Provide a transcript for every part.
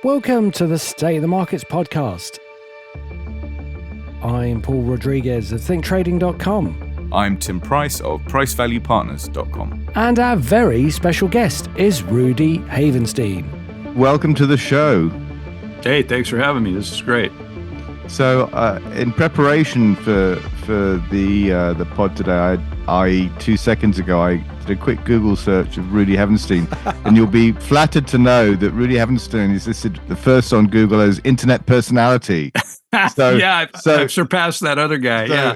Welcome to the State of the Markets podcast. I'm Paul Rodriguez of thinktrading.com. I'm Tim Price of pricevaluepartners.com. And our very special guest is Rudy Havenstein. Welcome to the show. Hey, thanks for having me. This is great. So, in preparation for the pod today, I 2 seconds ago I did a quick Google search of Rudy Havenstein, and you'll be flattered to know that Rudy Havenstein is listed the first on Google as internet personality. So yeah, I've surpassed that other guy. Yeah,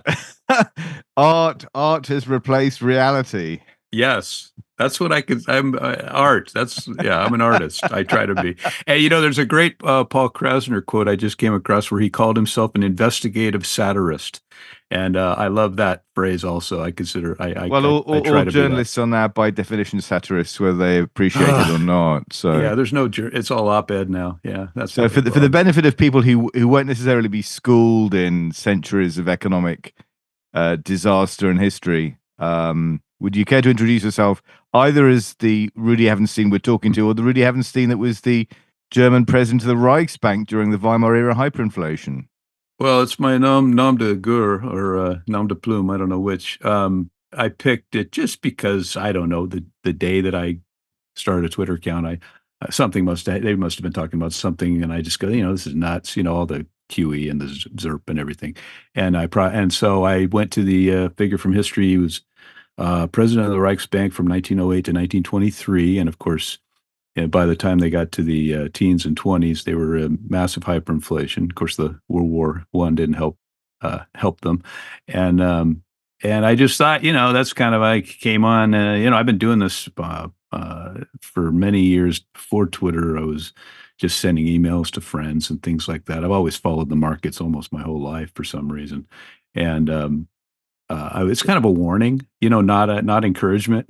art has replaced reality. Yes, that's what I'm art. I'm an artist. I try to be. And there's a great Paul Krasner quote I just came across where he called himself an investigative satirist, and I love that phrase. Also, I consider all journalists on that by definition satirists, whether they appreciate it or not. So yeah, there's no. It's all op-ed now. Yeah, that's so for the benefit of people who won't necessarily be schooled in centuries of economic disaster and history. Would you care to introduce yourself either as the Rudy Havenstein we're talking to, or the Rudy Havenstein that was the German president of the Reichsbank during the Weimar era hyperinflation? Well, it's my nom de guerre or nom de plume. I don't know which. I picked it just because I don't know the day that I started a Twitter account. They must have been talking about something, and I just go, this is nuts. All the QE and the ZERP and everything, and so I went to the figure from history. He was president of the Reichsbank from 1908 to 1923. And of course, by the time they got to the teens and 20s, they were in massive hyperinflation. Of course, the World War I didn't help them. And I just thought, that's kind of, I came on, I've been doing this for many years before Twitter. I was just sending emails to friends and things like that. I've always followed the markets almost my whole life for some reason. And it's kind of a warning, not encouragement.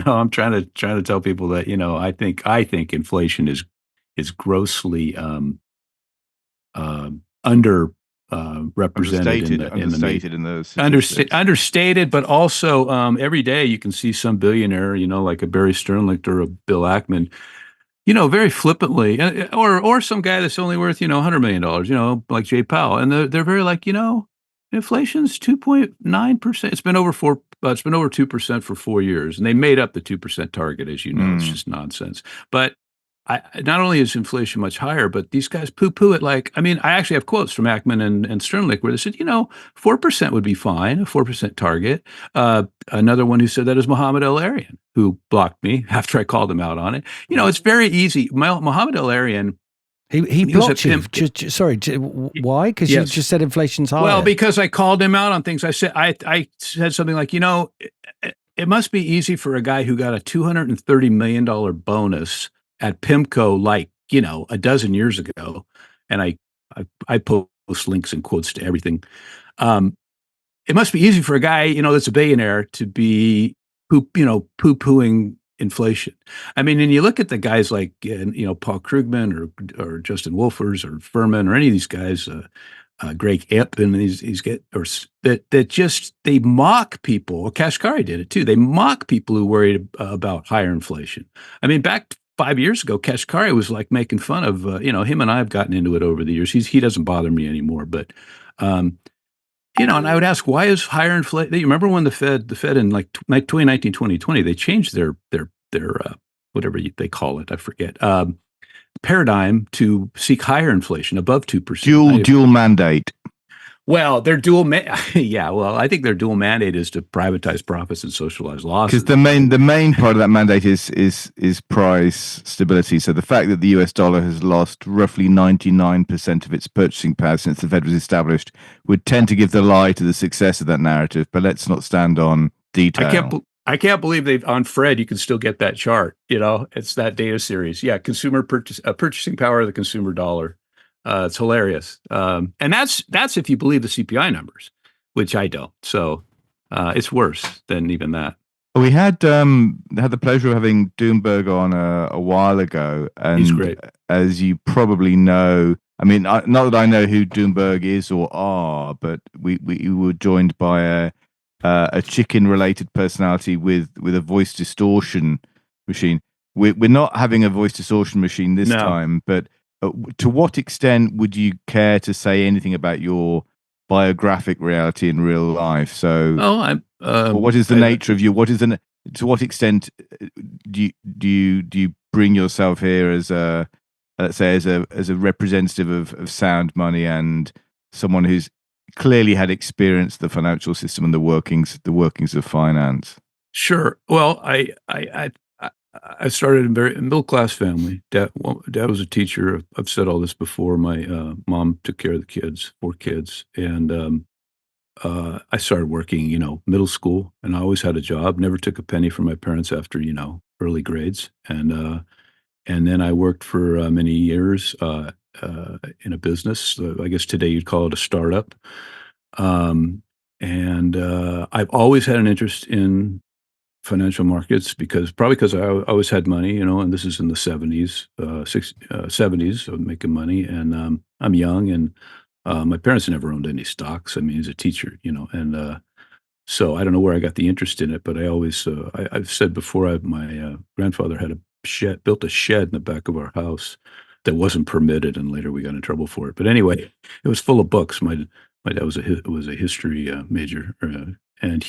I'm trying to tell people that, I think inflation is grossly represented understated, but also every day you can see some billionaire, like a Barry Sternlicht or a Bill Ackman, very flippantly, or some guy that's only worth, $100 million, like Jay Powell, and they're very like, inflation's 2.9%. It's been over 2% for 4 years, and they made up the 2% target, as you know. It's just nonsense. But not only is inflation much higher, but these guys poo-poo it like. I actually have quotes from Ackman and Sternlicht where they said, 4% would be fine, a 4% target. Another one who said that is Mohamed El-Erian, who blocked me after I called him out on it. It's very easy. Mohamed El-Erian. He blocked you. Sorry, why? Because you just said inflation's higher. Well, because I called him out on things. I said something like, it must be easy for a guy who got a $230 million bonus at PIMCO like, a dozen years ago. And I post links and quotes to everything. It must be easy for a guy, that's a billionaire to be poo-pooing inflation. And you look at the guys like, Paul Krugman or Justin Wolfers or Furman or any of these guys, Greg Ip and they mock people. Kashkari did it too. They mock people who worried about higher inflation. Back 5 years ago, Kashkari was like making fun of, him and I have gotten into it over the years. He doesn't bother me anymore, but, and I would ask, why is higher inflation? You remember when the Fed in like 2019, 2020, they changed their whatever they call it, I forget, paradigm to seek higher inflation above 2%. Dual mandate. Well, their I think their dual mandate is to privatize profits and socialize losses. Because the main part of that mandate is price stability. So the fact that the US dollar has lost roughly 99% of its purchasing power since the Fed was established would tend to give the lie to the success of that narrative. But let's not stand on detail. I can't believe on Fred you can still get that chart. It's that data series. Yeah, purchasing power of the consumer dollar. It's hilarious. And that's if you believe the CPI numbers, which I don't. So it's worse than even that. We had the pleasure of having Doomberg on a while ago. And he's great. As you probably know, not that I know who Doomberg is or are, but we were joined by a chicken-related personality with a voice distortion machine. We're not having a voice distortion machine this time, but to what extent would you care to say anything about your biographic reality in real life? So, what is the nature of you? To what extent do you bring yourself here as a, let's say, as a representative of sound money and someone who's clearly had experienced the financial system and the workings of finance? Sure. Well, I started in a very middle class family. Dad was a teacher. I've said all this before. My mom took care of the kids, 4 kids, and I started working, middle school, and I always had a job. Never took a penny from my parents after early grades, and then I worked for many years in a business. I guess today you'd call it a startup. Um, and I've always had an interest in financial markets because I always had money, and this is in the 70s, 70s of making money. And I'm young, and my parents never owned any stocks. I mean, he's a teacher, and so I don't know where I got the interest in it, but I always, I've said before, my grandfather had built a shed in the back of our house that wasn't permitted, and later we got in trouble for it. But anyway, it was full of books. My dad was a history major, and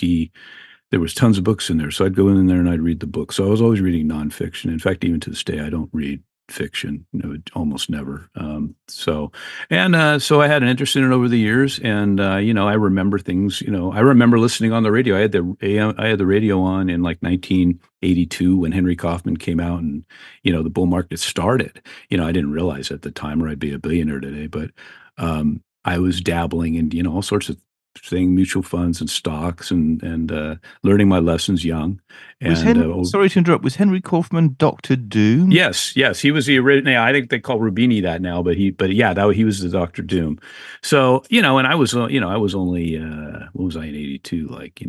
there was tons of books in there. So I'd go in there and I'd read the books. So I was always reading nonfiction. In fact, even to this day, I don't read fiction, almost never. So I had an interest in it over the years, and I remember things. I remember listening on the radio. I had the radio on in like 1982 when Henry Kaufman came out, and the bull market started. I didn't realize at the time, or I'd be a billionaire today, but I was dabbling in all sorts of things, mutual funds and stocks, and learning my lessons young. Sorry to interrupt. Was Henry Kaufman Dr. Doom? Yes, he was the original. I think they call Rubini that now, but he was the Dr. Doom. So and I was I was only what was I in 82, like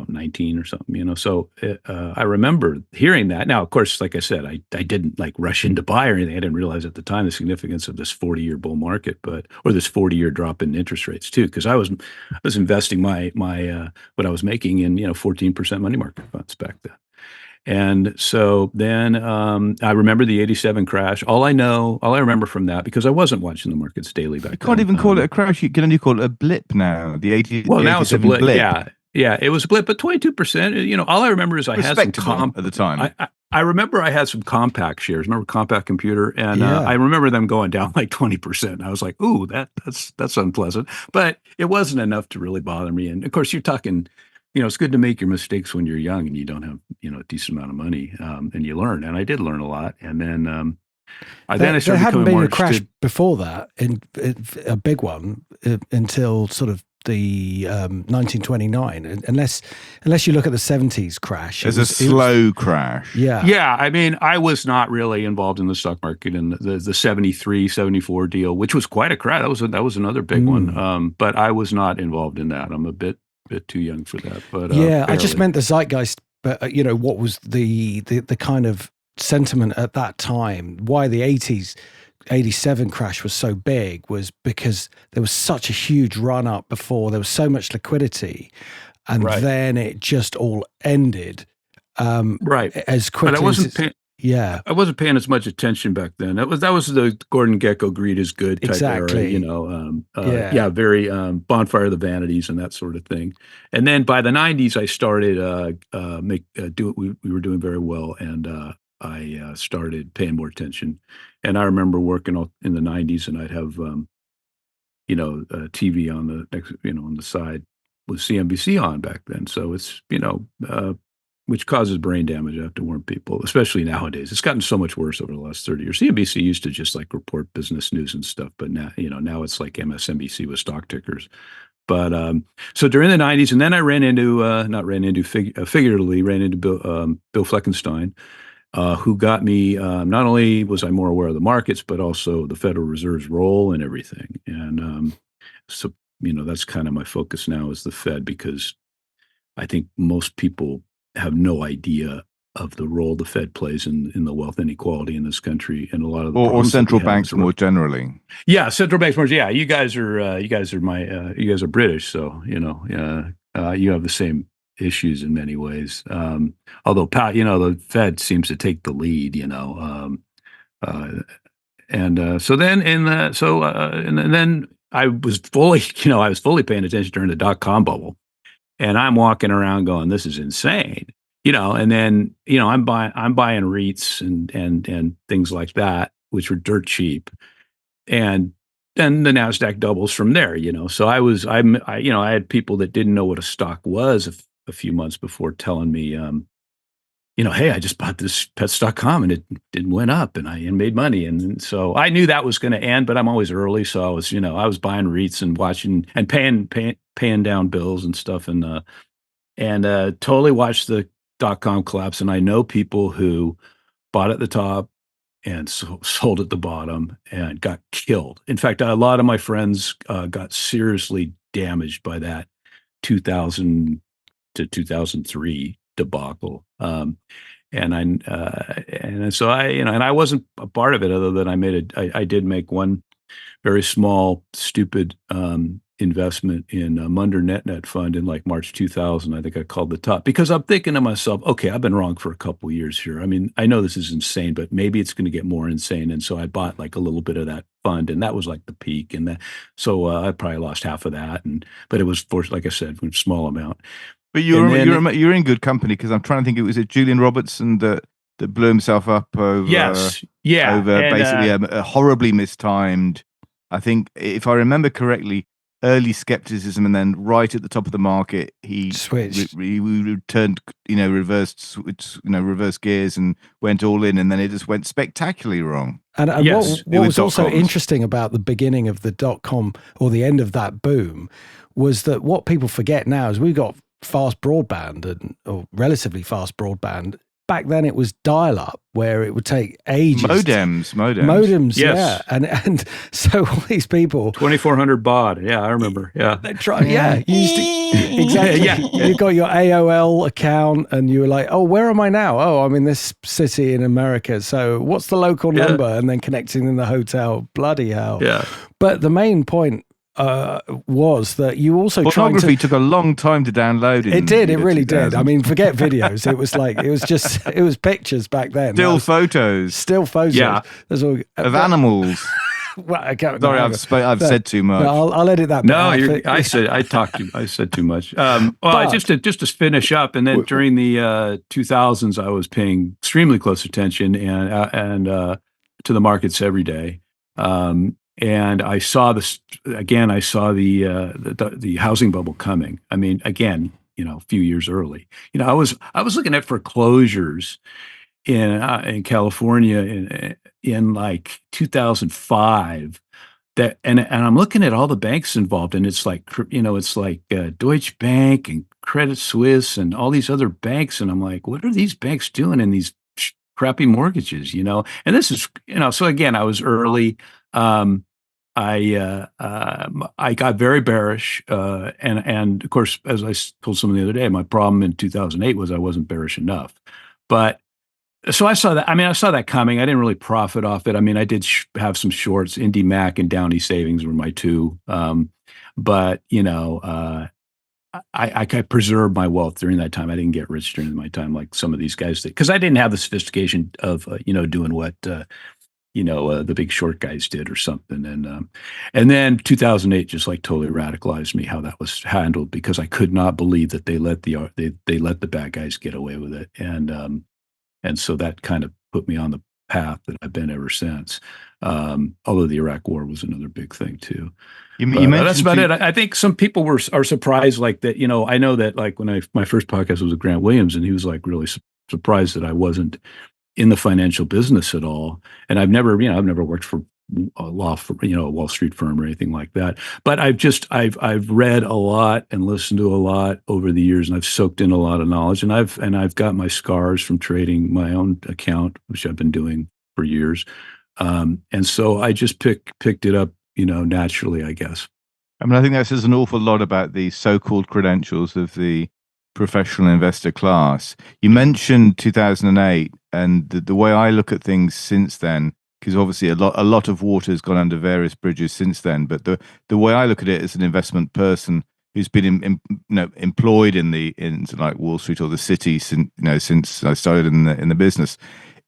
19 or something, so I remember hearing that. Now, of course, like I said, I didn't like rush in to buy or anything. I didn't realize at the time the significance of this 40-year bull market, or this 40-year drop in interest rates too, because I was investing my what I was making in 14% money market funds back then. And so then I remember the 87 crash. All I remember from that, because I wasn't watching the markets daily back then. You can't even call it a crash. You can only call it a blip now. Now it's a blip. Yeah, it was a blip, but 22%. All I remember is I had some at the time. I remember I had some compact shares. Remember Compact Computer, and I remember them going down like 20%. I was like, "Ooh, that's unpleasant," but it wasn't enough to really bother me. And of course, you're talking. It's good to make your mistakes when you're young and you don't have a decent amount of money, and you learn. And I did learn a lot. And then I started there hadn't becoming been more a crash interested. before that, in a big one, until sort of the 1929, unless you look at the 70s crash. There's a slow crash. Yeah. I mean, I was not really involved in the stock market in the 73, 74 deal, which was quite a crash. That was another big one. But I was not involved in that. I'm a bit too young for that. But I just meant the zeitgeist. But what was the kind of sentiment at that time? Why the 87 crash was so big was because there was such a huge run up before. There was so much liquidity, and then it just all ended as quickly. But I wasn't paying as much attention back then. That was the Gordon Gekko greed is good type era. Very Bonfire of the Vanities and that sort of thing. And then by the 90s, I started we were doing very well, and I started paying more attention. And I remember working in the 90s, and I'd have TV on the next on the side with CNBC on back then. So it's which causes brain damage. I have to warn people, especially nowadays. It's gotten so much worse over the last 30 years. CNBC used to just like report business news and stuff, but now it's like MSNBC with stock tickers. But so during the 90s, and then I figuratively ran into Bill Fleckenstein, who got me, not only was I more aware of the markets, but also the Federal Reserve's role and everything. And so, that's kind of my focus now is the Fed, because I think most people have no idea of the role the Fed plays in the wealth inequality in this country, and a lot of the or central banks more generally. Yeah, central banks more. Yeah, you guys are British, so you have the same issues in many ways. Although the Fed seems to take the lead. So then and then I was fully, I was fully paying attention during the dot-com bubble, and I'm walking around going, "This is insane," And then I'm buying REITs and things like that, which were dirt cheap, and then the Nasdaq doubles from there. So I had people that didn't know what a stock was a few months before telling me, hey, I just bought this pets.com and it went up and I made money. And so I knew that was going to end, but I'm always early. So I was buying REITs and watching and paying down bills and stuff and totally watched the .com collapse. And I know people who bought at the top and sold at the bottom and got killed. In fact, a lot of my friends got seriously damaged by that 2000 to 2003 debacle. And so and I wasn't a part of it, other than I did make one very small, stupid investment in a Munder NetNet fund in like March 2000. I think I called the top because I'm thinking to myself, okay, I've been wrong for a couple of years here. I mean, I know this is insane, but maybe it's going to get more insane. And so I bought like a little bit of that fund, and that was like the peak. So I probably lost half of that, but it was like I said, a small amount. But you're in good company, because I'm trying to think. It was Julian Robertson that blew himself up over basically a horribly mistimed. I think, if I remember correctly, early skepticism, and then right at the top of the market, he switched. We returned, reverse gears and went all in, and then it just went spectacularly wrong. And what was also interesting about the beginning of the .com, or the end of that boom, was that what people forget now is we got fast broadband, or relatively fast broadband. Back then it was dial-up, where it would take ages. Modems, yes. Yeah. And so all these people, 2400 baud. Yeah, I remember. Yeah. They try. Yeah. You used to, exactly. Yeah. You got your AOL account and you were like, oh, where am I now? Oh, I'm in this city in America. So what's the local number? And then connecting in the hotel. Bloody hell. Yeah. But the main point was that you also pornography took a long time to download. It did. It really did. I mean, forget videos. It was pictures back then. Still photos. Yeah. That's all, of animals. Well, sorry, I've said too much. No, I'll edit that. No, I said too much. Just to finish up, and then during the 2000s, I was paying extremely close attention and to the markets every day. And I saw this again. I saw the housing bubble coming. I mean, again, a few years early. I was looking at foreclosures in California in like 2005. And I'm looking at all the banks involved, and it's like Deutsche Bank and Credit Suisse and all these other banks, and I'm like, what are these banks doing in these crappy mortgages? And this is So again, I was early. I got very bearish, and of course, as I told someone the other day, my problem in 2008 was I wasn't bearish enough. But so I saw that. I mean, I saw that coming. I didn't really profit off it. I mean, I did have some shorts. Indy Mac and Downey Savings were my two. But I preserved my wealth during that time. I didn't get rich during my time like some of these guys did, because I didn't have the sophistication of doing what the big short guys did or something. And then 2008 just like totally radicalized me how that was handled, because I could not believe that they let the bad guys get away with it. And so that kind of put me on the path that I've been ever since. Although the Iraq War was another big thing too. You mentioned that's about it. I think some people are surprised like that. I know that like when my first podcast was with Grant Williams, and he was like really surprised that I wasn't in the financial business at all. And I've never worked for a law firm, a Wall Street firm or anything like that. But I've read a lot and listened to a lot over the years, and I've soaked in a lot of knowledge, and I've got my scars from trading my own account, which I've been doing for years. And so I just picked it up, naturally, I guess. I mean, I think that says an awful lot about the so-called credentials of the professional investor class. You mentioned 2008, and the way I look at things since then, because obviously a lot of water has gone under various bridges since then. But the way I look at it as an investment person who's been employed in like Wall Street or the city since I started in the business,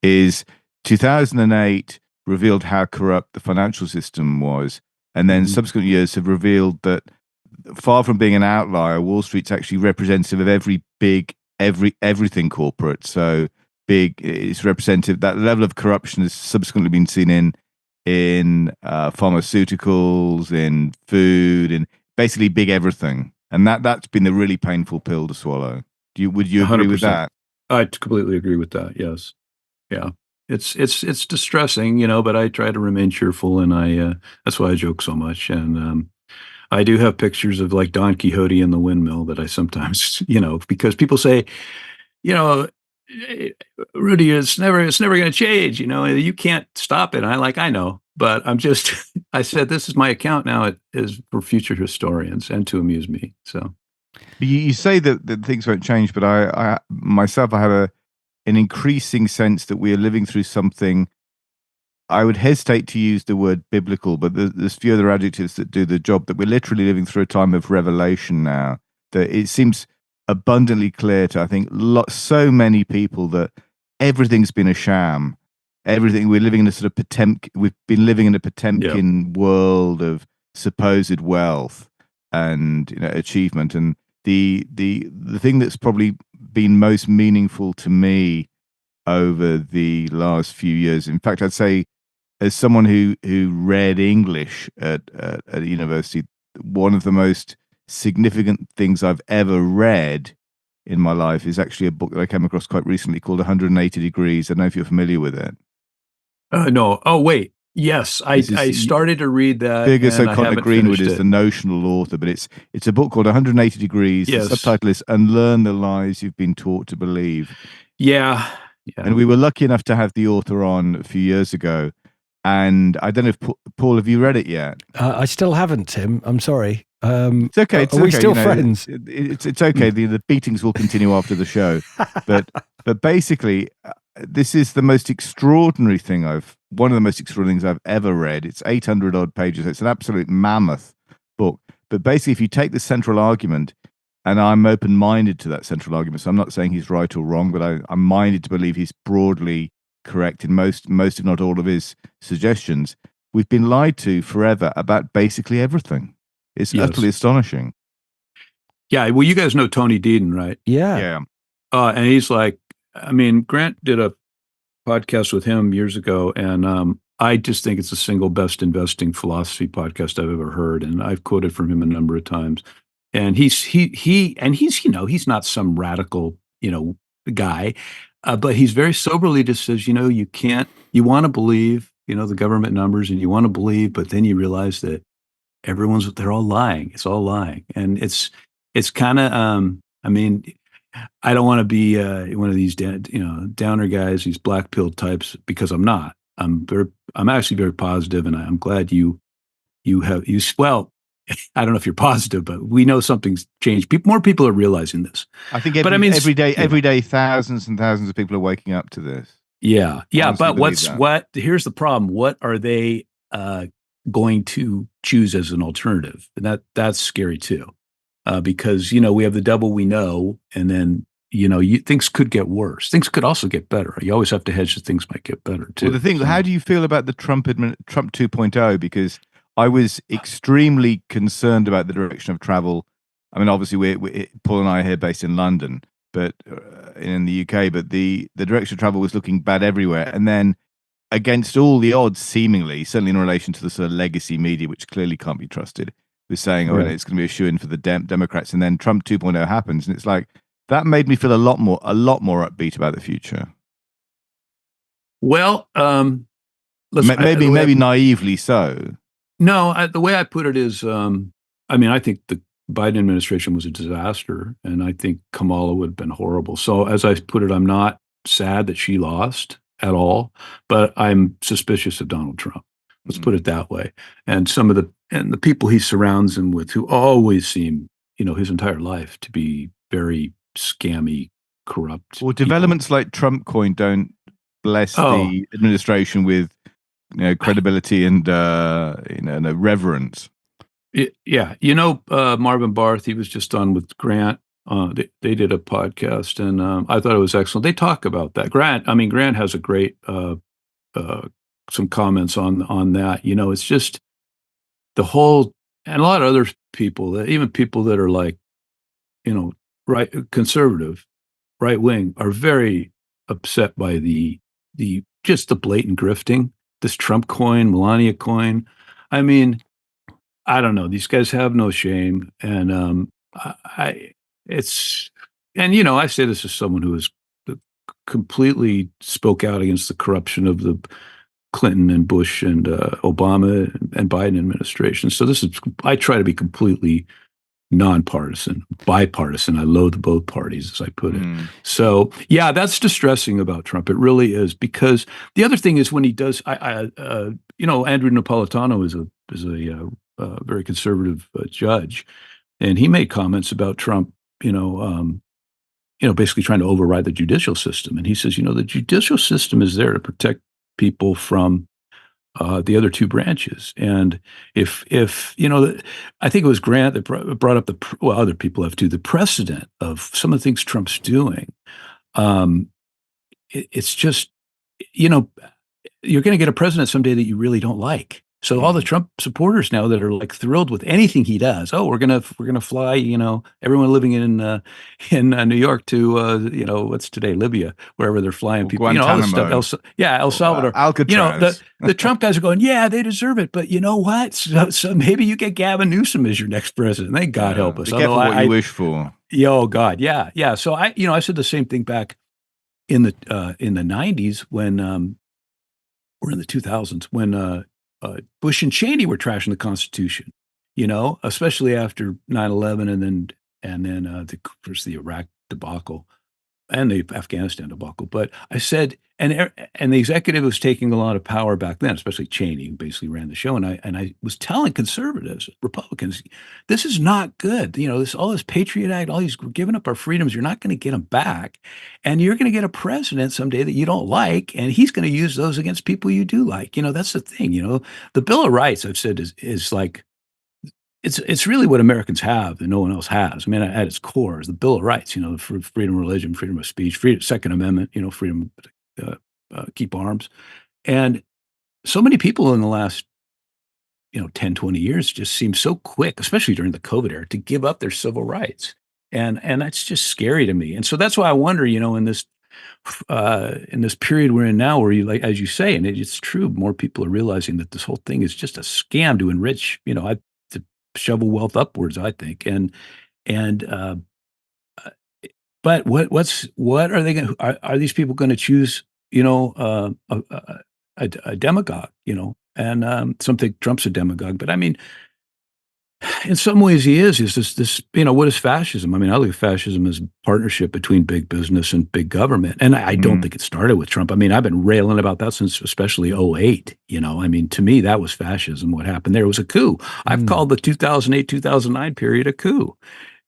is 2008 revealed how corrupt the financial system was, and then subsequent years have revealed that far from being an outlier, Wall Street's actually representative of everything corporate. So big, it's representative. That level of corruption has subsequently been seen in pharmaceuticals, in food, in basically big everything. And that's been the really painful pill to swallow. Would you agree with 100%. that? I completely agree with that. Yes. Yeah. It's distressing, but I try to remain cheerful, and that's why I joke so much. And I do have pictures of like Don Quixote in the windmill that I sometimes, because people say, you know, Rudy, it's never going to change. You can't stop it. And I know, but I'm just, I said, this is my account now. It is for future historians and to amuse me. So You say that things won't change, but I myself, I have an increasing sense that we are living through something. I would hesitate to use the word biblical, but there's few other adjectives that do the job, that we're literally living through a time of revelation now. That it seems abundantly clear to, I think, so many people that everything's been a sham. We're living in a sort of we've been living in a Potemkin world of supposed wealth and achievement. And the thing that's probably been most meaningful to me over the last few years, in fact, I'd say, as someone who read English at university, one of the most significant things I've ever read in my life is actually a book that I came across quite recently called 180 Degrees. I don't know if you're familiar with it. No. Oh, wait. Yes, I started to read that. Fergus and O'Connor Greenwood is the notional author, but it's a book called 180 Degrees. Yes. The subtitle is Unlearn the Lies You've Been Taught to Believe. Yeah. And we were lucky enough to have the author on a few years ago. And I don't know if Paul, have you read it yet? I still haven't, Tim. I'm sorry. It's okay. Are we still friends? It's okay. The beatings will continue after the show, but basically, this is the most extraordinary thing one of the most extraordinary things I've ever read. It's 800 odd pages. It's an absolute mammoth book. But basically, if you take the central argument, and I'm open-minded to that central argument, so I'm not saying he's right or wrong, but I'm minded to believe he's broadly correct in most, if not all, of his suggestions. We've been lied to forever about basically everything. It's utterly astonishing. Yeah. Well, you guys know Tony Deaton, right? Yeah. And he's like, Grant did a podcast with him years ago, and I just think it's the single best investing philosophy podcast I've ever heard. And I've quoted from him a number of times. And he's he's not some radical, guy, but he's very soberly just says, you want to believe, the government numbers, and you want to believe, but then you realize that they're all lying. It's all lying. And it's kind of, I don't want to be one of these, downer guys, these black pill types, because I'm not. I'm actually very positive, and I'm glad well, I don't know if you're positive, but we know something's changed. More people are realizing this. I think every day, thousands and thousands of people are waking up to this. Yeah. But here's the problem. What are they going to choose as an alternative? And that's scary too. Because, we have the devil we know, and then, things could get worse. Things could also get better. You always have to hedge that things might get better too. Well, the thing, how do you feel about the Trump 2.0? Because I was extremely concerned about the direction of travel. I mean, obviously, Paul and I are here based in London, but in the UK. But the direction of travel was looking bad everywhere. And then, against all the odds, seemingly, certainly in relation to the sort of legacy media, which clearly can't be trusted, was saying, it's going to be a shoo-in for the Democrats. And then Trump 2.0 happens, and it's like that made me feel a lot more upbeat about the future. Well, maybe naively so. No, the way I put it is, I think the Biden administration was a disaster, and I think Kamala would have been horrible. So as I put it, I'm not sad that she lost at all, but I'm suspicious of Donald Trump. Let's put it that way. And the people he surrounds him with, who always seem, his entire life to be very scammy, corrupt. Well, developments like Trump coin don't bless the administration with credibility and reverence. Yeah, Marvin Barth, he was just on with Grant. They did a podcast, and I thought it was excellent. They talk about that. Grant has a great some comments on that. It's just the whole, and a lot of other people, even people that are like, right, conservative, right wing, are very upset by the just the blatant grifting. This Trump coin, Melania coin. I mean, I don't know. These guys have no shame, and I it's and I say this as someone who has completely spoke out against the corruption of the Clinton and Bush and Obama and Biden administration. So I try to be completely nonpartisan, bipartisan. I loathe both parties, as I put it. So yeah, that's distressing about Trump. It really is, because the other thing is when he does, Andrew Napolitano is a very conservative judge, and he made comments about Trump, basically trying to override the judicial system. And he says, the judicial system is there to protect people from the other two branches. And if I think it was Grant that brought up other people have too, the precedent of some of the things Trump's doing. It's just, you're going to get a president someday that you really don't like. So all the Trump supporters now that are like thrilled with anything he does, we're gonna fly, everyone living in New York to what's today, Libya, wherever they're flying people, all this stuff. El Salvador, Alcatraz. the Trump guys are going, yeah, they deserve it, but you know what? So maybe you get Gavin Newsom as your next president. Thank God help us. Be careful what you wish for. Oh God, yeah. So I said the same thing back in the 90s when or in the 2000s when Bush and Cheney were trashing the Constitution, especially after 9/11 and then of course the Iraq debacle and the Afghanistan debacle. But I said, and the executive was taking a lot of power back then, especially Cheney, who basically ran the show. And I was telling conservatives, Republicans, this is not good. All this Patriot Act, all these, we're giving up our freedoms. You're not going to get them back, and you're going to get a president someday that you don't like, and he's going to use those against people you do like. That's the thing. The Bill of Rights, I've said, is like, it's really what Americans have that no one else has. I mean, at its core is the Bill of Rights, the freedom of religion, freedom of speech, Second Amendment, freedom to keep arms. And so many people in the last, 10, 20 years just seem so quick, especially during the COVID era, to give up their civil rights. And that's just scary to me. And so that's why I wonder, in this period we're in now, where you, as you say, and it's true, more people are realizing that this whole thing is just a scam to enrich, to shovel wealth upwards, I think. But what are they going to, are these people going to choose, a demagogue, and some think Trump's a demagogue, but I mean, in some ways he is. Is this, what is fascism? I mean, I look at fascism as partnership between big business and big government. And I don't think it started with Trump. I mean, I've been railing about that since especially 2008. I mean, to me, that was fascism. What happened there was a coup. I've called the 2008, 2009 period a coup,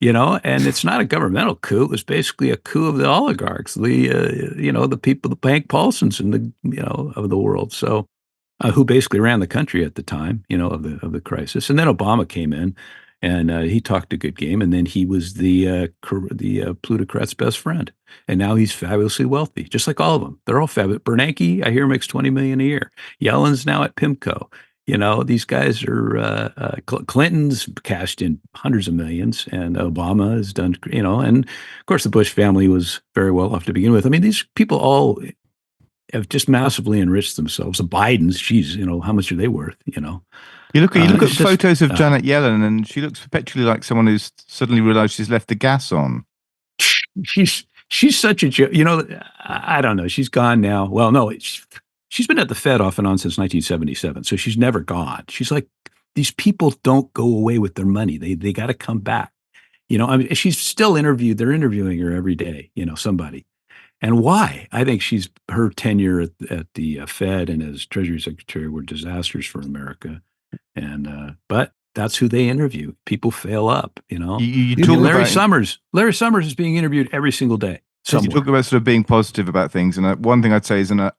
and it's not a governmental coup. It was basically a coup of the oligarchs, the people, the Hank Paulsons and of the world. So, who basically ran the country at the time, of the crisis. And then Obama came in, and he talked a good game, and then he was the plutocrat's best friend, and now he's fabulously wealthy, just like all of them. They're all fabulous. Bernanke, I hear, makes $20 million a year. Yellen's now at PIMCO. These guys are Clinton's cashed in hundreds of millions, and Obama has done, and of course the Bush family was very well off to begin with. I mean, these people all have just massively enriched themselves. The Bidens, geez, how much are they worth? You look at photos of Janet Yellen, and she looks perpetually like someone who's suddenly realized she's left the gas on. She's such a joke. I don't know. She's gone now. Well, no, she's been at the Fed off and on since 1977, so she's never gone. She's like, these people don't go away with their money. They got to come back. I mean, she's still interviewed. They're interviewing her every day. Somebody. And why? I think her tenure at the Fed and as Treasury Secretary were disasters for America. And but that's who they interview. People fail up, You talk Larry about, Summers. Larry Summers is being interviewed every single day. You talk about sort of being positive about things, and one thing I'd say is an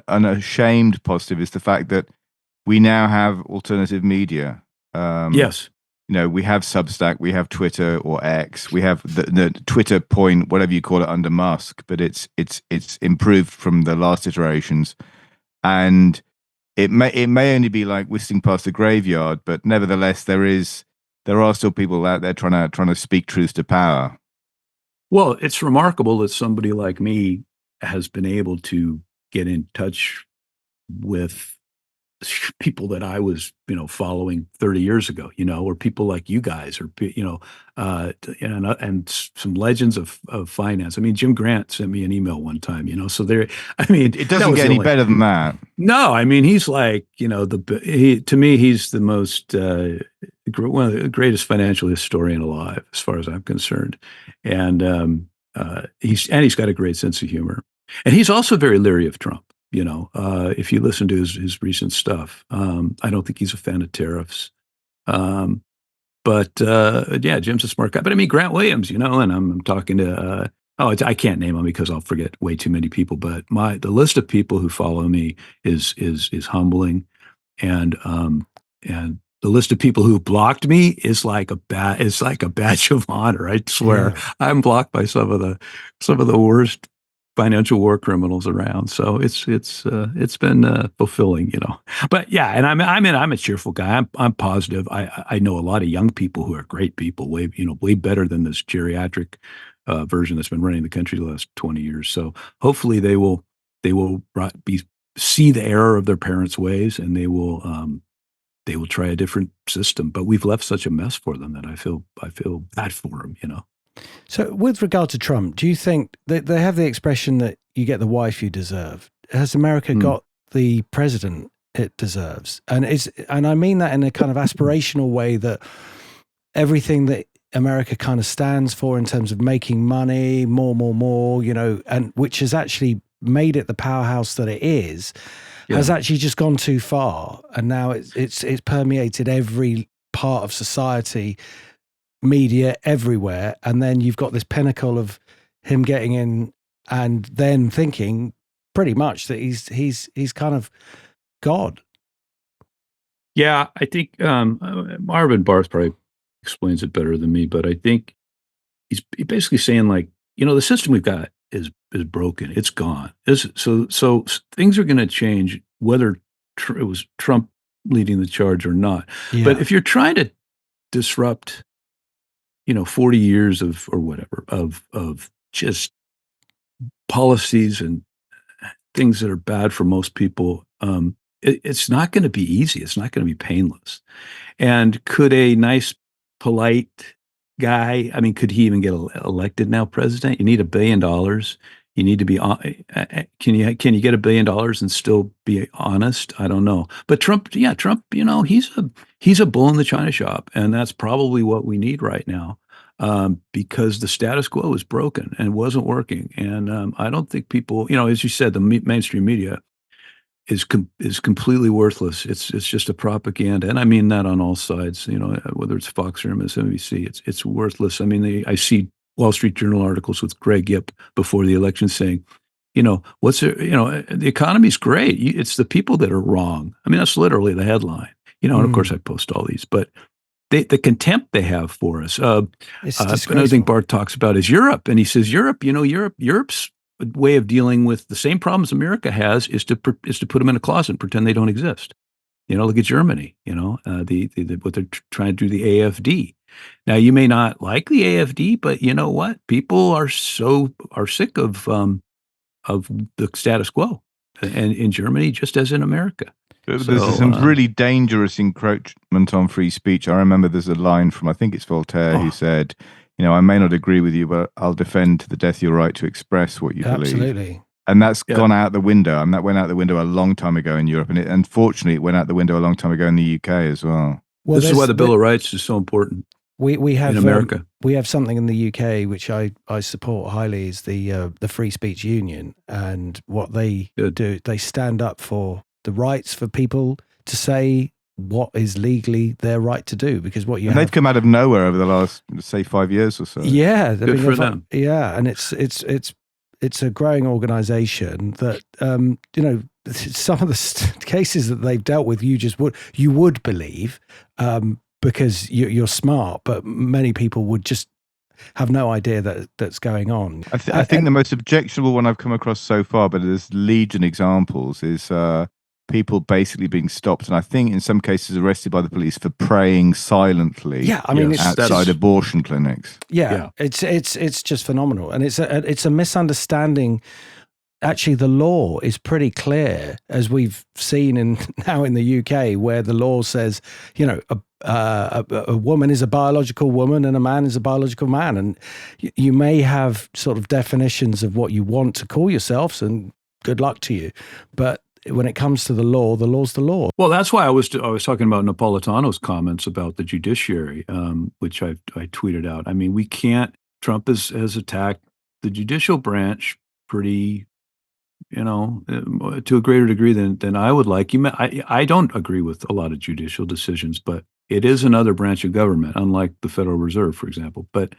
unashamed positive is the fact that we now have alternative media. Yes. We have Substack, we have Twitter or X, we have the Twitter point, whatever you call it, under Musk, but it's improved from the last iterations. And it may only be like whistling past the graveyard, but nevertheless, there are still people out there trying to speak truth to power. Well, it's remarkable that somebody like me has been able to get in touch with people that I was, following 30 years ago, or people like you guys, or and some legends of finance. I mean, Jim Grant sent me an email one time, so there. I mean, It doesn't get any better than that. No, I mean, he's like, to me, he's the most one of the greatest financial historian alive, as far as I'm concerned, and he's got a great sense of humor, and he's also very leery of Trump. If you listen to his recent stuff, I don't think he's a fan of tariffs. But yeah, Jim's a smart guy. But I mean, Grant Williams, and I'm talking to, I can't name them because I'll forget way too many people. But the list of people who follow me is humbling, and the list of people who blocked me is like a badge of honor. I swear, I'm blocked by some of the worst financial war criminals around. So it's been fulfilling, But yeah, and I'm a cheerful guy. I'm positive. I know a lot of young people who are great people, way better than this geriatric version that's been running the country the last 20 years. So hopefully they will see the error of their parents' ways, and they will try a different system. But we've left such a mess for them that I feel bad for them, So with regard to Trump, do you think that they have the expression that you get the wife you deserve? Has America got the president it deserves? And I mean that in a kind of aspirational way, that everything that America kind of stands for in terms of making money, more, and which has actually made it the powerhouse that it is, has actually just gone too far. And now it's permeated every part of society, media, everywhere. And then you've got this pinnacle of him getting in and then thinking pretty much that he's kind of God. Yeah, I think Marvin Barth probably explains it better than me, but I think he's basically saying, like, the system we've got is broken. It's gone. So things are going to change whether it was Trump leading the charge or not. Yeah. But if you're trying to disrupt 40 years of, or whatever, of just policies and things that are bad for most people, it's not going to be easy. It's not going to be painless. And could a nice, polite guy, I mean, could he even get elected now president? You need $1 billion. You need to be can you get $1 billion and still be honest? I don't know. But Trump, he's a bull in the china shop, and that's probably what we need right now, because the status quo is broken and wasn't working. And I don't think people, as you said, the mainstream media is completely worthless. It's just a propaganda, and I mean that on all sides. Whether it's Fox or MSNBC, it's worthless. I mean, I see Wall Street Journal articles with Greg Yip before the election saying, the economy's great. It's the people that are wrong. I mean, that's literally the headline. And of course I post all these, but the contempt they have for us. Another thing Bart talks about is Europe, and he says Europe's way of dealing with the same problems America has is to put them in a closet and pretend they don't exist. Look at Germany. What they're trying to do, the AFD. Now, you may not like the AFD, but you know what? People are sick of the status quo, and in Germany, just as in America. There's some really dangerous encroachment on free speech. I remember there's a line from, I think it's Voltaire, who said, I may not agree with you, but I'll defend to the death your right to express what you believe. Absolutely. And that's gone out the window. I mean, that went out the window a long time ago in Europe. And unfortunately, it went out the window a long time ago in the UK as well. This is why the Bill of Rights is so important. We have in America. We have something in the UK which I support highly, is the Free Speech Union, and what they do. They stand up for the rights for people to say what is legally their right to do, because they've come out of nowhere over the last, say, 5 years or so. Yeah, good for them. Yeah, and it's a growing organization that some of the cases that they've dealt with, you would believe, because you're smart, but many people would just have no idea that's going on. I think the most objectionable one I've come across so far, but there's legion examples, is people basically being stopped, and I think in some cases arrested by the police for praying silently. Yeah, I mean, Yes, it's outside just, abortion clinics. yeah, it's just phenomenal, and it's a misunderstanding. Actually, the law is pretty clear, as we've seen now in the UK, where the law says, a woman is a biological woman and a man is a biological man, and you may have sort of definitions of what you want to call yourselves, and good luck to you, but when it comes to the law's the law. Well, that's why I was talking about Napolitano's comments about the judiciary, which I tweeted out. I mean, we can't. Trump has attacked the judicial branch pretty, to a greater degree than I would like. I don't agree with a lot of judicial decisions, but it is another branch of government, unlike the Federal Reserve, for example. But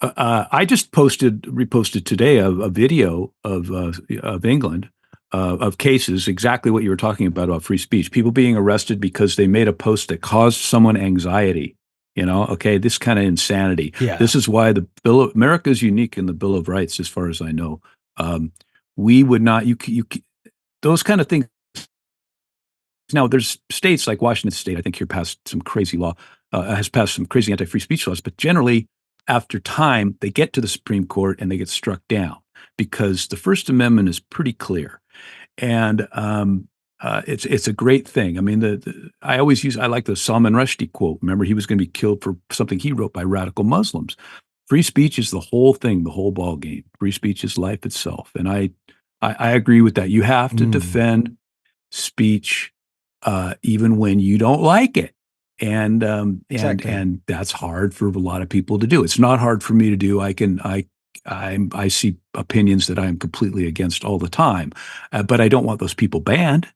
I just reposted today a video of England. Of cases, exactly what you were talking about free speech, people being arrested because they made a post that caused someone anxiety. Okay, this kind of insanity. Yeah. This is why America is unique in the Bill of Rights, as far as I know. We would not, those kind of things. Now, there's states like Washington State, I think here passed some crazy law, has passed some crazy anti-free speech laws, but generally, after time, they get to the Supreme Court and they get struck down because the First Amendment is pretty clear. And it's a great thing. I mean, I like the Salman Rushdie quote. Remember, he was going to be killed for something he wrote by radical Muslims. Free speech is the whole thing, the whole ball game. Free speech is life itself, and I agree with that. You have to defend speech, even when you don't like it, and Exactly. and that's hard for a lot of people to do. It's not hard for me to do. I see opinions that I am completely against all the time, but I don't want those people banned.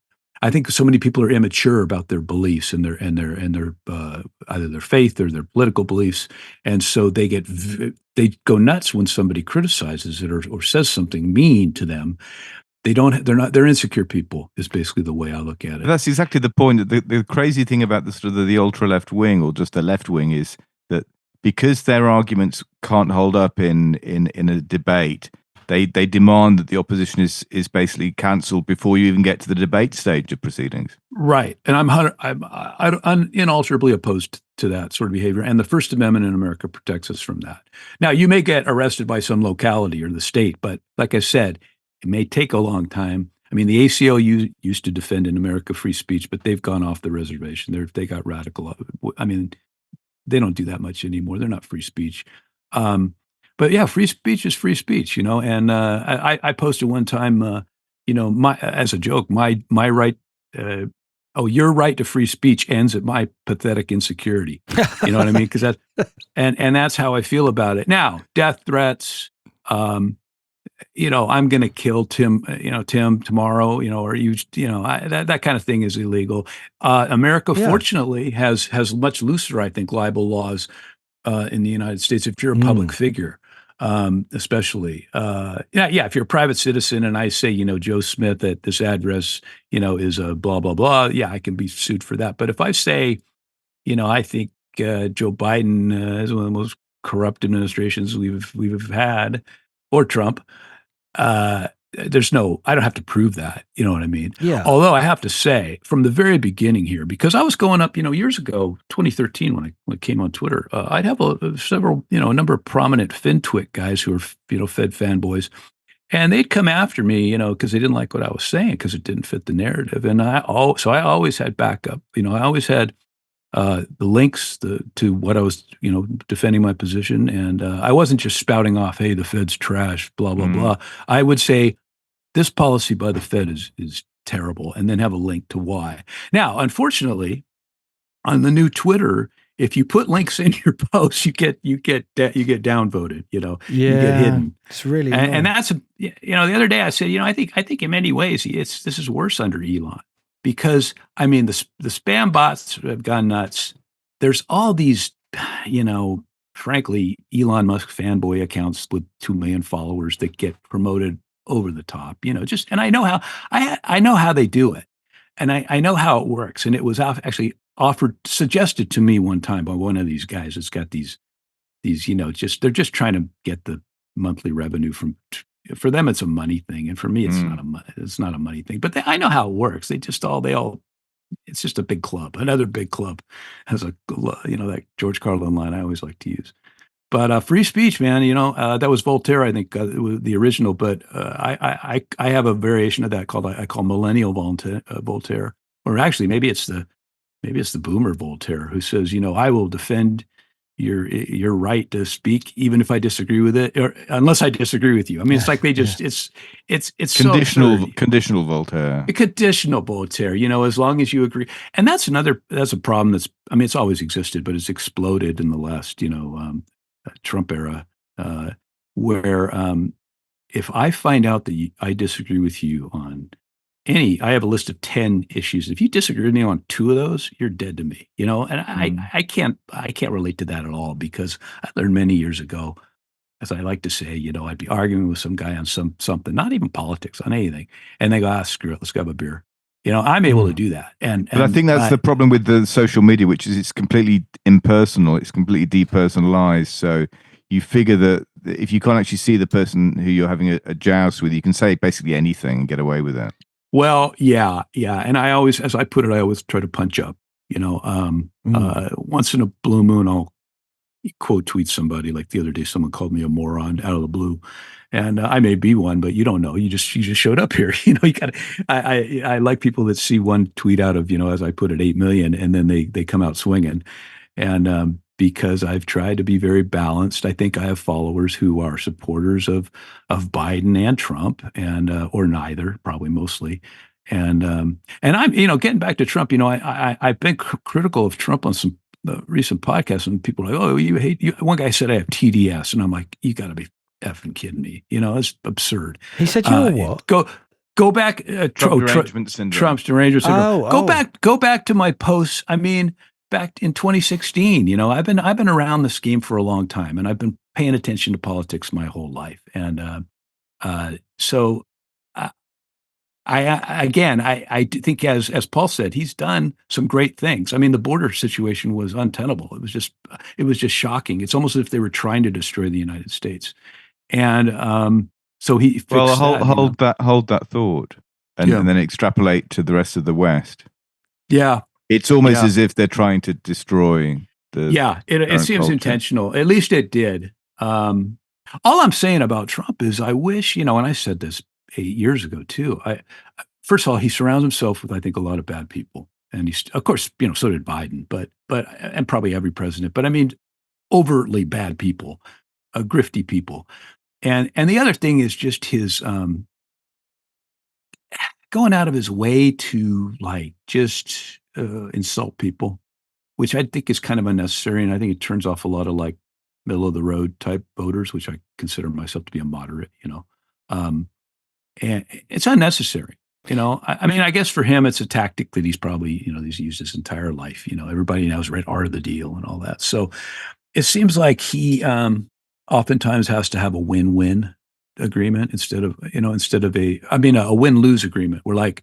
I think so many people are immature about their beliefs and their either their faith or their political beliefs, and so they go nuts when somebody criticizes it or says something mean to them. They're insecure people is basically the way I look at it. That's exactly the point. The crazy thing about the sort of the ultra left wing or just the left wing is that because their arguments can't hold up in a debate, they demand that the opposition is basically cancelled before you even get to the debate stage of proceedings. Right, and I'm inalterably opposed to that sort of behavior. And the First Amendment in America protects us from that. Now, you may get arrested by some locality or the state, but like I said, it may take a long time. I mean, the ACLU used to defend in America free speech, but they've gone off the reservation. They got radical. I mean, they don't do that much anymore. They're not free speech. But yeah, free speech is free speech, and I posted one time, as a joke, my right, your right to free speech ends at my pathetic insecurity. You know what I mean? Because and that's how I feel about it. Now, death threats, I'm going to kill Tim, Tim tomorrow, or that kind of thing is illegal. America, fortunately, has much looser, I think, libel laws in the United States if you're a public figure, especially. If you're a private citizen and I say, Joe Smith at this address, is a blah, blah, blah, yeah, I can be sued for that. But if I say, I think Joe Biden is one of the most corrupt administrations we've had, or Trump, I don't have to prove that. You know what I mean? Yeah. Although I have to say, from the very beginning here, because I was going up, years ago, 2013, when I came on Twitter, I'd have a number of prominent FinTwit guys who are, Fed fanboys, and they'd come after me, because they didn't like what I was saying because it didn't fit the narrative. And I always had backup. I always had the links to what I was, defending my position. And I wasn't just spouting off, hey, the Fed's trash, blah, blah, blah. I would say this policy by the Fed is terrible, and then have a link to why. Now, unfortunately, on the new Twitter, if you put links in your posts, you get downvoted, you get hidden. It's really and that's, the other day I said, I think in many ways this is worse under Elon. Because, I mean, the spam bots have gone nuts. There's all these, frankly, Elon Musk fanboy accounts with 2 million followers that get promoted over the top, and I know how they do it. And I know how it works. And it was actually suggested to me one time by one of these guys that's got these, they're just trying to get the monthly revenue from for them it's a money thing, and for me it's Mm. it's not a money thing. But I know how it works. They all it's just a big club, another big club has that George Carlin line I always like to use. But free speech, man, that was Voltaire, I think, it was the original. But I have a variation of that called I call millennial Voltaire, or actually maybe it's the boomer Voltaire who says, I will defend your right to speak even if I disagree with it, or unless I disagree with you. I mean, it's like they just it's so absurd. Conditional Voltaire. A conditional Voltaire, as long as you agree. And that's a problem it's always existed, but it's exploded in the last, Trump era, where if I find out that I disagree with you on I have a list of 10 issues. If you disagree with me on 2 of those, you're dead to me, and I can't relate to that at all, because I learned many years ago, as I like to say, I'd be arguing with some guy on something, not even politics, on anything. And they go, screw it, let's go have a beer. I'm able to do that. But I think that's the problem with the social media, which is it's completely impersonal. It's completely depersonalized. So you figure that if you can't actually see the person who you're having a joust with, you can say basically anything and get away with it. Well, yeah. And I always, as I put it, I always try to punch up, once in a blue moon, I'll quote tweet somebody. Like the other day, someone called me a moron out of the blue, and I may be one, but you don't know. You just showed up here. You got. I like people that see one tweet out of, as I put it, 8 million, and then they come out swinging. And because I've tried to be very balanced, I think I have followers who are supporters of Biden and Trump, and or neither, probably mostly. And I'm, getting back to Trump. I've been critical of Trump on some recent podcasts, and people are like, "Oh, you hate you." One guy said I have TDS, and I'm like, "You got to be effing kidding me!" It's absurd. He said, "You're what?" Go back. Trump derangement syndrome. Trump's derangement syndrome. Oh, Go back to my posts. I mean, back in 2016. I've been around this game for a long time, and I've been paying attention to politics my whole life. And so I do think, as Paul said, he's done some great things. I mean, the border situation was untenable. It was just shocking. It's almost as if they were trying to destroy the United States. And so he fixed hold that thought, and then extrapolate to the rest of the West. Yeah, it's almost as if they're trying to destroy the. Yeah, it seems culture. intentional. At least it did. All I'm saying about Trump is, I wish, and I said this 8 years ago too. First of all, he surrounds himself with, I think, a lot of bad people, and he's, of course, so did Biden, but and probably every president. But I mean, overtly bad people, grifty people, and the other thing is just his going out of his way to just insult people, which I think is kind of unnecessary, and I think it turns off a lot of middle of the road type voters, which I consider myself to be a moderate. And it's unnecessary. I mean, I guess for him, it's a tactic that he's probably, he's used his entire life. Everybody now has read Art of the Deal and all that. So it seems like he oftentimes has to have a win-win agreement instead of a win-lose agreement. We're like,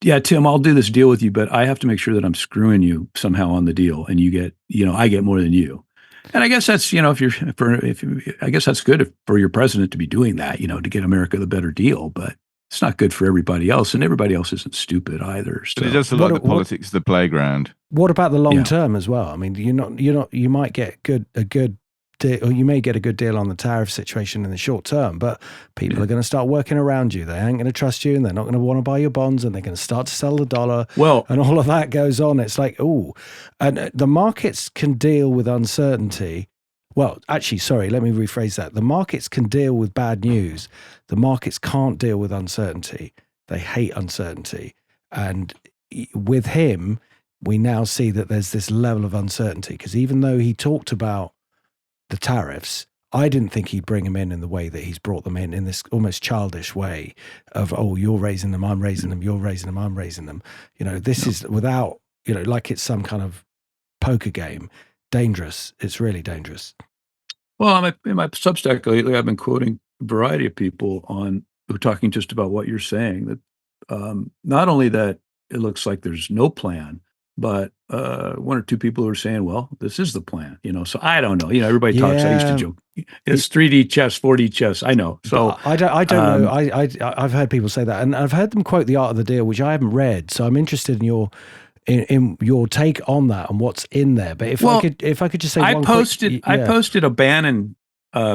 yeah, Tim, I'll do this deal with you, but I have to make sure that I'm screwing you somehow on the deal, and you get, I get more than you. And I guess that's, I guess that's good for your president to be doing that, to get America the better deal, but it's not good for everybody else, and everybody else isn't stupid either. So. But it does a lot of politics of the playground. What about the long term as well? I mean, you might get a good deal, or you may get a good deal on the tariff situation in the short term, but people are going to start working around you. They ain't going to trust you, and they're not going to want to buy your bonds, and they're going to start to sell the dollar. Well, and all of that goes on. It's like, and the markets can deal with uncertainty. Well, actually, sorry, let me rephrase that. The markets can deal with bad news. The markets can't deal with uncertainty. They hate uncertainty. And with him, we now see that there's this level of uncertainty, because even though he talked about the tariffs, I didn't think he'd bring them in the way that he's brought them in this almost childish way of, you're raising them, I'm raising them, you're raising them, I'm raising them. This is without, like it's some kind of poker game. Dangerous. It's really dangerous. Well, in my Substack lately, I've been quoting a variety of people who are talking just about what you're saying, that not only that it looks like there's no plan, but one or two people are saying, well, this is the plan, so I don't know. Everybody talks. I used to Yeah. joke. It's 3D chess, 4D chess. I know. So I don't know. I've heard people say that, and I've heard them quote The Art of the Deal, which I haven't read. So I'm interested in your take on that and what's in there. But if I could just say I one posted quick, I posted a Bannon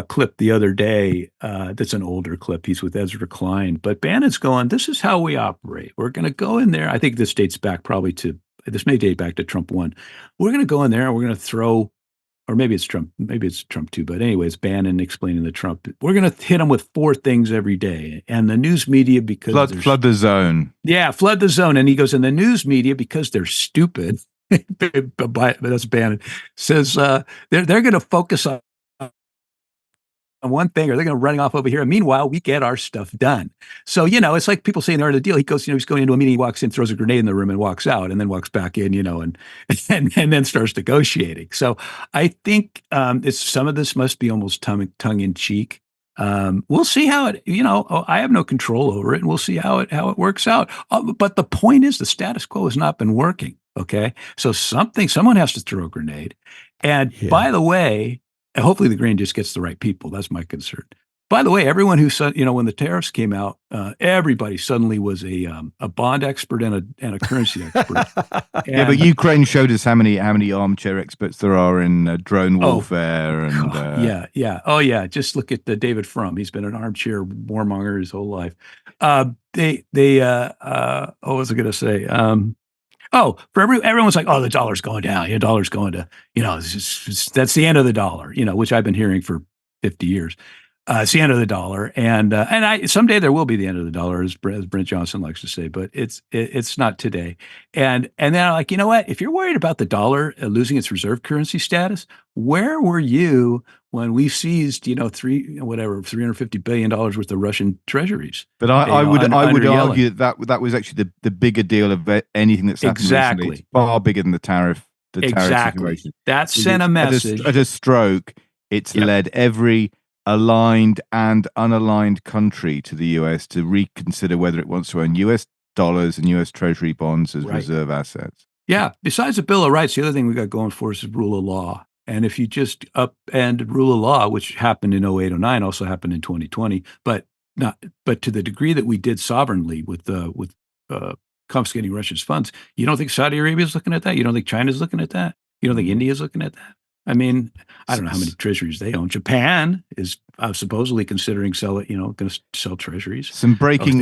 clip the other day. That's an older clip. He's with Ezra Klein, but Bannon's going, this is how we operate. We're going to go in there. I think this may date back to Trump 1. We're going to go in there and we're going to throw, or maybe it's Trump 2, but anyway, it's Bannon explaining the Trump. We're going to hit them with 4 things every day. And the news media, because flood the zone. Yeah, flood the zone. And he goes, and the news media, because they're stupid, but that's Bannon, says they're going to focus on one thing, or they're going to running off over here. And meanwhile, we get our stuff done. So, it's like people saying the Art of the Deal. He goes, he's going into a meeting, he walks in, throws a grenade in the room and walks out, and then walks back in, and then starts negotiating. So I think some of this must be almost tongue in cheek. We'll see how it, I have no control over it, and we'll see how it works out. But the point is, the status quo has not been working. Okay. So someone has to throw a grenade. And by the way, and hopefully the grain just gets the right people. That's my concern. By the way, everyone who said, when the tariffs came out, everybody suddenly was a bond expert and a currency expert. Yeah, but Ukraine showed us how many armchair experts there are in drone warfare and yeah. Oh yeah, just look at the David Frum. He's been an armchair warmonger his whole life. What was I going to say? Everyone's like, oh, the dollar's going down. Dollar's going to, that's the end of the dollar, which I've been hearing for 50 years. It's the end of the dollar, and someday there will be the end of the dollar, as Brent Johnson likes to say, but it's not today. And then I'm like, you know what? If you're worried about the dollar losing its reserve currency status, where were you when we seized, $350 billion worth of Russian treasuries? But I would argue that was actually the bigger deal of anything that's happened recently. It's far bigger than the tariff situation. That sent a message. At a stroke, it's led every aligned and unaligned country to the US to reconsider whether it wants to own US dollars and US Treasury bonds as reserve assets. Yeah. Besides the Bill of Rights, the other thing we got going for us is rule of law. And if you just upend rule of law, which happened in 0809, also happened in 2020, but to the degree that we did sovereignly with confiscating Russia's funds, you don't think Saudi Arabia is looking at that? You don't think China's looking at that? You don't think India is looking at that? I mean, I don't know how many treasuries they own. Japan is supposedly considering going to sell treasuries. Some breaking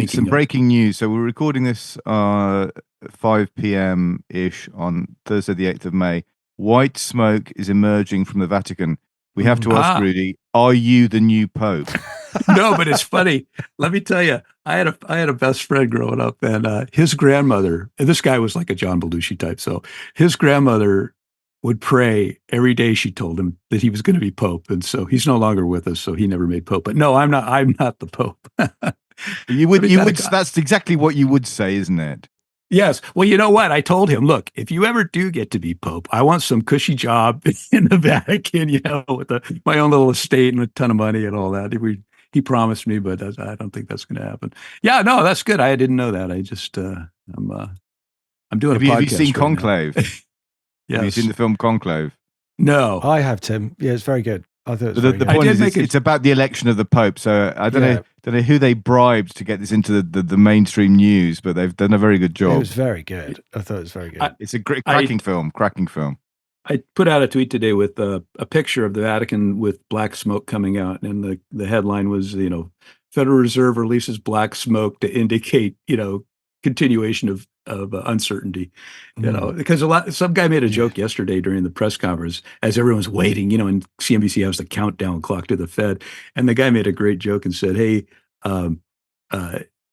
news. So we're recording this 5 p.m. ish on Thursday, the 8th of May. White smoke is emerging from the Vatican. We have to ask Rudy, are you the new Pope? No, but it's funny. Let me tell you, I had a best friend growing up, and his grandmother, and this guy was like a John Belushi type. So his grandmother would pray every day. She told him that he was going to be Pope. And so he's no longer with us. So he never made Pope, but no, I'm not the Pope. That's exactly what you would say, isn't it? Yes. Well, you know what? I told him, look, if you ever do get to be Pope, I want some cushy job in the Vatican, with my own little estate and a ton of money and all that. He promised me, but I don't think that's going to happen. Yeah, no, that's good. I didn't know that. I just, I'm doing a podcast. Have you seen Conclave? Yes. Have you seen the film Conclave? No. I have, Tim. Yeah, it's very good. I thought the point is it's about the election of the Pope. So I don't know who they bribed to get this into the mainstream news, but they've done a very good job. It was very good. I thought it was very good. It's a great cracking film. I put out a tweet today with a picture of the Vatican with black smoke coming out, and the headline was, Federal Reserve releases black smoke to indicate, continuation of uncertainty, because some guy made a joke yesterday during the press conference as everyone's waiting, and CNBC has the countdown clock to the Fed. And the guy made a great joke and said, hey,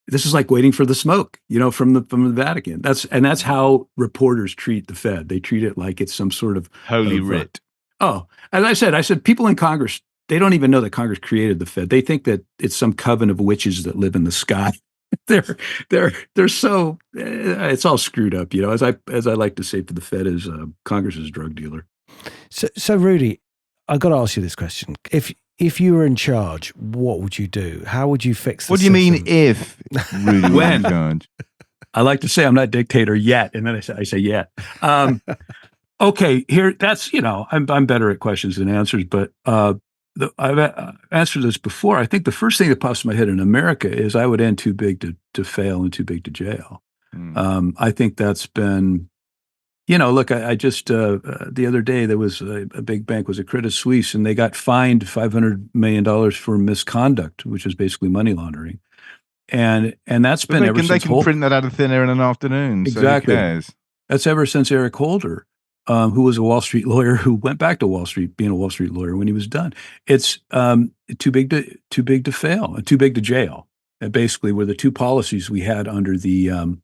this is like waiting for the smoke, from the Vatican. That's how reporters treat the Fed. They treat it like it's some sort of holy writ. As I said, people in Congress, they don't even know that Congress created the Fed. They think that it's some coven of witches that live in the sky. They're so it's all screwed up, as I like to say, to the Fed is Congress's drug dealer. So Rudy, I got to ask you this question: if you were in charge, what would you do? How would you fix? What do you mean if Rudy was in charge? I like to say I'm not dictator yet, and then I say yet. Okay, here that's I'm better at questions than answers, but I've answered this before. I think the first thing that pops in my head in America is I would end too big to fail and too big to jail. I think that's been, look, I just the other day there was a big bank was a Credit Suisse, and they got fined $500 million for misconduct, which is basically money laundering, and that's But been ever they since can print that out of thin air in an afternoon. Exactly. So who cares? That's ever since Eric Holder, who was a Wall Street lawyer who went back to Wall Street, being a Wall Street lawyer when he was done. It's too big to fail and too big to jail. And basically, were the two policies we had under the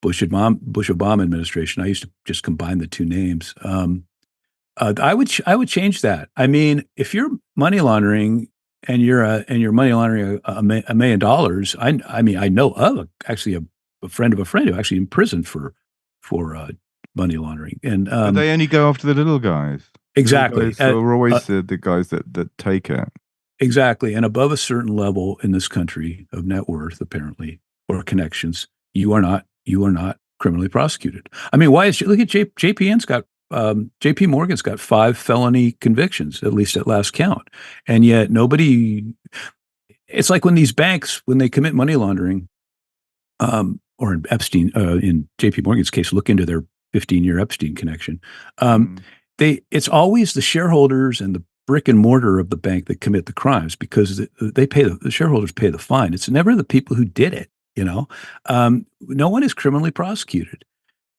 Bush-Obama administration. I used to just combine the two names. I would change that. I mean, if you're money laundering and you're money laundering $1 million, I mean, I know of actually a friend of a friend who actually imprisoned for money laundering. And But they only go after the little guys. exactly, So we're always the guys that take it. exactly. And above a certain level in this country of net worth, apparently, or connections, you are not criminally prosecuted. I mean, why is look at JPN's got JP Morgan's got 5 felony convictions, at least at last count, and yet nobody. It's like when these banks, when they commit money laundering, or in in JP Morgan's case, look into their 15-year Epstein connection. It's always the shareholders and the brick and mortar of the bank that commit the crimes because they pay the shareholders pay the fine. It's never the people who did it. No one is criminally prosecuted,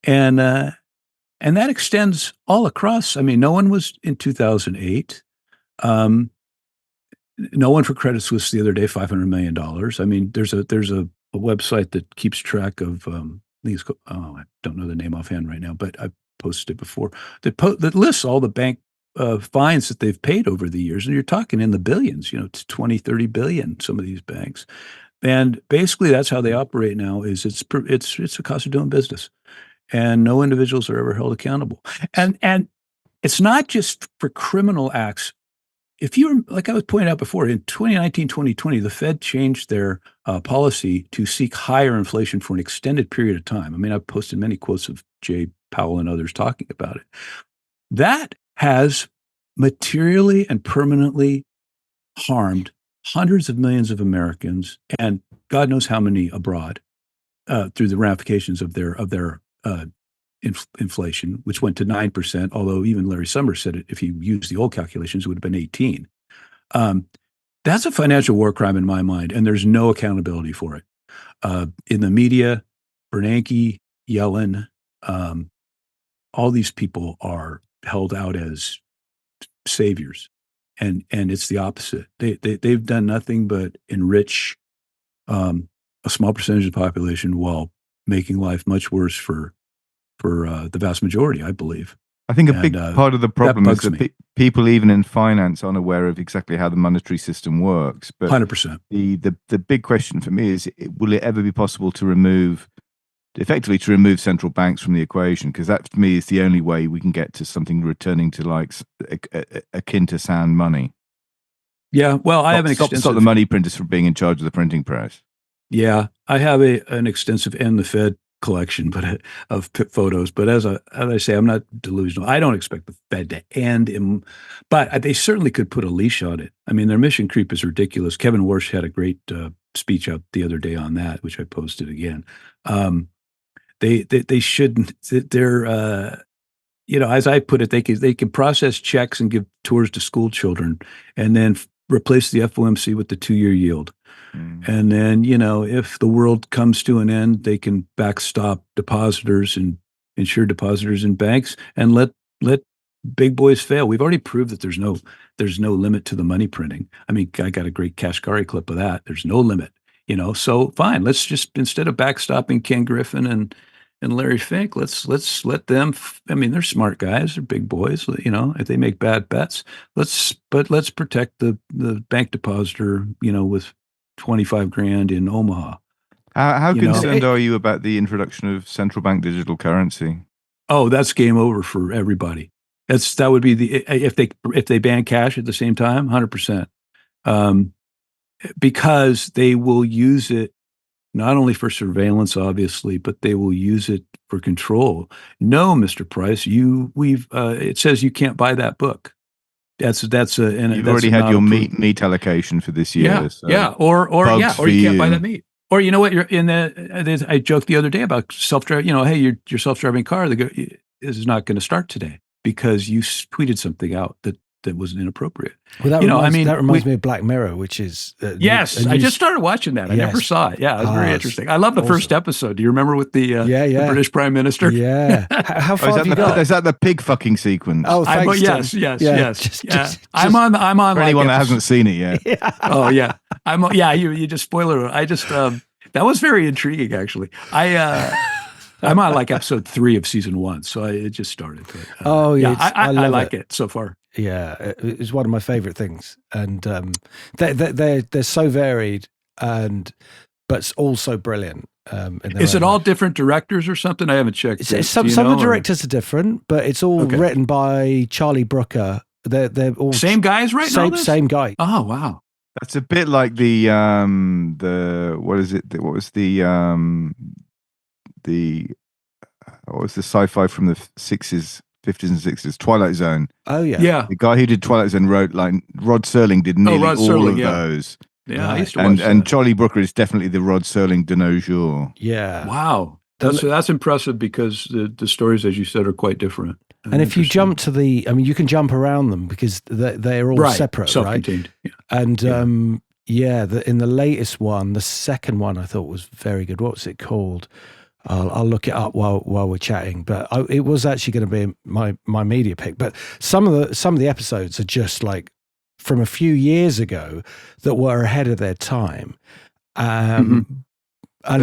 and that extends all across. I mean, no one was in 2008. No one for Credit Suisse the other day, $500 million. I mean, there's a website that keeps track of. I don't know the name offhand right now, but I posted it before that lists all the bank fines that they've paid over the years, and you're talking in the billions. To 20, 30 billion. Some of these banks. And basically, that's how they operate now. Is it's a cost of doing business, and no individuals are ever held accountable. And it's not just for criminal acts. If you like I was pointing out before, in 2019, 2020, the Fed changed their policy to seek higher inflation for an extended period of time. I mean, I've posted many quotes of Jay Powell and others talking about it. That has materially and permanently harmed hundreds of millions of Americans and God knows how many abroad through the ramifications of their inflation, which went to 9%, although even Larry Summers said it, if you use the old calculations, it would have been 18. That's a financial war crime in my mind, and there's no accountability for it. In the media, Bernanke, Yellen, all these people are held out as saviors, and it's the opposite. They've done nothing but enrich a small percentage of the population while making life much worse for the vast majority, I believe. I think a big part of the problem is that people, even in finance, aren't aware of exactly how the monetary system works. But 100%. The big question for me is: will it ever be possible to effectively remove central banks from the equation? Because that, to me, is the only way we can get to something returning to like akin to sound money. Yeah, well, I have an extensive. Stop the money printers from being in charge of the printing press. Yeah, I have an extensive "End the Fed" collection, but of photos. But as I say, I'm not delusional. I don't expect the Fed to end, but they certainly could put a leash on it. I mean, their mission creep is ridiculous. Kevin Warsh had a great speech out the other day on that, which I posted again. They shouldn't. They're as I put it, they can process checks and give tours to school children, and then replace the FOMC with the 2-year yield. And then, if the world comes to an end, they can backstop depositors and insured depositors in banks and let big boys fail. We've already proved that there's no limit to the money printing. I mean, I got a great Kashkari clip of that. There's no limit, So fine, let's just, instead of backstopping Ken Griffin and Larry Fink, let's let them. I mean, they're smart guys. They're big boys. If they make bad bets, let's protect the bank depositor. With 25 grand in Omaha. How concerned are you about the introduction of central bank digital currency? Oh, that's game over for everybody. That would be if they ban cash at the same time, 100%. Because they will use it not only for surveillance, obviously, but they will use it for control. No, Mr. Price, it says you can't buy that book. You've already had your meat allocation for this year. Yeah, so yeah, or you can't buy that meat. Or you know what? You're in I joked the other day about self-driving. Hey, your self-driving car is not going to start today because you tweeted something out that was inappropriate. Well, that reminds me of Black Mirror, which is yes. I just started watching that. I never saw it. Yeah, it was very interesting. I love the first episode. Do you remember with the British Prime Minister? Yeah. How far have you got? Is that the pig fucking sequence? Oh, thanks. Yes. I'm on. For anyone that hasn't seen it yet. Yeah. Oh yeah. You just spoiler. I just that was very intriguing actually. I'm on like episode 3 of season 1, so it just started. But, I like it so far. Yeah, it's one of my favorite things, and they're so varied but it's also brilliant. Is it all different directors or something? I haven't checked. Some of the directors are different, but it's all written by Charlie Brooker. They're all same guys, right? Same guy. Oh wow, that's a bit like the what is it? What was the sci-fi from the 60s, 50s and 60s? Twilight Zone. Oh yeah, yeah. The guy who did Twilight Zone wrote like Rod Serling did nearly all of those. Yeah, I used to watch and Charlie Brooker is definitely the Rod Serling de nos jours. Yeah. Wow. That's impressive because the stories, as you said, are quite different. And if you jump to you can jump around them because they're all separate, self-contained. Right? Yeah. And in the latest one, the second one I thought was very good. What was it called? I'll look it up while we're chatting. But it was actually going to be my media pick. But some of the episodes are just like from a few years ago that were ahead of their time. And I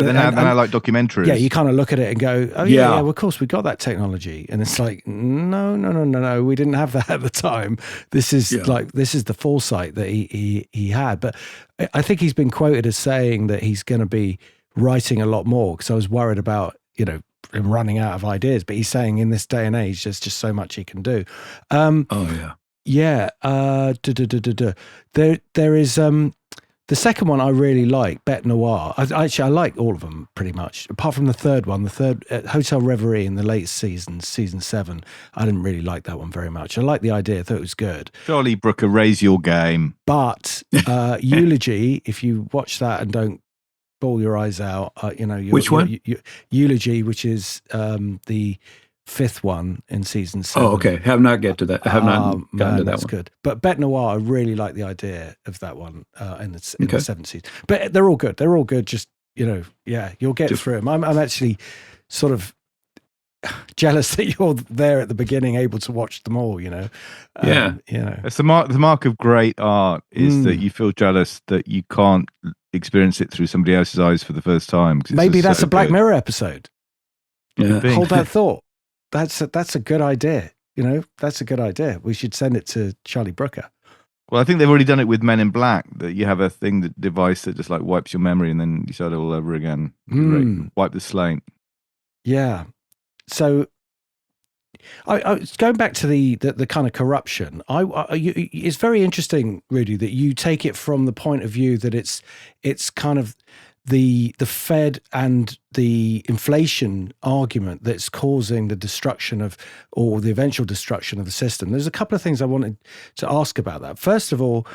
like documentaries. Yeah, you kind of look at it and go, oh yeah, well, of course we got that technology. And it's like, no, we didn't have that at the time. This is the foresight that he had. But I think he's been quoted as saying that he's going to be writing a lot more because I was worried about, him running out of ideas. But he's saying in this day and age, there's just so much he can do. Yeah. There is the second one I really like, Bête Noire. I like all of them pretty much, apart from the third one. The third, Hotel Reverie in the late season 7. I didn't really like that one very much. I liked the idea, I thought it was good. Charlie Brooker, raise your game. But Eulogy, if you watch that and don't bawl your eyes out, which one? Eulogy, which is the 5th one in season 7. Oh, okay. Have not get to that. Have not gotten to that that's one. Good. But Bête Noire, I really like the idea of that one in the 7th season. But they're all good. They're all good. Just, you'll get through them. I'm actually sort of jealous that you're there at the beginning, able to watch them all, It's the mark of great art is that you feel jealous that you can't experience it through somebody else's eyes for the first time. Maybe that's a Black Mirror episode. Yeah. Hold that thought. That's a good idea. That's a good idea. We should send it to Charlie Brooker. Well, I think they've already done it with Men in Black, that you have a device that just like wipes your memory and then you start it all over again. Wipe the slate. Yeah. So I going back to the kind of corruption. It's very interesting, Rudy, that you take it from the point of view that it's kind of the Fed and the inflation argument that's causing the destruction or the eventual destruction of the system. There's a couple of things I wanted to ask about that. First of all,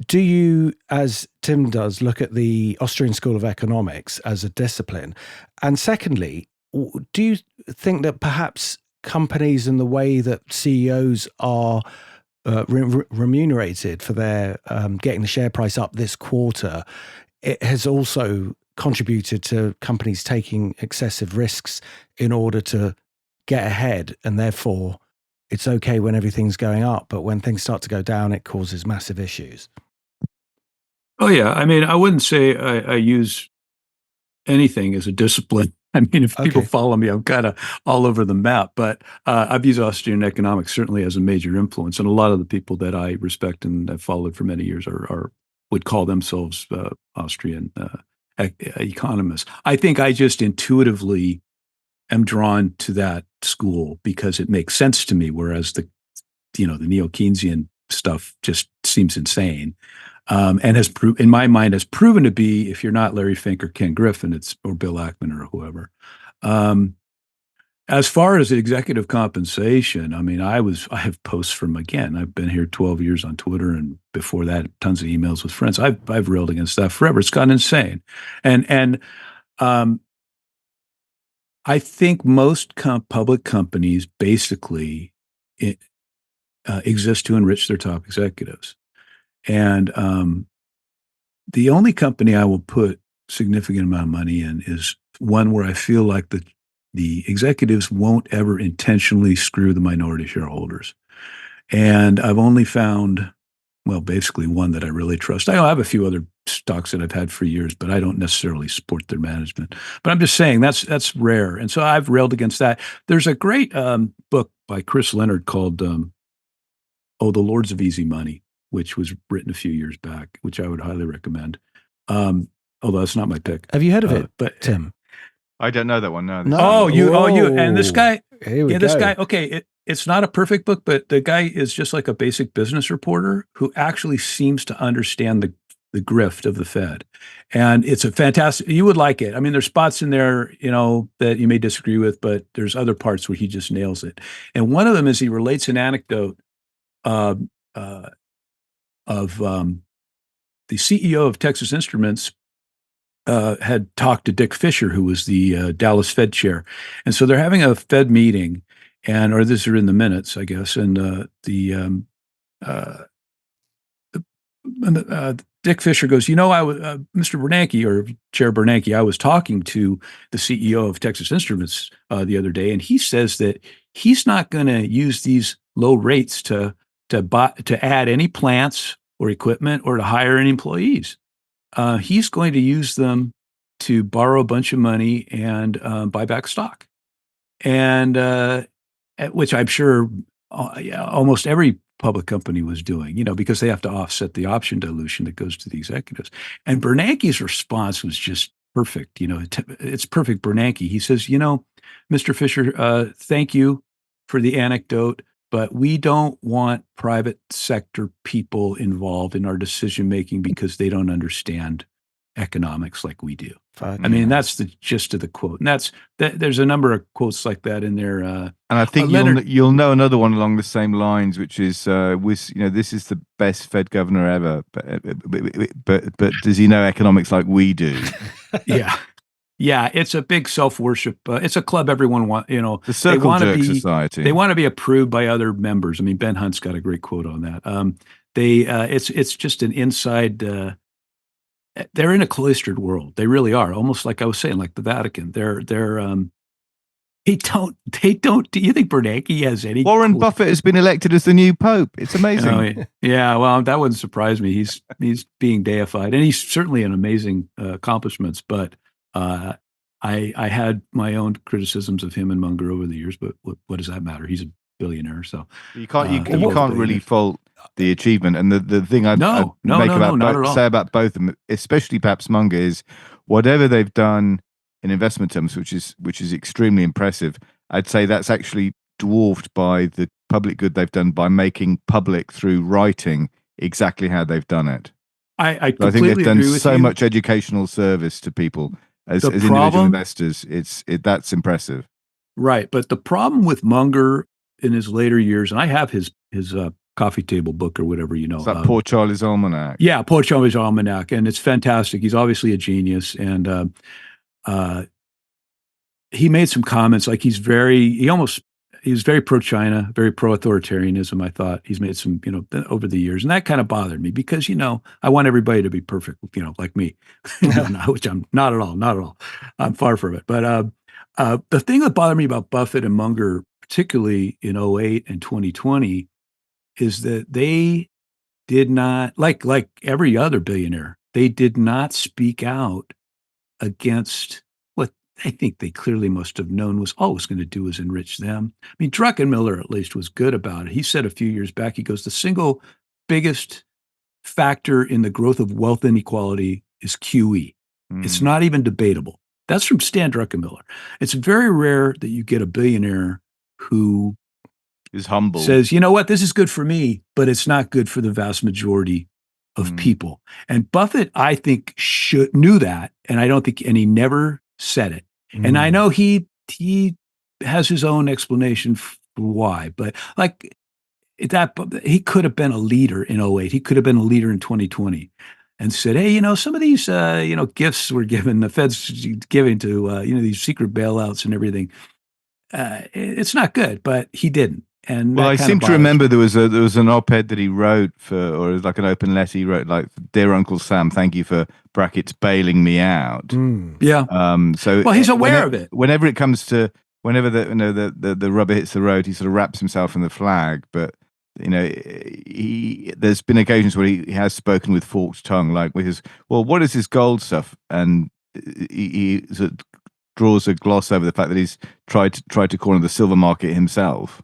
do you, as Tim does, look at the Austrian School of Economics as a discipline? And secondly, do you think that perhaps companies and the way that CEOs are remunerated for their getting the share price up this quarter, it has also contributed to companies taking excessive risks in order to get ahead, and therefore it's okay when everything's going up, but when things start to go down, it causes massive issues? Oh yeah, I mean, I wouldn't say I use anything as a discipline. I mean, if people follow me, I'm kind of all over the map, but I've used Austrian economics certainly as a major influence, and a lot of the people that I respect and have followed for many years would call themselves Austrian economists. I think I just intuitively am drawn to that school because it makes sense to me, whereas the neo-Keynesian stuff just seems insane. and in my mind, has proven to be, if you're not Larry Fink or Ken Griffin, or Bill Ackman or whoever. As far as executive compensation, I mean, I have posts from, again, I've been here 12 years on Twitter, and before that, tons of emails with friends. I've railed against that forever. It's gotten insane, and I think most public companies basically exist to enrich their top executives, and the only company I will put significant amount of money in is one where I feel like the executives won't ever intentionally screw the minority shareholders. And I've only found, well, basically one that I really trust. I have a few other stocks that I've had for years, but I don't necessarily support their management. But I'm just saying that's rare. And so I've railed against that. There's a great book by Chris Leonard called, The Lords of Easy Money, which was written a few years back, which I would highly recommend. Although that's not my pick. Have you heard of it, but Tim? I don't know that one. No. No. you, and this guy, This guy, okay, it's not a perfect book, but the guy is just like a basic business reporter who actually seems to understand the grift of the Fed. And it's a fantastic, you would like it. I mean, there's spots in there, that you may disagree with, but there's other parts where he just nails it. And one of them is he relates an anecdote of the CEO of Texas Instruments had talked to Dick Fisher, who was the Dallas Fed chair. And so they're having a Fed meeting, or these are in the minutes, I guess. And Dick Fisher goes, Mr. Bernanke, or Chair Bernanke, I was talking to the CEO of Texas Instruments the other day, and he says that he's not going to use these low rates to add any plants or equipment or to hire any employees. He's going to use them to borrow a bunch of money and buy back stock, and which I'm sure almost every public company was doing, because they have to offset the option dilution that goes to the executives. And Bernanke's response was just perfect. It's perfect Bernanke. He says, Mr. Fisher, thank you for the anecdote, but we don't want private sector people involved in our decision making because they don't understand economics like we do. I mean, that's the gist of the quote, and there's a number of quotes like that in there. And I think you'll know another one along the same lines, which is, this is the best Fed governor ever, but does he know economics like we do? Yeah, it's a big self-worship. It's a club everyone wants. The circle jerk society. They want to be approved by other members. I mean, Ben Hunt's got a great quote on that. It's just an inside. They're in a cloistered world. They really are. Almost like I was saying, like the Vatican. They don't. Do you think Bernanke has any? Warren Buffett has been elected as the new pope. It's amazing. Yeah, well, that wouldn't surprise me. He's being deified, and he's certainly an amazing accomplishments. But I had my own criticisms of him and Munger over the years. But what does that matter? He's a billionaire, so you can't really fault the achievement. And the thing I'd say about both of them, especially perhaps Munger, is whatever they've done in investment terms, which is extremely impressive. I'd say that's actually dwarfed by the public good they've done by making public through writing exactly how they've done it. I think they've done so much educational service to people as individual investors. That's impressive. Right, but the problem with Munger in his later years, and I have his coffee table book or whatever, It's that Poor Charlie's Almanac. Yeah, Poor Charlie's Almanac, and it's fantastic. He's obviously a genius, and he made some comments like he was very pro-China, very pro-authoritarianism. I thought he's made some, over the years, and that kind of bothered me because, I want everybody to be perfect, like me, which I'm not at all. I'm far from it. But the thing that bothered me about Buffett and Munger, particularly in 2008 and 2020, is that they did not, like every other billionaire, they did not speak out against what I think they clearly must have known was always going to do was enrich them. I mean, Druckenmiller at least was good about it. He said a few years back, he goes, the single biggest factor in the growth of wealth inequality is QE. It's not even debatable. That's from Stan Druckenmiller. It's very rare that you get a billionaire who is humble, says, you know what, this is good for me, but it's not good for the vast majority of people. And Buffett, I think, knew that, and he never said it. And I know he has his own explanation for why, but like he could have been a leader in '08. He could have been a leader in 2020 and said, hey, some of these, gifts we're given, the Fed's giving to, these secret bailouts and everything. It's not good, but he didn't. And Well, I seem to remember me. there was an op-ed that he wrote or like an open letter he wrote, like, "Dear Uncle Sam, thank you for brackets bailing me out." Yeah. So well, he's aware of it. Whenever the rubber hits the road, he sort of wraps himself in the flag. But there's been occasions where he has spoken with forked tongue, like with his, well, what is this gold stuff? And he sort of draws a gloss over the fact that he's tried to corner the silver market himself.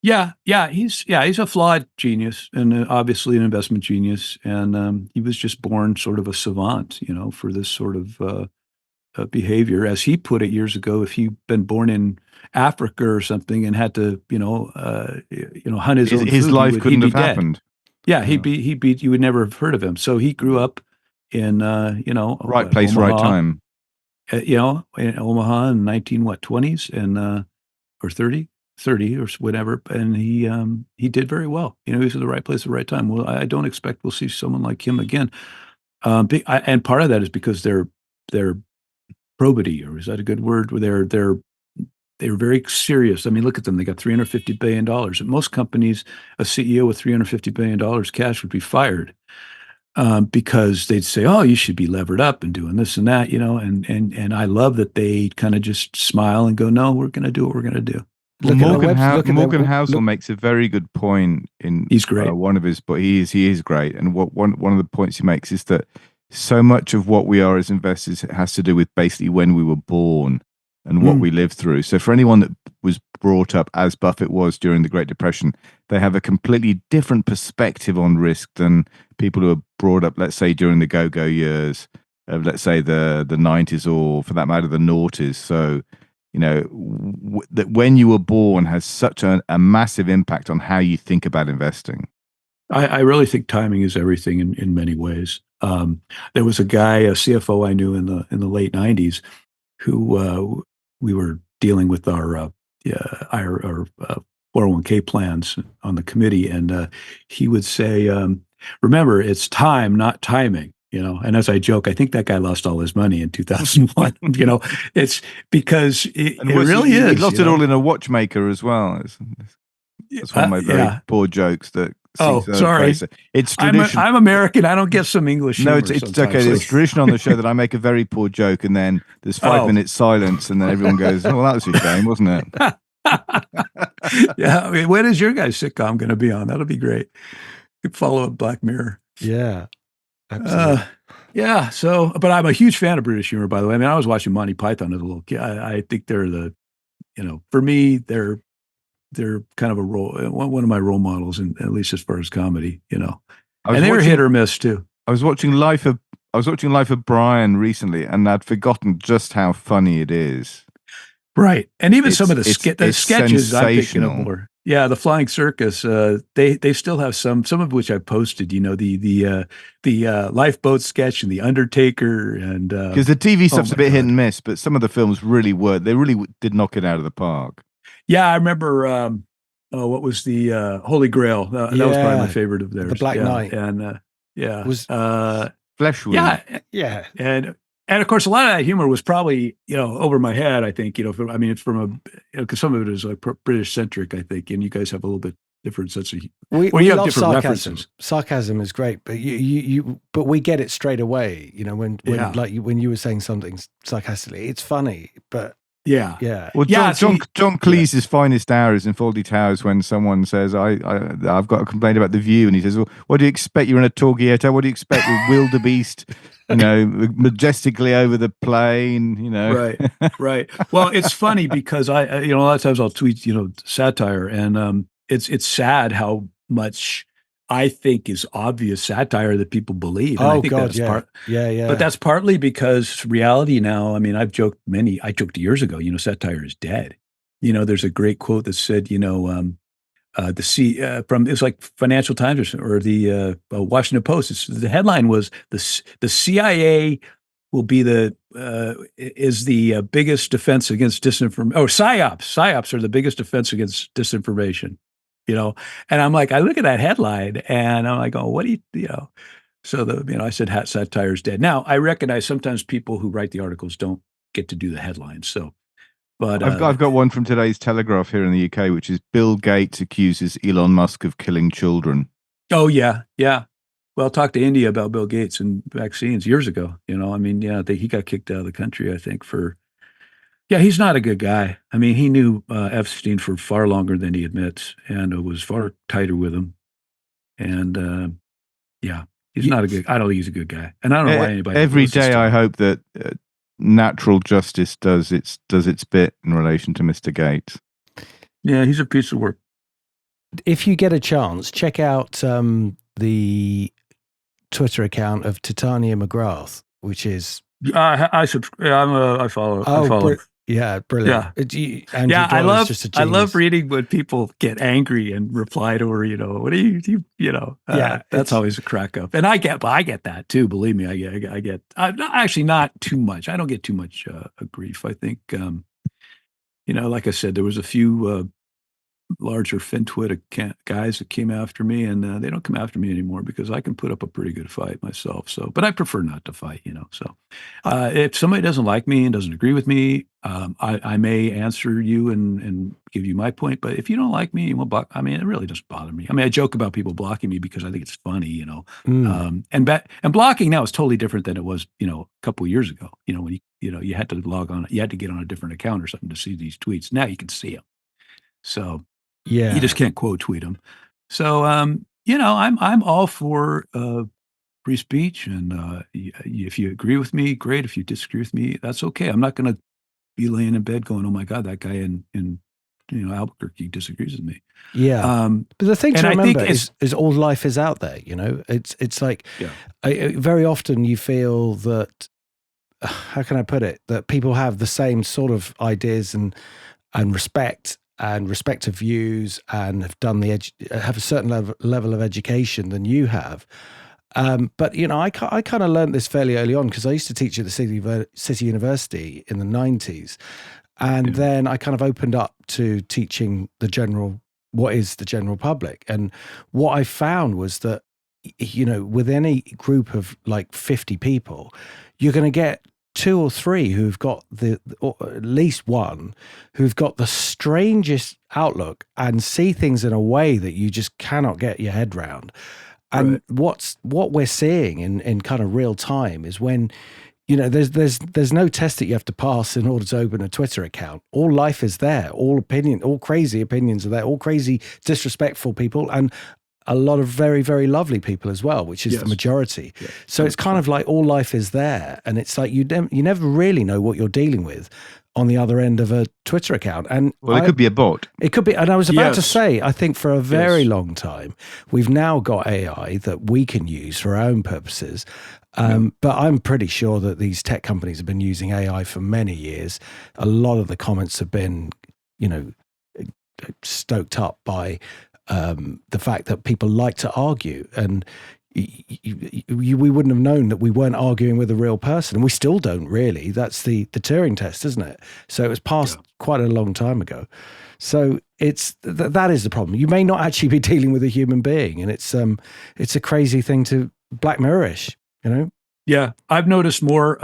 Yeah, he's a flawed genius and obviously an investment genius, and he was just born sort of a savant, for this sort of behavior. As he put it years ago, if he'd been born in Africa or something and had to, hunt his own food, his life couldn't have dead. happened. Yeah, he'd be. You would never have heard of him. So he grew up in, right place, Omaha, right time. In Omaha in 20s and or 30 or whatever, and he did very well. He was in the right place at the right time. Well, I don't expect we'll see someone like him again. And part of that is because their probity, or is that a good word? They're very serious. I mean, look at them. They got $350 billion. At most companies, a CEO with $350 billion cash would be fired. Because they'd say, "Oh, you should be levered up and doing this and that," and I love that they kind of just smile and go, "No, we're going to do what we're going to do." Well, Morgan Housel makes a very good point in he's great. One of his, but he is great. And one of the points he makes is that so much of what we are as investors has to do with basically when we were born and what we lived through. So for anyone that was brought up as Buffett was during the Great Depression, they have a completely different perspective on risk than people who are brought up, let's say, during the go-go years of, let's say, the 90s, or for that matter, the noughties. So, that when you were born has such a massive impact on how you think about investing. I really think timing is everything in many ways. There was a guy, a CFO I knew in the late 90s, who we were dealing with our 401k plans on the committee, and he would say, "Remember, it's time, not timing." And as I joke, I think that guy lost all his money in 2001. It's because it really is. He lost it all in a watchmaker as well. That's one of my very poor jokes. Sorry. It's tradition. I'm American. I don't get some English. No, it's okay. It's tradition on the show that I make a very poor joke, and then there's 5 minutes silence, and then everyone goes, "Oh, well, that was a shame, wasn't it?" Yeah. I mean, when is your guys' sitcom going to be on? That'll be great. You could follow up Black Mirror. Yeah. Absolutely. Yeah. So, but I'm a huge fan of British humor, by the way. I mean, I was watching Monty Python as a little kid. I think they're for me, they're kind of one of my role models, and at least as far as comedy, and they were hit or miss too. I was watching Life of Brian recently, and I'd forgotten just how funny it is. Right, and even some of the sketches I'm thinking of more. Yeah, the Flying Circus. They still have some of which I posted. The lifeboat sketch and the Undertaker, and because the TV stuff's a bit hit and miss, but some of the films really did knock it out of the park. Yeah, I remember. What was the Holy Grail? That was probably my favorite of theirs. The Black Knight, and was Fleshwood. Yeah, and of course, a lot of that humor was probably over my head. I think it's from because some of it is like British centric. I think, and you guys have a little bit different sense of we have love different sarcasm. References. Sarcasm is great, but but we get it straight away. When you were saying something sarcastically, it's funny, but. Yeah. Well, John Cleese's finest hour is in Fawlty Towers when someone says, I've got a complaint about the view, and he says, "Well, what do you expect? You're in a Torqueto. What do you expect with wildebeest, majestically over the plain, Right. Well, it's funny because I a lot of times I'll tweet, satire, and it's sad how much I think is obvious satire that people believe. And I think God, that's yeah. But that's partly because reality now. I mean, I joked years ago. Satire is dead. There's a great quote that said, from, it was like Financial Times or the Washington Post. The headline was the CIA will be is the biggest defense against disinformation. Oh, psyops are the biggest defense against disinformation. And I'm like, I look at that headline and I'm like, oh, what do you know? So I said satire is dead. Now I recognize sometimes people who write the articles don't get to do the headlines. So, but I've got one from today's Telegraph here in the UK, which is Bill Gates accuses Elon Musk of killing children. Oh yeah, yeah. Well, talk to India about Bill Gates and vaccines years ago. He got kicked out of the country, I think, yeah, he's not a good guy. I mean, he knew Epstein for far longer than he admits, and was far tighter with him. And yeah, he's not a good. I don't think he's a good guy, and I don't know why anybody. Every day, I hope that natural justice does its bit in relation to Mr. Gates. Yeah, he's a piece of work. If you get a chance, check out the Twitter account of Titania McGrath, which is I follow. I follow. Yeah, brilliant. Yeah, I love reading when people get angry and reply to her. What do you yeah, that's always a crack up. And I get that too. Believe me, I get. Actually, not too much. I don't get too much grief. I think, like I said, there was a few larger FinTwit guys that came after me, and they don't come after me anymore because I can put up a pretty good fight myself. So, but I prefer not to fight, So, if somebody doesn't like me and doesn't agree with me, I may answer you and give you my point. But if you don't like me, you won't block. I mean, it really doesn't bother me. I mean, I joke about people blocking me because I think it's funny, And blocking now is totally different than it was, a couple of years ago. When you had to log on, you had to get on a different account or something to see these tweets. Now you can see them. So. Yeah, you just can't quote tweet them. So, I'm all for free speech, and if you agree with me, great. If you disagree with me, that's okay. I'm not going to be laying in bed going, "Oh my God, that guy in Albuquerque disagrees with me." Yeah, but the thing to remember is all life is out there. It's like very often you feel that. How can I put it? That people have the same sort of ideas and respect. And respective views, and have done have a certain level of education than you have. But I kind of learned this fairly early on because I used to teach at the City University in the 90s, and then I kind of opened up to teaching the general public. And what I found was that with any group of like 50 people, you're going to get 2 or 3 who've got or at least one who've got the strangest outlook and see things in a way that you just cannot get your head round. And what we're seeing in kind of real time is when, there's no test that you have to pass in order to open a Twitter account. All life is there. All crazy opinions are there. All crazy, disrespectful people, and a lot of very, very lovely people as well, which is the majority. Yeah. So it's kind of like all life is there. And it's like you never really know what you're dealing with on the other end of a Twitter account. And it could be a bot. It could be. And I was about to say, I think for a very long time, we've now got AI that we can use for our own purposes. But I'm pretty sure that these tech companies have been using AI for many years. A lot of the comments have been, stoked up by the fact that people like to argue, and we wouldn't have known that we weren't arguing with a real person, and we still don't really. That's the Turing test, isn't it? So it was passed quite a long time ago. So that is the problem. You may not actually be dealing with a human being, and it's a crazy thing to Black Mirror-ish, Yeah, I've noticed more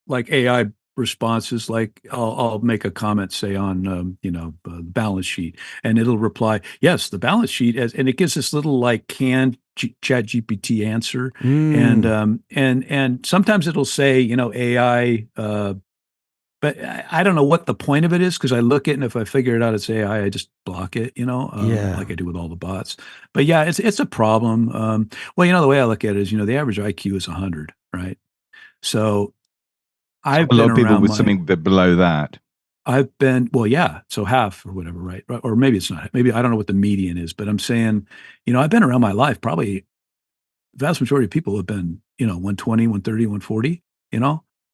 like AI responses. Like I'll make a comment, say on the balance sheet, and it'll reply, "Yes, the balance sheet," and it gives this little like canned Chat GPT answer, and sometimes it'll say AI. But I don't know what the point of it is, because I look at it and if I figure it out, it's AI, I just block it, like I do with all the bots. But yeah, it's a problem. Well, the way I look at it is, the average IQ is 100, right? So I've a lot of been people around with something below that. So half or whatever, right? Or maybe it's not. Maybe I don't know what the median is, but I'm saying, I've been around my life. Probably the vast majority of people have been, 120, 130, 140,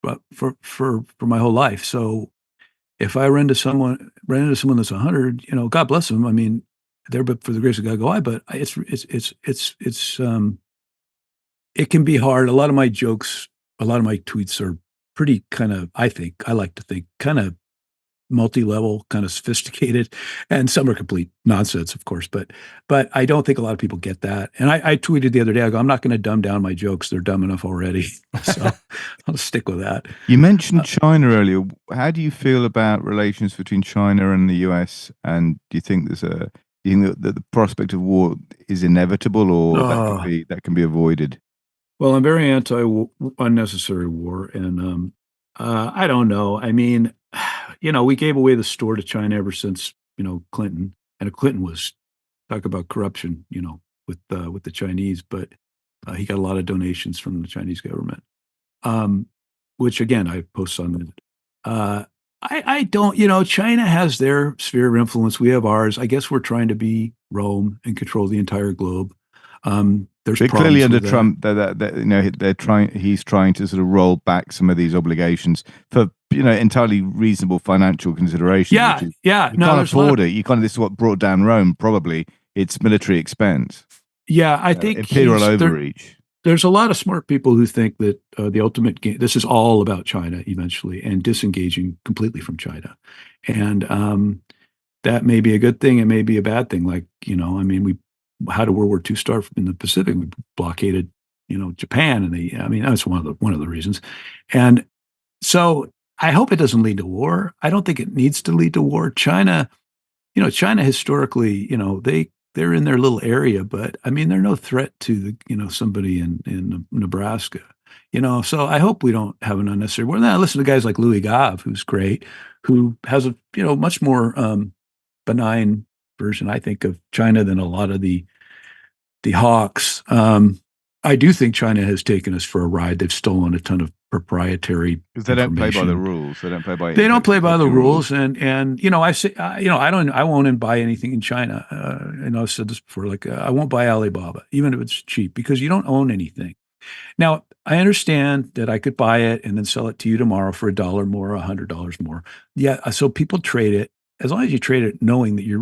but for my whole life. So if I run into someone that's 100, God bless them. I mean, there, but for the grace of God, go I. But it can be hard. A lot of my jokes, a lot of my tweets are pretty kind of, I like to think, kind of multi-level, kind of sophisticated, and some are complete nonsense, of course. But I don't think a lot of people get that. And I tweeted the other day, I go, I'm not going to dumb down my jokes. They're dumb enough already. So I'll stick with that. You mentioned China earlier. How do you feel about relations between China and the US? And do you think do you think that the prospect of war is inevitable, or that can be avoided? Well, I'm very anti unnecessary war, and I don't know. I mean, we gave away the store to China ever since Clinton, and Clinton was talk about corruption, with the Chinese, but he got a lot of donations from the Chinese government, which again I post on that. I don't, China has their sphere of influence. We have ours. I guess we're trying to be Rome and control the entire globe. There's But clearly under with that. Trump, he's trying to sort of roll back some of these obligations for entirely reasonable financial consideration. Yeah, yeah. You No, can't there's a lot afford it. You can't. This is what brought down Rome. Probably it's military expense. Yeah, I think imperial overreach. There's a lot of smart people who think that the ultimate game, this is all about China eventually, and disengaging completely from China, and that may be a good thing. It may be a bad thing. Like I mean, we had a World War II start in the Pacific. We blockaded Japan, and that's one of the reasons. And so I hope it doesn't lead to war. I don't think it needs to lead to war. China historically, they're in their little area, but I mean, they're no threat to somebody in Nebraska. So I hope we don't have an unnecessary war. Now I listen to guys like Louis Gave, who's great, who has a much more benign version, I think, of China than a lot of the hawks. I do think China has taken us for a ride. They've stolen a ton of proprietary because they don't play by the rules. They don't play by. They don't play by the rules, and I say I won't buy anything in China. I've said this before. Like I won't buy Alibaba, even if it's cheap, because you don't own anything. Now I understand that I could buy it and then sell it to you tomorrow for $1 more, $100 more. Yeah, so people trade it as long as you trade it knowing that you're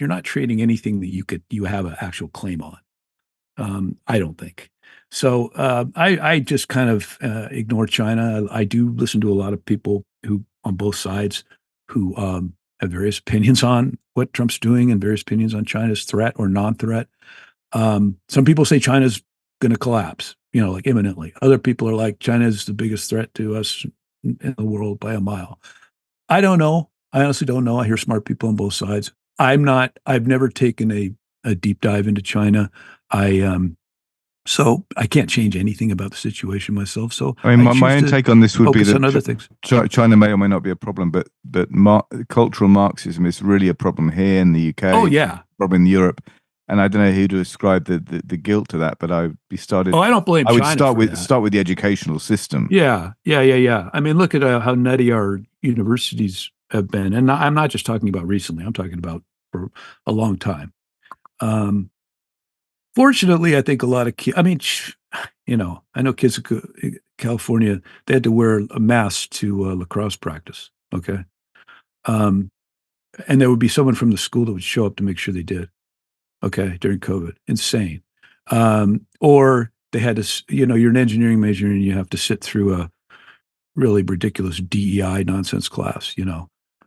not trading anything that you have an actual claim on. I don't think. So I just kind of ignore China. I do listen to a lot of people who on both sides who have various opinions on what Trump's doing and various opinions on China's threat or non-threat. Some people say China's going to collapse, like imminently. Other people are like, China's the biggest threat to us in the world by a mile. I don't know. I honestly don't know. I hear smart people on both sides. I've never taken a deep dive into China. So I can't change anything about the situation myself. So I mean, my own take on this would be that on other things. China may or may not be a problem, but cultural Marxism is really a problem here in the UK. Oh yeah, problem in Europe, and I don't know who to ascribe the guilt to that. But I don't blame. I would China start with the educational system. Yeah. I mean, look at how nutty our universities have been, and I'm not just talking about recently. I'm talking about for a long time. Fortunately, I think a lot of kids, I mean, I know kids in California, they had to wear a mask to lacrosse practice. Okay. And there would be someone from the school that would show up to make sure they did. Okay. During COVID. Insane. Or they had to, you're an engineering major and you have to sit through a really ridiculous DEI nonsense class,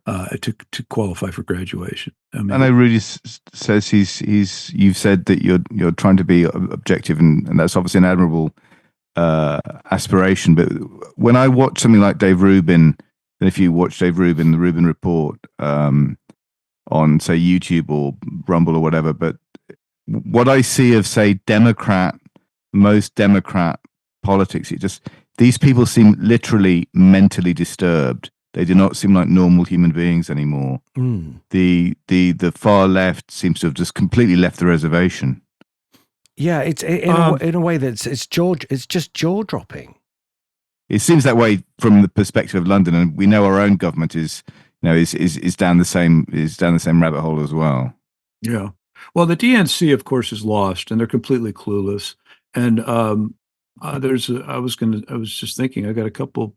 to qualify for graduation. I mean, and I Rudy says you've said that you're trying to be objective, and that's obviously an admirable aspiration. But when I watch something like Dave Rubin, and if you watch Dave Rubin, the Rubin Report, on say YouTube or Rumble or whatever, but what I see of say most Democrat politics, these people seem literally mentally disturbed. They do not seem like normal human beings anymore. Mm. The far left seems to have just completely left the reservation. Yeah, it's in a way that it's just jaw dropping. It seems that way from the perspective of London, and we know our own government is down the same rabbit hole as well. Yeah. Well, the DNC, of course, is lost, and they're completely clueless. And I was just thinking, I got a couple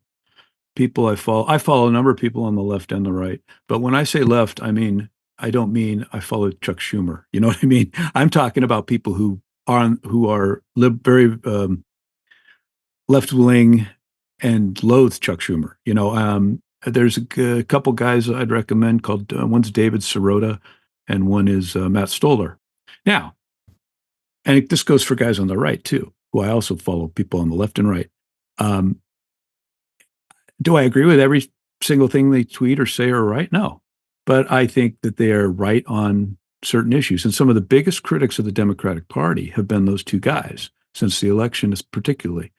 people I follow a number of people on the left and the right. But when I say left, I mean I don't mean I follow Chuck Schumer. You know what I mean? I'm talking about people who are very left wing and loathe Chuck Schumer. There's a couple guys I'd recommend called one's David Sirota and one is Matt Stoller. Now, and this goes for guys on the right too, who I also follow people on the left and right. Um, do I agree with every single thing they tweet or say or write? No, but I think that they are right on certain issues. And some of the biggest critics of the Democratic Party have been those two guys since the election, is particularly.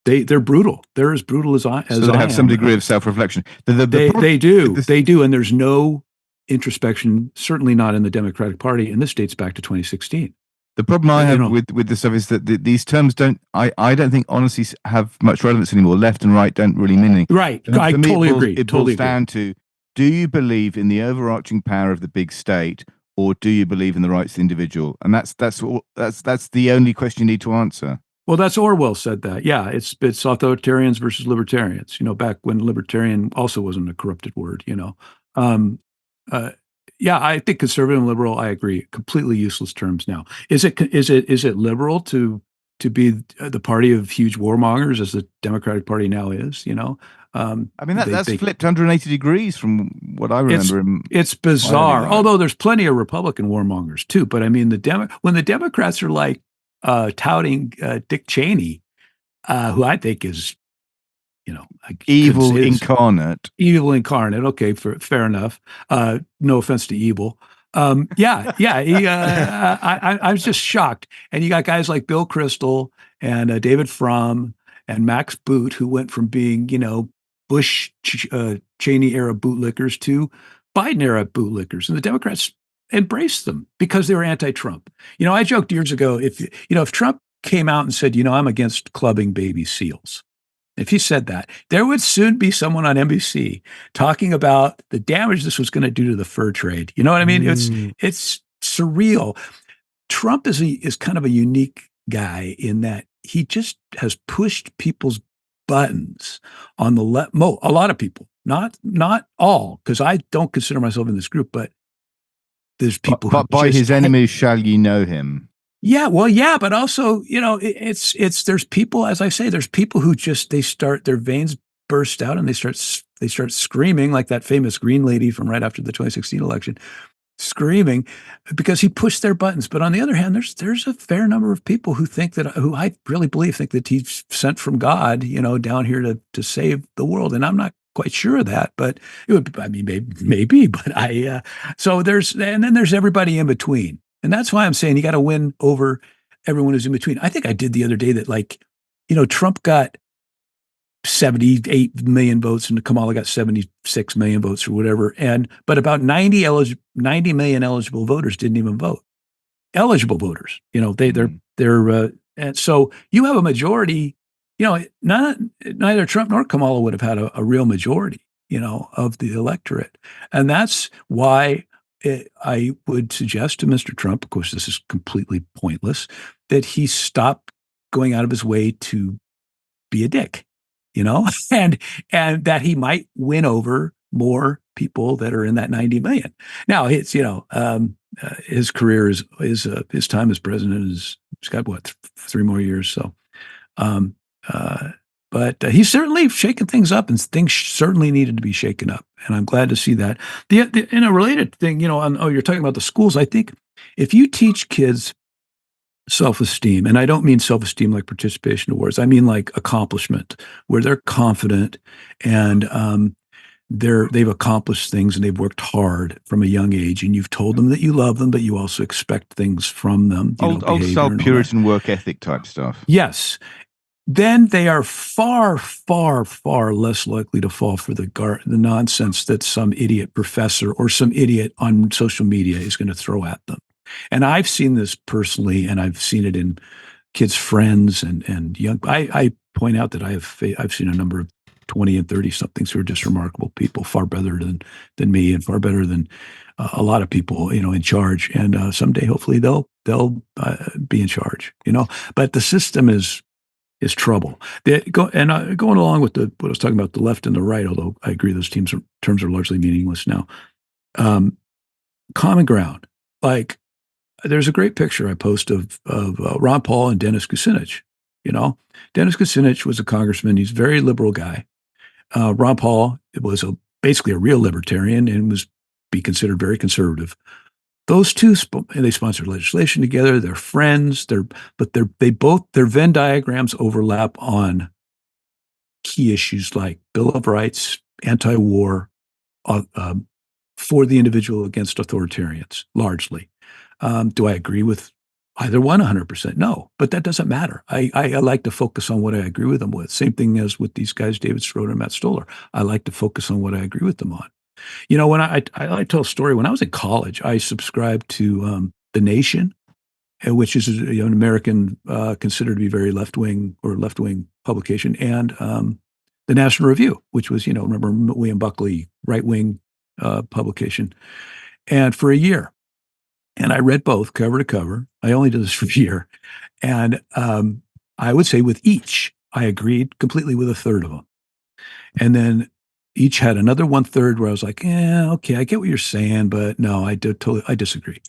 They're brutal. They're as brutal as I So they have some degree of self-reflection. They do, and there's no introspection, certainly not in the Democratic Party, and this dates back to 2016. The problem I have with this stuff is that these terms I don't think honestly have much relevance anymore. Left and right don't really mean anything. Right. I totally agree. It boils down to, do you believe in the overarching power of the big state, or do you believe in the rights of the individual? And that's the only question you need to answer. Well, that's Orwell said that. Yeah, it's authoritarians versus libertarians. Back when libertarian also wasn't a corrupted word. Yeah, I think conservative and liberal, I agree, completely useless terms now. Is it liberal to be the party of huge warmongers, as the Democratic Party now is? I mean, that's flipped 180 degrees from what I remember. It's bizarre. Although there's plenty of Republican warmongers too. But I mean, when the Democrats are like touting Dick Cheney, who I think is, evil incarnate. Evil incarnate. Okay, fair enough. No offense to evil. Yeah. I was just shocked. And you got guys like Bill Kristol and David Frum and Max Boot, who went from being, Bush Cheney era bootlickers to Biden era bootlickers, and the Democrats embraced them because they were anti-Trump. I joked years ago, if Trump came out and said, I'm against clubbing baby seals. If he said that, there would soon be someone on NBC talking about the damage this was going to do to the fur trade. You know what I mean? It's surreal. Trump is kind of a unique guy in that he just has pushed people's buttons on the left. A lot of people, not all, because I don't consider myself in this group, but there's people. But by his enemies shall ye know him. Yeah, well, yeah, but also, there's people, as I say, there's people who just, their veins burst out and they start screaming like that famous green lady from right after the 2016 election, screaming because he pushed their buttons. But on the other hand, there's a fair number of people who think I really believe think he's sent from God, down here to save the world. And I'm not quite sure of that, but it would, maybe, but so then there's everybody in between. And that's why I'm saying you got to win over everyone who's in between. I think I did the other day that Trump got 78 million votes and Kamala got 76 million votes or whatever. But about 90 million eligible voters didn't even vote. Eligible voters, they're and so you have a majority, neither Trump nor Kamala would have had a real majority, of the electorate. And that's why I would suggest to Mr. Trump, of course, this is completely pointless, that he stop going out of his way to be a dick, and that he might win over more people that are in that 90 million. Now, it's, his career his time as president he's got 3 more years. So, but he's certainly shaken things up, and things certainly needed to be shaken up. And I'm glad to see that. In a related thing, you're talking about the schools. I think if you teach kids self-esteem, and I don't mean self-esteem like participation awards, I mean like accomplishment, where they're confident and they've accomplished things and they've worked hard from a young age, and you've told them that you love them, but you also expect things from them. Old style Puritan work ethic type stuff. Yes. Then they are far, far, far less likely to fall for the nonsense that some idiot professor or some idiot on social media is going to throw at them. And I've seen this personally, and I've seen it in kids' friends and young. I point out that I've seen a number of 20 and 30 somethings who are just remarkable people, far better than me, and far better than a lot of people, in charge. And someday, hopefully, they'll be in charge. But the system is trouble. Going along with what I was talking about, the left and the right, although I agree those terms are largely meaningless now. common ground. Like, there's a great picture I post of Ron Paul and Dennis Kucinich. You know, Dennis Kucinich was a congressman. He's a very liberal guy. Ron Paul was basically a real libertarian and was be considered very conservative. Those two, they sponsored legislation together. They're friends. Their Venn diagrams overlap on key issues like Bill of Rights, anti-war, uh, um, for the individual against authoritarians, largely. Do I agree with either one 100%? No, but that doesn't matter. I like to focus on what I agree with them with. Same thing as with these guys, David Schroeder and Matt Stoller. I like to focus on what I agree with them on. You know, when I tell a story, when I was in college, I subscribed to The Nation, which is an American considered to be very left-wing publication, and the National Review, which was, remember William Buckley, right-wing publication, and for a year. And I read both cover to cover. I only did this for a year. And I would say with each, I agreed completely with a third of them. And then each had another one third where I was like, yeah, okay, I get what you're saying, but no, I disagree.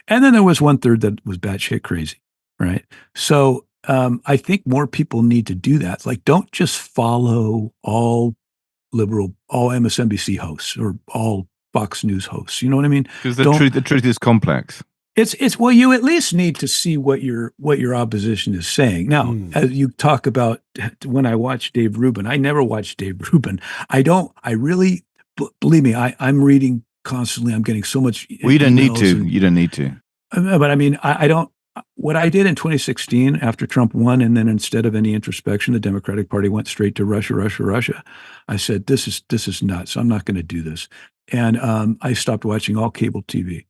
And then there was one third that was batshit crazy, right? So I think more people need to do that. Like, don't just follow all MSNBC hosts or all Fox News hosts. You know what I mean? Because the truth is complex. It's well, you at least need to see what your opposition is saying. Now, as you talk about, when I watch Dave Rubin, I never watch Dave Rubin. I really believe me, I'm reading constantly. I'm getting so much. Well, you don't need to. You don't need to. But I mean, I don't. What I did in 2016 after Trump won, and then instead of any introspection, the Democratic Party went straight to Russia, Russia, Russia. I said, this is nuts. I'm not going to do this. And I stopped watching all cable TV.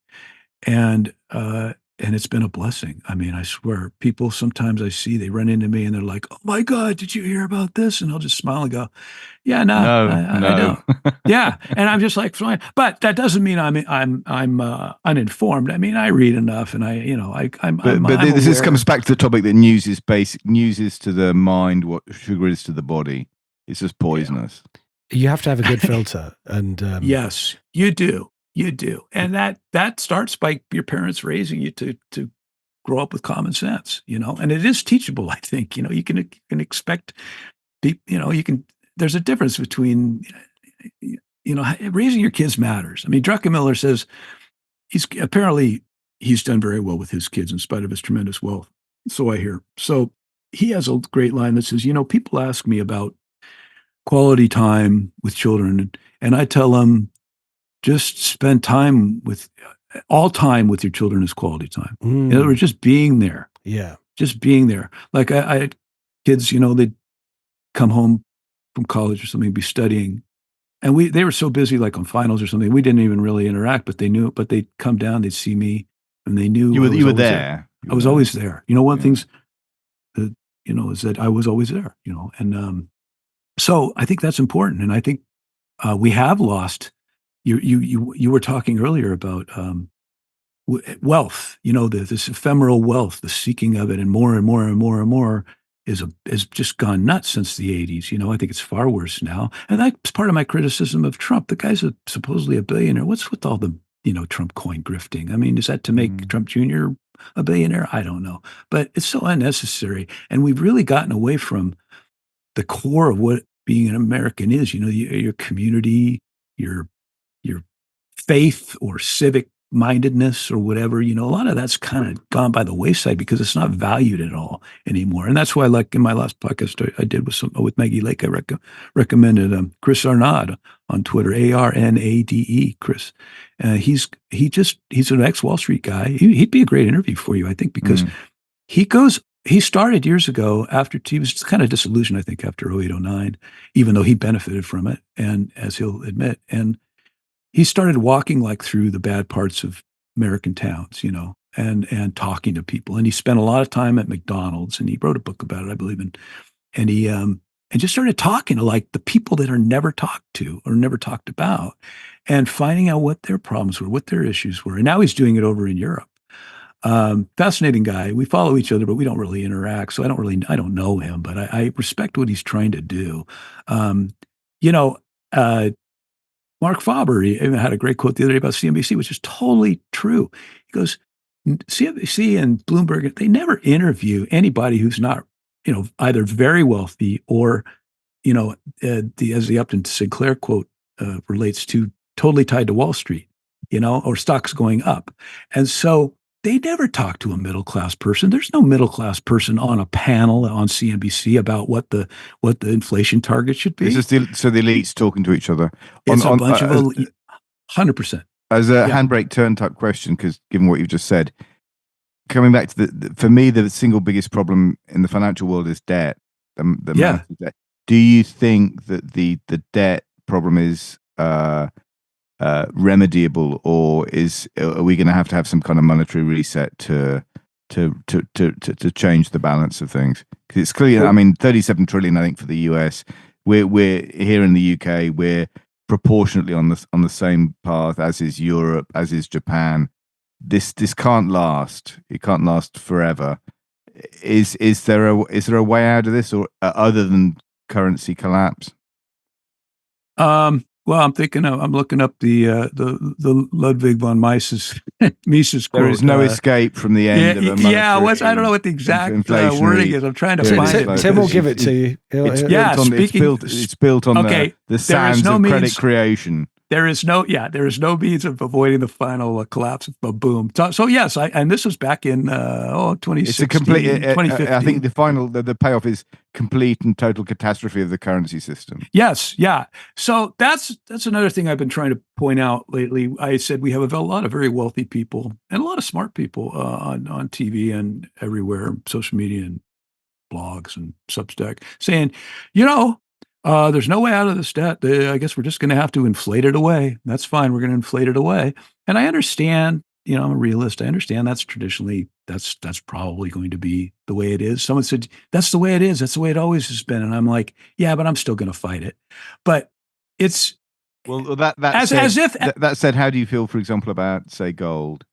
And it's been a blessing. I mean, I swear, people sometimes I see, they run into me and they're like, "Oh my God, did you hear about this?" And I'll just smile and go, "Yeah, no, I don't." Yeah, and I'm just like, fine. But that doesn't mean I'm uninformed. I mean, I read enough, and I'm. But this comes back to the topic that news is basic. News is to the mind what sugar is to the body. It's just poisonous. You have to have a good filter, and yes, you do. You do. And that starts by your parents raising you to grow up with common sense, and it is teachable, I think. You can expect there's a difference between, raising your kids matters. I mean, Druckenmiller says he's done very well with his kids in spite of his tremendous wealth. So I hear. So he has a great line that says, people ask me about quality time with children, and I tell them, just spend time with your children is quality time. In other words, just being there. Yeah. Just being there. Like I had kids, they'd come home from college or something, be studying. And they were so busy, like on finals or something, we didn't even really interact, but they'd come down, they'd see me, and they knew you were there. I was always there. One of the things that, is that I was always there, and so I think that's important. And I think we have lost. You were talking earlier about wealth, this ephemeral wealth, the seeking of it, and more and more and more and more is just gone nuts since the 80s. I think it's far worse now. And that's part of my criticism of Trump. The guy's supposedly a billionaire. What's with all the, Trump coin grifting? I mean, is that to make Trump Jr. a billionaire? I don't know. But it's so unnecessary. And we've really gotten away from the core of what being an American is, your community, your faith or civic mindedness or whatever, a lot of that's kind of gone by the wayside because it's not valued at all anymore. And that's why, like in my last podcast I did with Maggie Lake, I recommended Chris Arnade on Twitter, Arnade, Chris. He's an ex-Wall Street guy. He'd be a great interview for you, I think, because he started years ago after he was kind of disillusioned, I think, after 08, 09, even though he benefited from it, and as he'll admit. And he started walking like through the bad parts of American towns, and talking to people. And he spent a lot of time at McDonald's, and he wrote a book about it, I believe. And he and just started talking to like the people that are never talked to or never talked about, and finding out what their problems were, what their issues were. And now he's doing it over in Europe. Fascinating guy. We follow each other, but we don't really interact. So I don't know him, but I respect what he's trying to do. Mark Faber, he even had a great quote the other day about CNBC, which is totally true. He goes, CNBC and Bloomberg, they never interview anybody who's not, either very wealthy or, as the Upton Sinclair quote relates to, totally tied to Wall Street, or stocks going up. And so they never talk to a middle-class person. There's no middle-class person on a panel on CNBC about what the inflation target should be. It's just the elites talking to each other. It's a bunch of 100%. As a handbrake turn type question, because given what you've just said, coming back to for me, the single biggest problem in the financial world is debt. The amount of debt. Do you think that the debt problem is remediable, or are we going to have some kind of monetary reset to change the balance of things? Because it's clear. I mean, 37 trillion, I think, for the US. We're here in the UK. We're proportionately on the same path as is Europe, as is Japan. This can't last. It can't last forever. Is there a way out of this, or other than currency collapse? Well, I'm looking up the Ludwig von Mises quote. There is no escape from the end of a monetary. I don't know what the exact wording is. I'm trying to find it. Tim will give it to you. It's built on the sands of credit creation. There is no means of avoiding the final collapse of a boom. So yes, and this was back in 2016. It's a complete. 2015. I think the payoff is complete and total catastrophe of the currency system. Yes, yeah. So that's another thing I've been trying to point out lately. I said we have a lot of very wealthy people and a lot of smart people on TV and everywhere, social media and blogs and Substack, saying, there's no way out of this debt. I guess we're just going to have to inflate it away. That's fine. We're going to inflate it away. And I understand, I'm a realist. I understand that's traditionally, that's probably going to be the way it is. Someone said, that's the way it is. That's the way it always has been. And I'm like, yeah, but I'm still going to fight it. But it's... Well, that said, how do you feel, for example, about, say, gold?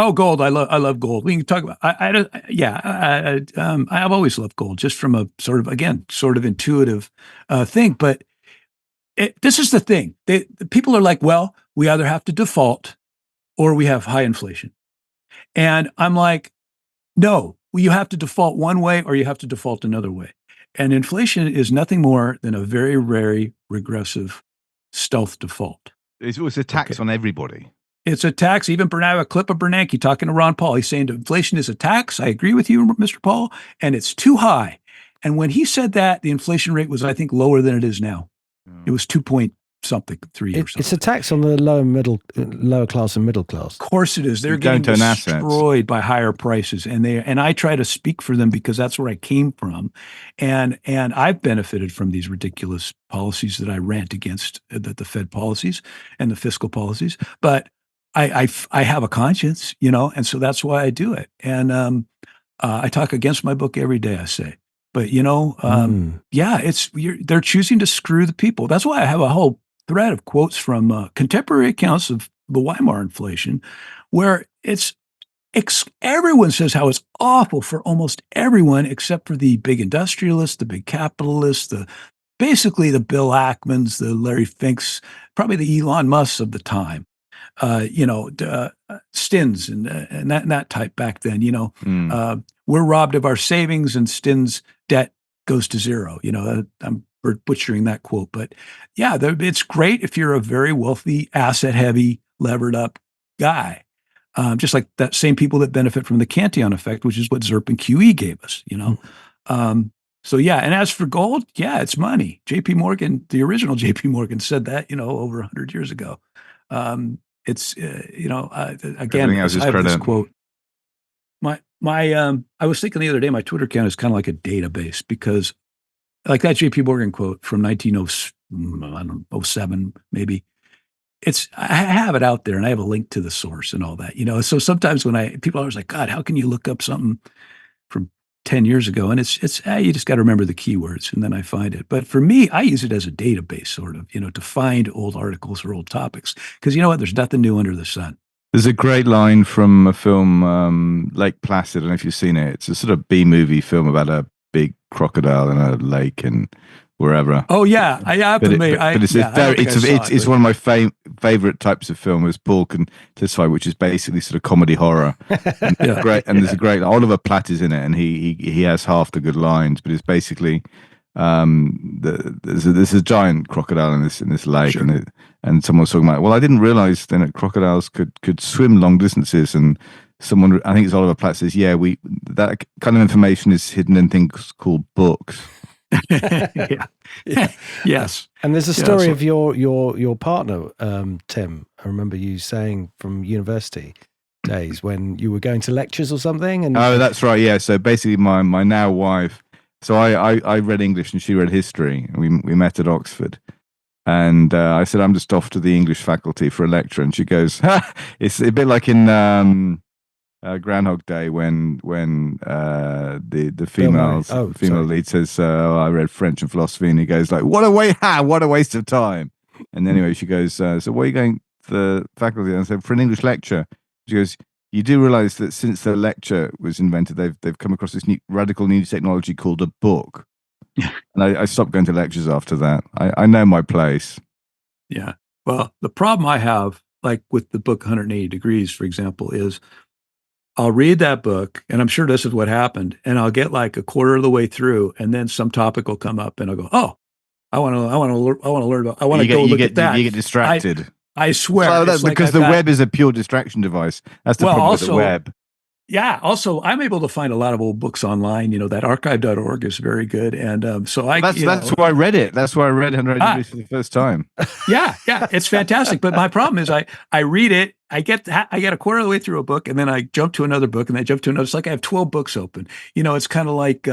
Oh, gold! I love gold. We can talk about. I've always loved gold, just from a sort of intuitive thing. But this is the thing: the people are like, well, we either have to default, or we have high inflation, and I'm like, no, you have to default one way, or you have to default another way. And inflation is nothing more than a very, very regressive stealth default. It's a tax on everybody. It's a tax. Even I have a clip of Bernanke talking to Ron Paul. He's saying inflation is a tax. I agree with you, Mr. Paul, and it's too high. And when he said that, the inflation rate was, I think, lower than it is now. It was 2.3 or something. It's a tax on the lower class and middle class. Of course it is. They're getting destroyed by higher prices, and I try to speak for them because that's where I came from, and I've benefited from these ridiculous policies that I rant against, the Fed policies and the fiscal policies, but I have a conscience, and so that's why I do it. And I talk against my book every day, I say. But, they're choosing to screw the people. That's why I have a whole thread of quotes from contemporary accounts of the Weimar inflation, where everyone says how it's awful for almost everyone except for the big industrialists, the big capitalists, basically the Bill Ackmans, the Larry Finks, probably the Elon Musks of the time. Stins and that type back then, we're robbed of our savings and Stin's debt goes to zero. I'm butchering that quote, but yeah, it's great if you're a very wealthy, asset heavy, levered up guy. Just like that same people that benefit from the Cantillon effect, which is what ZIRP and QE gave us, So yeah, and as for gold, yeah, it's money. JP Morgan, the original JP Morgan said that, over 100 years ago. It's again, I have this quote. I was thinking the other day, my Twitter account is kind of like a database because, like that JP Morgan quote from 1907, maybe. I have it out there, and I have a link to the source and all that. So sometimes when people are always like, God, how can you look up something from 10 years ago? And it's you just got to remember the keywords, and then I find it. But for me, I use it as a database, sort of, to find old articles or old topics. Because you know what? There's nothing new under the sun. There's a great line from a film, Lake Placid. I don't know if you've seen it. It's a sort of B-movie film about a big crocodile in a lake, and wherever. Oh yeah, I'm But, familiar. it's I don't think I saw it's it, one of my favorite types of film, as Paul can testify, which is basically sort of comedy horror. And Yeah. great, and there's a great Oliver Platt is in it, and he has half the good lines, but it's basically there's a giant crocodile in this lake, Sure. and someone was talking about, well, I didn't realize then that crocodiles could swim long distances, and someone, I think it's Oliver Platt, says, yeah, that kind of information is hidden in things called books. Yeah. Yes. And there's a Yeah, story so- of your partner, Tim. I remember you saying from university days when you were going to lectures or something. And Oh, that's right. Yeah. So basically, my now wife. So I read English and she read history. And we met at Oxford, and I said, I'm just off to the English faculty for a lecture, and she goes, ha! It's a bit like in Groundhog Day when the female lead says, I read French and philosophy, and he goes like, what a waste of time. And anyway, she goes, so where are you going to the faculty? And I said, for an English lecture. She goes, you do realize that since the lecture was invented, they've come across this radical new technology called a book. And I stopped going to lectures after that. I know my place. Yeah. Well, the problem I have, like with the book 180 Degrees, for example, is I'll read that book, and I'm sure this is what happened, and I'll get like a quarter of the way through, and then some topic will come up, and I'll go, "Oh, I want to learn about. I want to go look at that." You get distracted. I swear. Well, that's because the web is a pure distraction device. That's the problem with the web. Yeah. Also, I'm able to find a lot of old books online. That archive.org is very good. And so that's why I read it. That's why I read 100 Degrees for the first time. Yeah. It's fantastic. But my problem is I read it, I get a quarter of the way through a book, and then I jump to another book, and I jump to another. It's like I have 12 books open. It's kind of like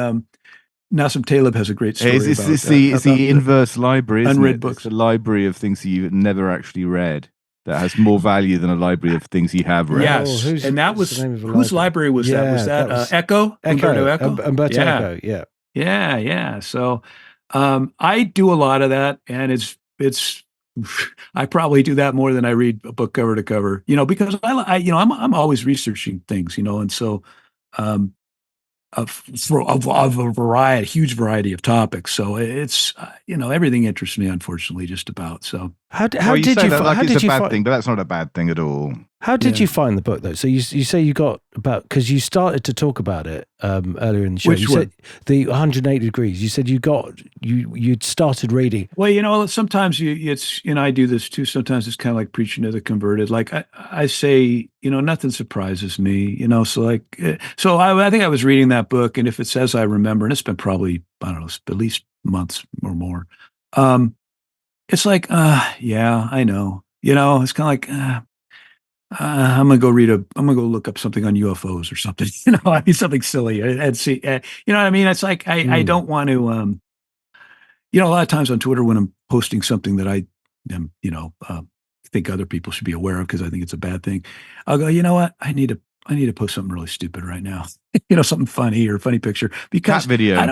Nassim Taleb has a great story about it's the inverse library, isn't unread it? books. It's a library of things that you've never actually read. That has more value than a library of things you have read. Yes, and that was whose library was that? Was that Echo? Umberto Eco? Yeah. Yeah. So I do a lot of that, and it's I probably do that more than I read a book cover to cover. Because I'm always researching things. And so for a huge variety of topics. So it's everything interests me, unfortunately, just about. So how did you find it's a bad thing, but that's not a bad thing at all. How did you find the book though? So you say you got about, because you started to talk about it earlier in the show. Which one? Said the 180 Degrees. You said you'd started reading. Well, sometimes I do this too. Sometimes it's kind of like preaching to the converted. Like I say, nothing surprises me. So I think I was reading that book, and if it says I remember, and it's been probably, I don't know, at least months or more. It's like, yeah, I know. It's kind of like, I'm gonna go look up something on UFOs or something. I mean, something silly and see. You know what I mean? It's like I don't want to. A lot of times on Twitter when I'm posting something that I am, think other people should be aware of because I think it's a bad thing, I'll go, you know what? I need to post something really stupid right now. Something funny or a funny picture because cat video. I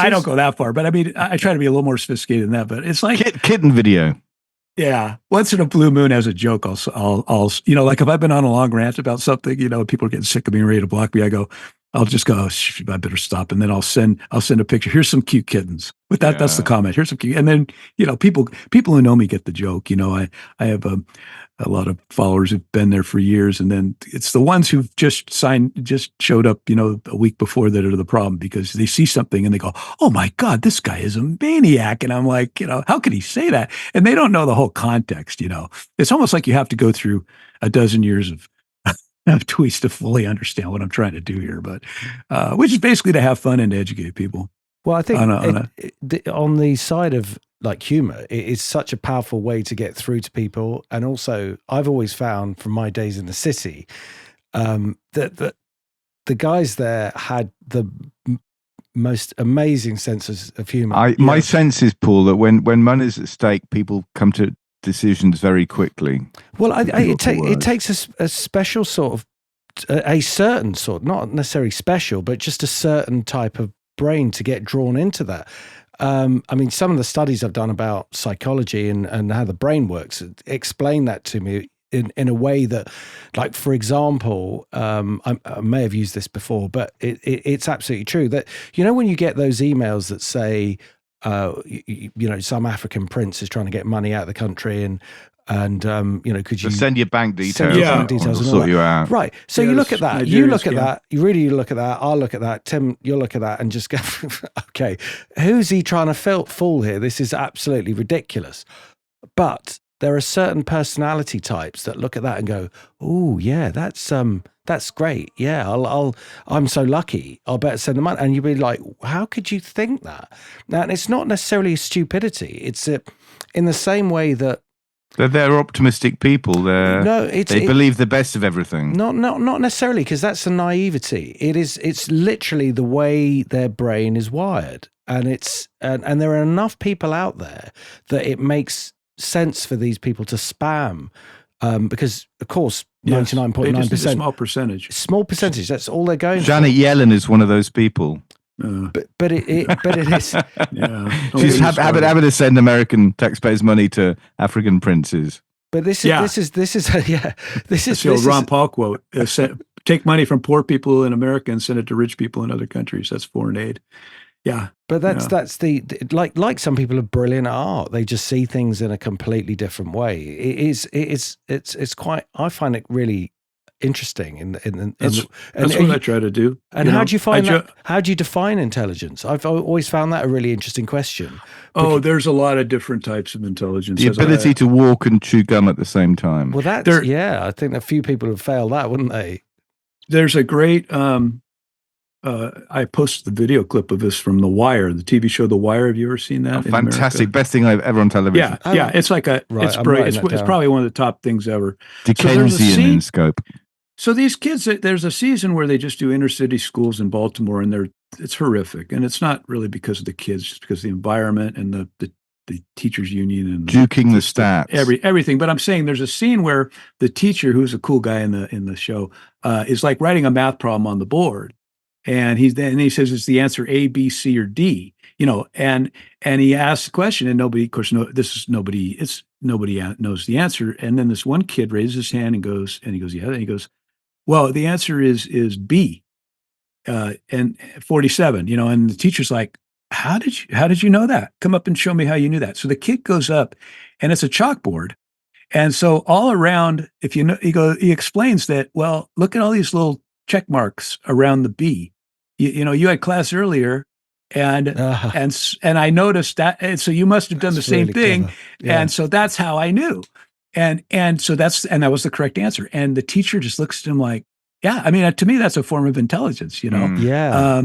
don't go that far, but I mean, I try to be a little more sophisticated than that. But it's like kitten video. Yeah. Once in a blue moon as a joke, I'll like if I've been on a long rant about something, people are getting sick of being ready to block me. I'll just go, I better stop. And then I'll send a picture. Here's some cute kittens. But that's the comment. Here's some cute. And then, people who know me get the joke. I have a lot of followers who've been there for years. And then it's the ones who've just showed up, a week before that are the problem because they see something and they go, oh my God, this guy is a maniac. And I'm like, how could he say that? And they don't know the whole context, It's almost like you have to go through a dozen years of tweets to fully understand what I'm trying to do here, but which is basically to have fun and to educate people. Well, I think on the side of like humor, it is such a powerful way to get through to people. And also, I've always found from my days in the city that the guys there had the most amazing senses of humor. My sense is, Paul, that when money's at stake, people come to decisions very quickly. Well, it takes a special sort of, a certain sort, not necessarily special, but just a certain type of brain to get drawn into that. I mean, some of the studies I've done about psychology and how the brain works explain that to me in a way that, like, for example, I may have used this before, but it's absolutely true that, when you get those emails that say, some African prince is trying to get money out of the country, and could you Just send your bank details. send your Yeah. bank details We'll and all sort that. you out. Right. So Yeah, you look this at that. Nigerian You look at scam. that. You look at that. I'll look at that. Tim, you'll look at that and just go, okay, who's he trying to fool here? This is absolutely ridiculous. But there are certain personality types that look at that and go, "Oh, yeah, that's great. Yeah, I'm so lucky. I'll better send them money." And you'd be like, "How could you think that?" Now, and it's not necessarily stupidity. It's in the same way that They're optimistic people. They believe the best of everything. not necessarily, because that's a naivety. It's literally the way their brain is wired, and and there are enough people out there that it makes sense for these people to spam, because of course 99.9%, small percentage. That's all they're going Janet Yellen is one of those people. But it is. Yeah. She's happy to send American taxpayers money to African princes. But this is Ron Paul quote: "Take money from poor people in America and send it to rich people in other countries." That's foreign aid. Yeah. But that's the like some people are brilliant at art. They just see things in a completely different way. It's quite. I find it really interesting. That's what I try to do. And how do you find that? How do you define intelligence? I've always found that a really interesting question. There's a lot of different types of intelligence. The ability to walk and chew gum at the same time. Well, I think a few people would fail that, wouldn't they? There's a great. I posted the video clip of this from The Wire, the TV show The Wire. Have you ever seen that? Fantastic, best thing I've ever on television. Yeah. It's like it's brilliant. It's probably one of the top things ever. Dickensian in scope. So these kids, there's a season where they just do inner city schools in Baltimore, and it's horrific. And it's not really because of the kids, just because of the environment and the teachers union and juking the stats, everything. But I'm saying there's a scene where the teacher, who's a cool guy in the show, is like writing a math problem on the board. And he says, "It's the answer A, B, C, or D?" And he asks the question, and nobody knows the answer. And then this one kid raises his hand and goes, "Yeah." And he goes, "Well, the answer is B, and 47." And the teacher's like, "How did you know that? Come up and show me how you knew that." So the kid goes up, and it's a chalkboard. And so all around, he explains that, well, look at all these little check marks around the B. You had class earlier, and I noticed that, and so you must have done the same really thing, yeah. And so that's how I knew, and so that was the correct answer. And the teacher just looks at him like, yeah, I mean, to me that's a form of intelligence, Yeah.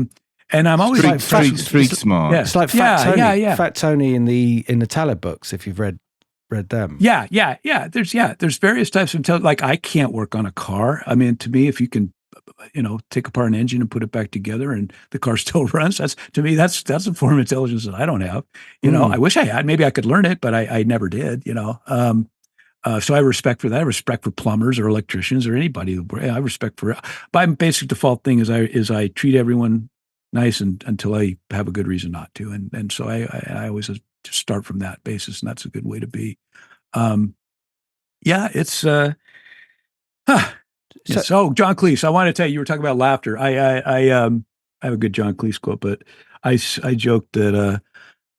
And I'm always street smart. Yeah. It's like Fat Tony. Yeah. Fat Tony in the Taleb books, if you've read them. Yeah. There's various types of intelligence. Like, I can't work on a car. I mean, to me, if you can, take apart an engine and put it back together and the car still runs, that's a form of intelligence that I don't have. I wish I had. Maybe I could learn it, but I never did. So I have respect for that. I have respect for plumbers or electricians or anybody. I respect for it. My basic default thing is I treat everyone nice until I have a good reason not to, and so I always just start from that basis, and that's a good way to be. It's So John Cleese, I want to tell you, you were talking about laughter. I have a good John Cleese quote, but I joked that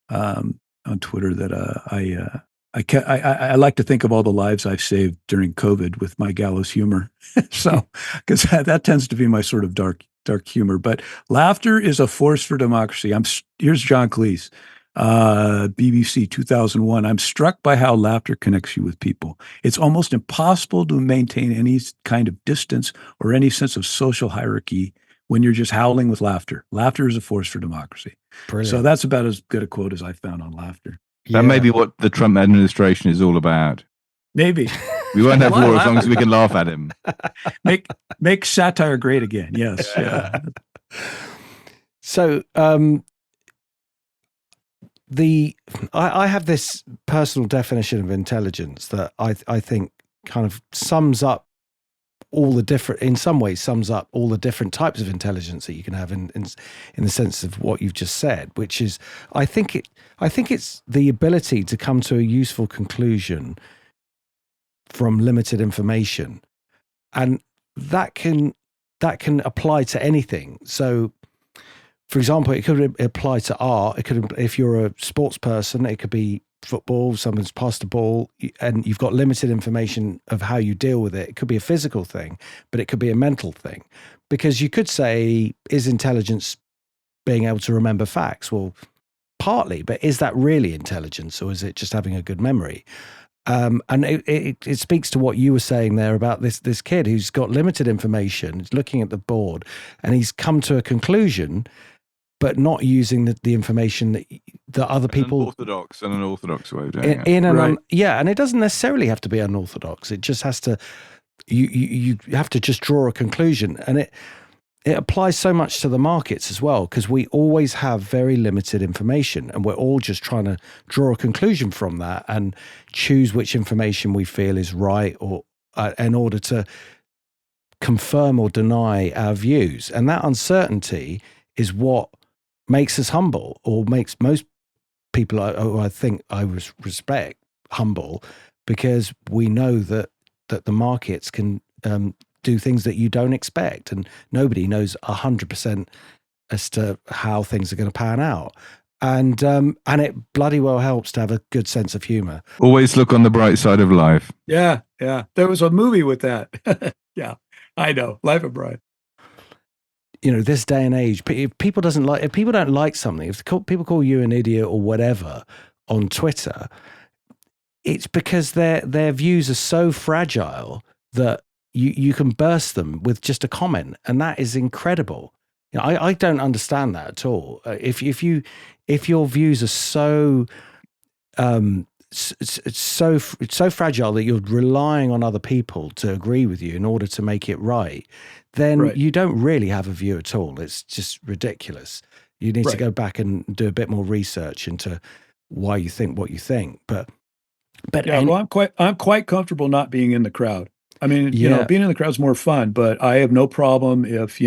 on Twitter that I like to think of all the lives I've saved during COVID with my gallows humor. So, because that tends to be my sort of dark humor. But laughter is a force for democracy. Here's John Cleese. BBC 2001. I'm struck by how laughter connects you with people. It's almost impossible to maintain any kind of distance or any sense of social hierarchy when you're just howling with laughter. Laughter is a force for democracy. Brilliant. So that's about as good a quote as I found on laughter. That may be what the Trump administration is all about. Maybe. We won't have war as long as we can laugh at him. Make satire great again. Yes. Yeah. So, I have this personal definition of intelligence that I think kind of sums up all the different types of intelligence that you can have in the sense of what you've just said, which is I think it's the ability to come to a useful conclusion from limited information, and that can apply to anything. So for example, it could apply to art. It could, if you're a sports person, it could be football, someone's passed a ball and you've got limited information of how you deal with it. It could be a physical thing, but it could be a mental thing. Because you could say, is intelligence being able to remember facts? Well, partly, but is that really intelligence, or is it just having a good memory? And it speaks to what you were saying there about this kid who's got limited information, he's looking at the board, and he's come to a conclusion, but not using the information that other people... An unorthodox way of doing it. And it doesn't necessarily have to be unorthodox. It just has to... You have to just draw a conclusion. And it applies so much to the markets as well, because we always have very limited information, and we're all just trying to draw a conclusion from that and choose which information we feel is right, or in order to confirm or deny our views. And that uncertainty is what makes us humble, or makes most people I think I respect humble, because we know that the markets can do things that you don't expect, and nobody knows 100% as to how things are going to pan out. And it bloody well helps to have a good sense of humor. Always look on the bright side of life. Yeah. There was a movie with that. Yeah, I know. Life of Brian. You know, this day and age, if people don't like something, if people call you an idiot or whatever on Twitter, it's because their views are so fragile that you can burst them with just a comment, and that is incredible. You know, I don't understand that at all. If your views are so so fragile that you're relying on other people to agree with you in order to make it right, then you don't really have a view at all. It's just ridiculous. You need to go back and do a bit more research into why you think what you think. But yeah, well, I'm quite comfortable not being in the crowd. I mean, you know, being in the crowd's more fun, but I have no problem if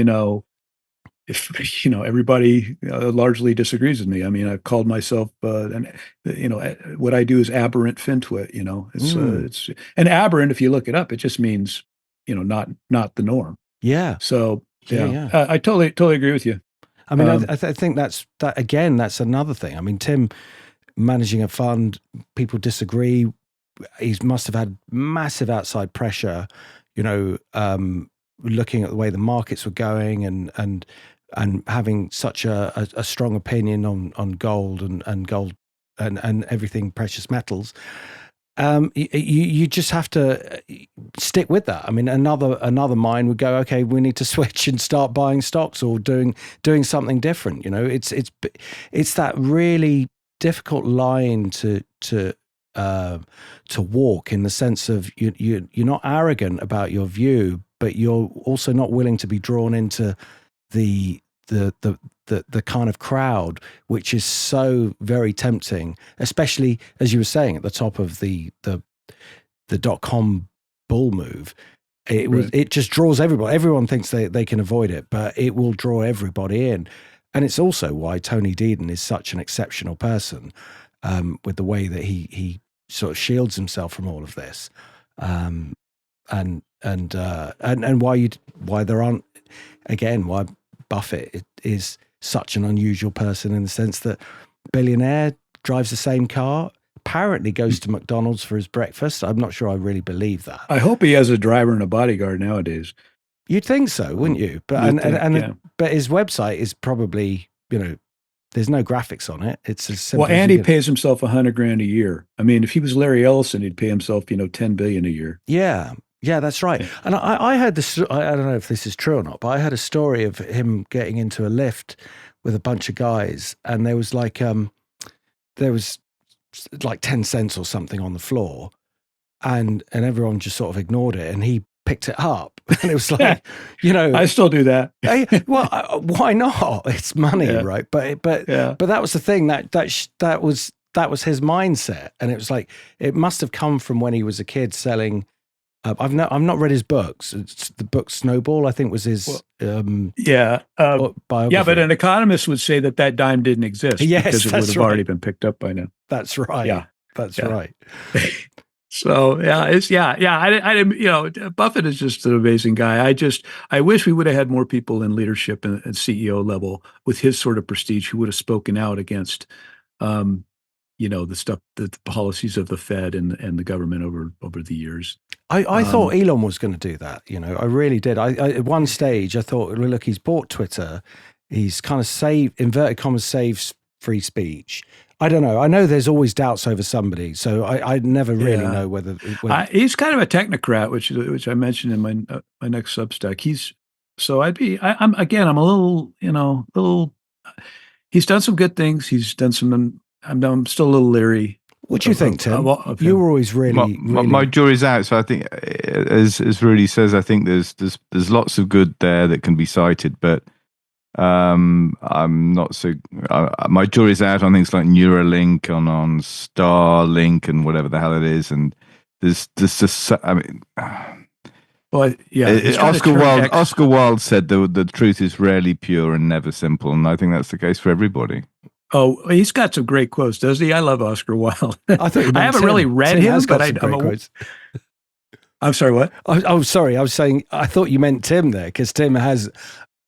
everybody largely disagrees with me. I mean, I've called myself, what I do is aberrant FinTwit. You know, it's an aberrant. If you look it up, it just means, not the norm. Yeah. So I totally agree with you. I mean, I think that's another thing. I mean, Tim managing a fund, people disagree. He must have had massive outside pressure, looking at the way the markets were going and having such a strong opinion on gold and gold and everything precious metals. You just have to stick with that. I mean, another mind would go, okay, we need to switch and start buying stocks or doing something different. It's that really difficult line to walk, in the sense of you're not arrogant about your view, but you're also not willing to be drawn into the kind of crowd, which is so very tempting, especially as you were saying at the top of the .com bull move. It just draws everybody. Everyone thinks they can avoid it, but it will draw everybody in. And it's also why Tony Deedon is such an exceptional person, with the way that he sort of shields himself from all of this, and why there aren't, again, why Buffett is such an unusual person, in the sense that billionaire, drives the same car, apparently goes to McDonald's for his breakfast. I'm not sure I really believe that. I hope he has a driver and a bodyguard nowadays. You'd think so, wouldn't you? But but his website is probably, there's no graphics on it. It's as simple. Well, and he pays himself $100,000 a year. I mean, if he was Larry Ellison, he'd pay himself, $10 billion a year. Yeah, that's right. Yeah. And I heard this. I don't know if this is true or not, but I heard a story of him getting into a lift with a bunch of guys, and there was like 10 cents or something on the floor, and everyone just sort of ignored it, and he picked it up, and it was like, I still do that. Well, why not? It's money, right? But that was the thing that was his mindset, and it was like, it must have come from when he was a kid selling. I've not read his books. It's the book Snowball, I think, was his biography. Yeah, but an economist would say that dime didn't exist, because it would have already been picked up by now. That's right. Yeah, that's right. So I didn't. Buffett is just an amazing guy. I wish we would have had more people in leadership and CEO level with his sort of prestige who would have spoken out against, the stuff, the policies of the Fed and the government over the years. I thought Elon was going to do that. I really did. I at one stage I thought, well, look, he's bought Twitter. He's kind of inverted commas, saves free speech. I don't know. I know there's always doubts over somebody, so I never really know whether he's kind of a technocrat, which I mentioned in my next Substack. I'm a little. He's done some good things. He's done some. I'm still a little leery. What do you think, Tim? You were always really. My jury's out. So I think, as Rudy says, I think there's lots of good there that can be cited, but. I'm not so. My jury's out on things like Neuralink, on Starlink, and whatever the hell it is. And there's just. I mean, well, yeah. Oscar Wilde said the truth is rarely pure and never simple, and I think that's the case for everybody. Oh, he's got some great quotes, doesn't he? I love Oscar Wilde. I haven't really read him, but I'm sorry. What? Oh, sorry. I was saying I thought you meant Tim there because Tim has.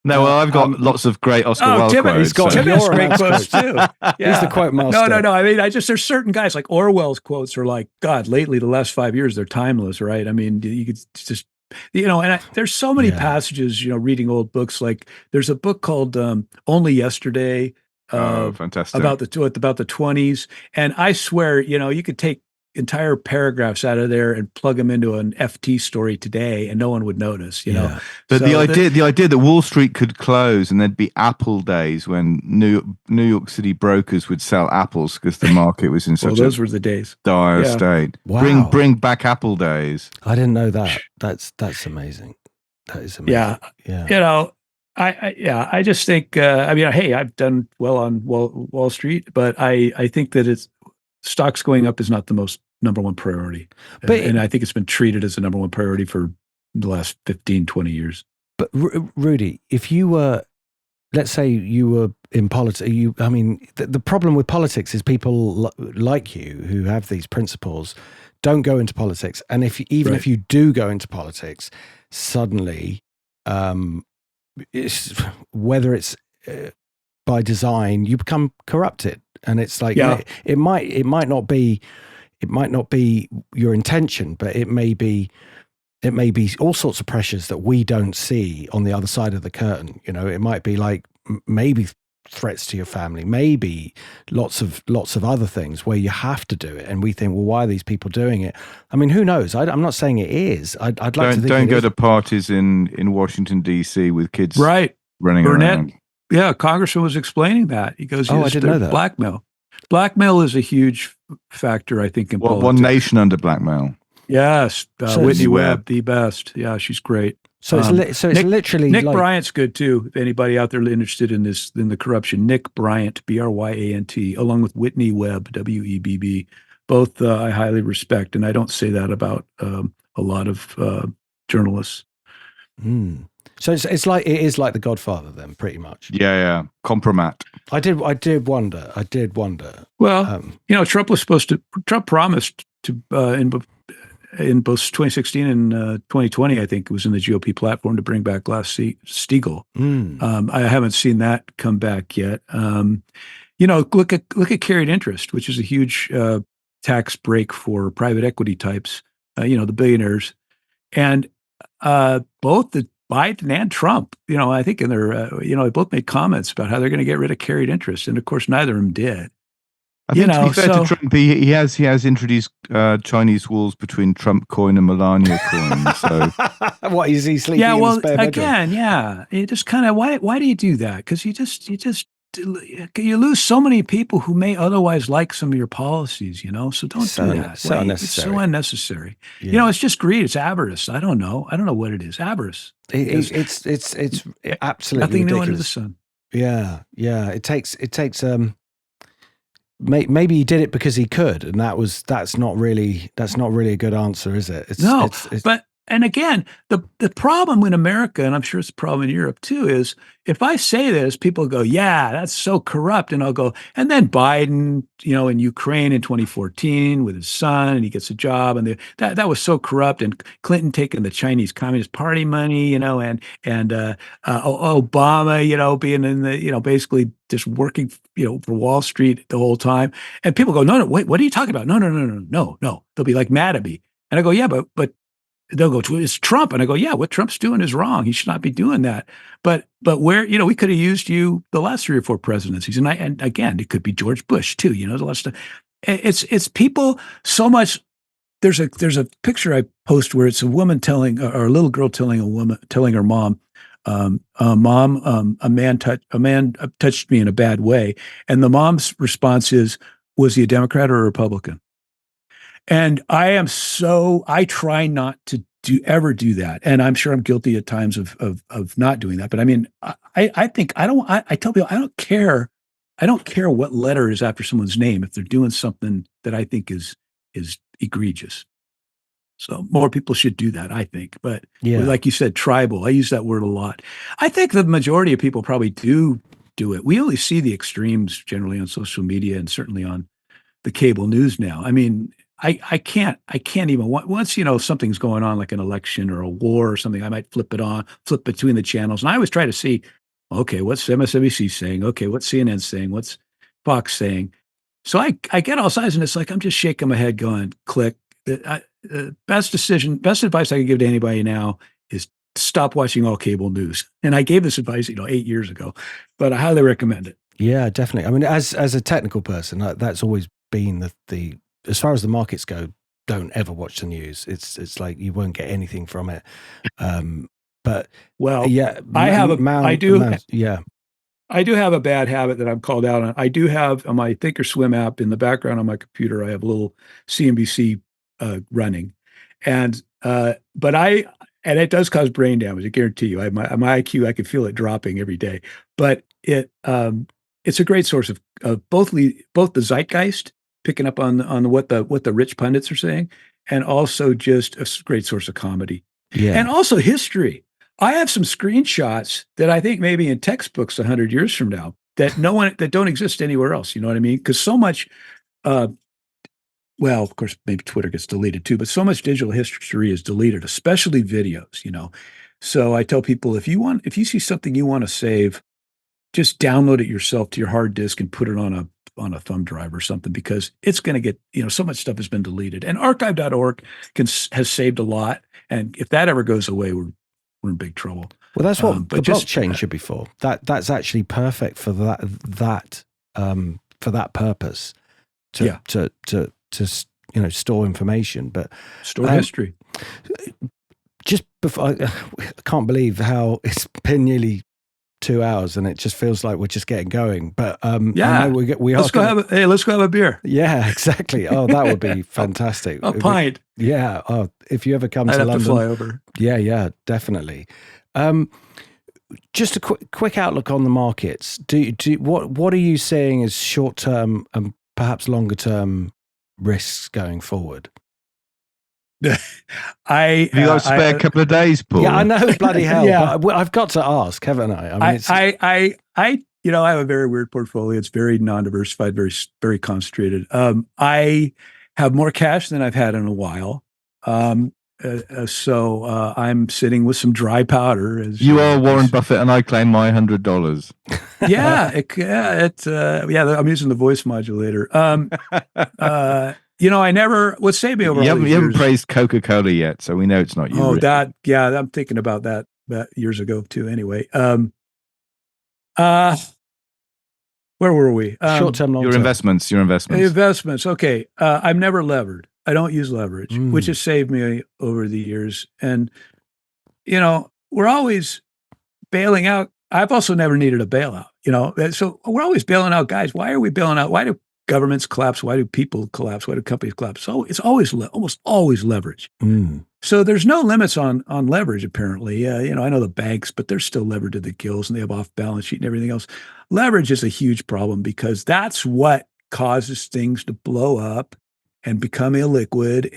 No, well, I've got lots of great Oscar Wilde quotes. Tim has great quotes too. Yeah. He's the quote master. No. I mean, there's certain guys like Orwell's quotes are like, God, lately, the last 5 years, they're timeless, right? I mean, you could just, there's so many passages, reading old books. Like there's a book called Only Yesterday. Fantastic. About the 20s. And I swear, you could take entire paragraphs out of there and plug them into an FT story today and no one would notice, know. But so the idea that Wall Street could close and there'd be Apple days when New York City brokers would sell apples because the market was in such those were the days. Dire state. Wow. Bring back Apple days. I didn't know that. That's amazing. That is amazing. Yeah. I just think, hey, I've done well on Wall Street, but I think that stocks going up is not the number one priority. And I think it's been treated as the number one priority for the last 15, 20 years. But Rudy, if you were, let's say you were in politics, the problem with politics is people like you who have these principles don't go into politics. And if you do go into politics, suddenly, whether it's by design, you become corrupted. And it's like it might not be your intention, but it may be all sorts of pressures that we don't see on the other side of the curtain. It might be like maybe threats to your family, maybe lots of other things where you have to do it, and we think, well, why are these people doing it? I mean, who knows? I'm not saying it is. I'd like to think don't go to parties in Washington D.C. with kids running around. Yeah, Congressman was explaining that. He goes, I didn't know that. Blackmail. Blackmail is a huge factor, I think, in politics. One nation under blackmail. Yes. Whitney Webb, the best. Yeah, she's great. So it's literally Nick Bryant's good too. If anybody out there interested in the corruption, Nick Bryant, Bryant, along with Whitney Webb, Webb, both I highly respect, and I don't say that about a lot of journalists. Mm. So it is like The Godfather, then, pretty much. Yeah. Compromat. I did wonder. Well, Trump promised to in both 2016 and 2020, I think it was in the GOP platform, to bring back Glass-Steagall. I haven't seen that come back yet. Look at carried interest, which is a huge tax break for private equity types. The billionaires, and both the Biden and Trump, I think in their, they both made comments about how they're going to get rid of carried interest, and of course, neither of them did. I think to be fair to Trump, he has introduced Chinese walls between Trump coin and Melania coin. So what is he sleeping? Yeah, well, in the spare again, it just kind of why do you do that? Because you lose so many people who may otherwise like some of your policies. So don't do that. So unnecessary. It's so unnecessary. Yeah. It's just greed. It's avarice. I don't know what it is. Avarice. It's absolutely nothing ridiculous. new under the sun. Yeah. It takes. Maybe he did it because he could, and that's not really a good answer, is it? and again, the problem in America, and I'm sure it's a problem in Europe too, is if I say this, people go, "Yeah, that's so corrupt," and I'll go, and then Biden, in Ukraine in 2014 with his son, and he gets a job, and that was so corrupt, and Clinton taking the Chinese Communist Party money, Obama, being in the, basically just working, for Wall Street the whole time, and people go, "No, no, wait, what are you talking about? No, no, no, no, no, no." They'll be like mad at me, and I go, "Yeah, but." They'll go, "It's Trump," and I go, "Yeah, what Trump's doing is wrong. He should not be doing that." But where we could have used you the last 3 or 4 presidencies, and again, it could be George Bush too. There's a lot of stuff. It's people so much. There's a picture I post where it's a woman or a little girl telling her mom, "Mom, a man touched me in a bad way," and the mom's response is, "Was he a Democrat or a Republican?" And I try not to ever do that. And I'm sure I'm guilty at times of not doing that. But I mean, I think I tell people, I don't care what letter is after someone's name if they're doing something that I think is egregious. So more people should do that, I think. But Yeah. like you said, tribal, I use that word a lot. I think the majority of people probably do it. We only see the extremes generally on social media and certainly on the cable news now. I mean, I can't even once something's going on like an election or a war or something, I might flip between the channels, and I always try to see, okay, what's MSNBC saying? Okay, what's CNN saying? What's Fox saying? So I get all sides, and it's like I'm just shaking my head, going, click. Best advice I can give to anybody now is stop watching all cable news. And I gave this advice, 8 years ago, but I highly recommend it. Yeah, definitely. I mean, as a technical person, that's always been the as far as the markets go, don't ever watch the news. It's like you won't get anything from it. But well, yeah, I do have a bad habit that I'm called out on. I do have on my Thinkorswim app in the background on my computer, I have a little CNBC running, and it does cause brain damage. I guarantee you. My IQ, I can feel it dropping every day. But it's a great source of both the zeitgeist, picking up on what the rich pundits are saying, and also just a great source of comedy. Yeah. And also history. I have some screenshots that I think maybe in textbooks 100 years from now that that don't exist anywhere else. You know what I mean? Because so much, well, of course, maybe Twitter gets deleted too, but so much digital history is deleted, especially videos. So I tell people, if you see something you want to save, just download it yourself to your hard disk and put it on a thumb drive or something, because it's going to get, so much stuff has been deleted, and archive.org has saved a lot. And if that ever goes away, we're in big trouble. Well, that's what the blockchain should be for. That's actually perfect for that for that purpose to store information, but store history. Just before, I can't believe how it's been nearly 2 hours, and it just feels like we're just getting going. But I know we are. Let's go have a beer. Yeah, exactly. Oh, that would be fantastic. A pint. Yeah. Oh, if you ever come to London, have to fly over. Yeah, definitely. Just a quick outlook on the markets. What are you seeing as short term and perhaps longer term risks going forward? Have you got a spare couple of days, Paul? Yeah, I know, bloody hell. Yeah. But I've got to ask, haven't I? I have a very weird portfolio. It's very non-diversified, very, very concentrated. I have more cash than I've had in a while. So I'm sitting with some dry powder. You are Warren Buffett, and I claim my $100. I'm using the voice modulator. What saved me over you all haven't, these you years, haven't praised Coca-Cola yet, so we know it's not you. Oh, really. I'm thinking about that years ago too. Anyway, where were we? Short-term, long-term. Your investments. Okay. I'm never levered. I don't use leverage, which has saved me over the years. And, we're always bailing out. I've also never needed a bailout, so we're always bailing out guys. Why are we bailing out? Why do governments collapse? Why do people collapse? Why do companies collapse? So it's always almost always leverage. So there's no limits on leverage, apparently. I know the banks, but they're still levered to the gills, and they have off balance sheet and everything else. Leverage is a huge problem because that's what causes things to blow up and become illiquid,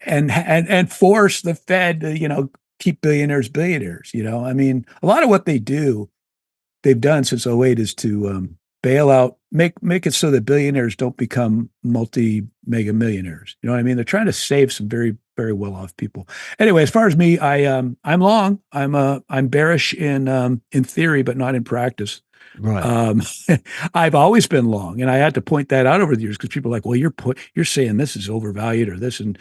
and force the Fed to, keep billionaires billionaires. I mean, a lot of what they've done since '08 is to bail out, make it so that billionaires don't become multi-mega millionaires. You know what I mean? They're trying to save some very, very well-off people. Anyway, as far as me, I'm long. I'm bearish in theory, but not in practice. Right. I've always been long, and I had to point that out over the years because people are like, "Well, you're saying this is overvalued or this, and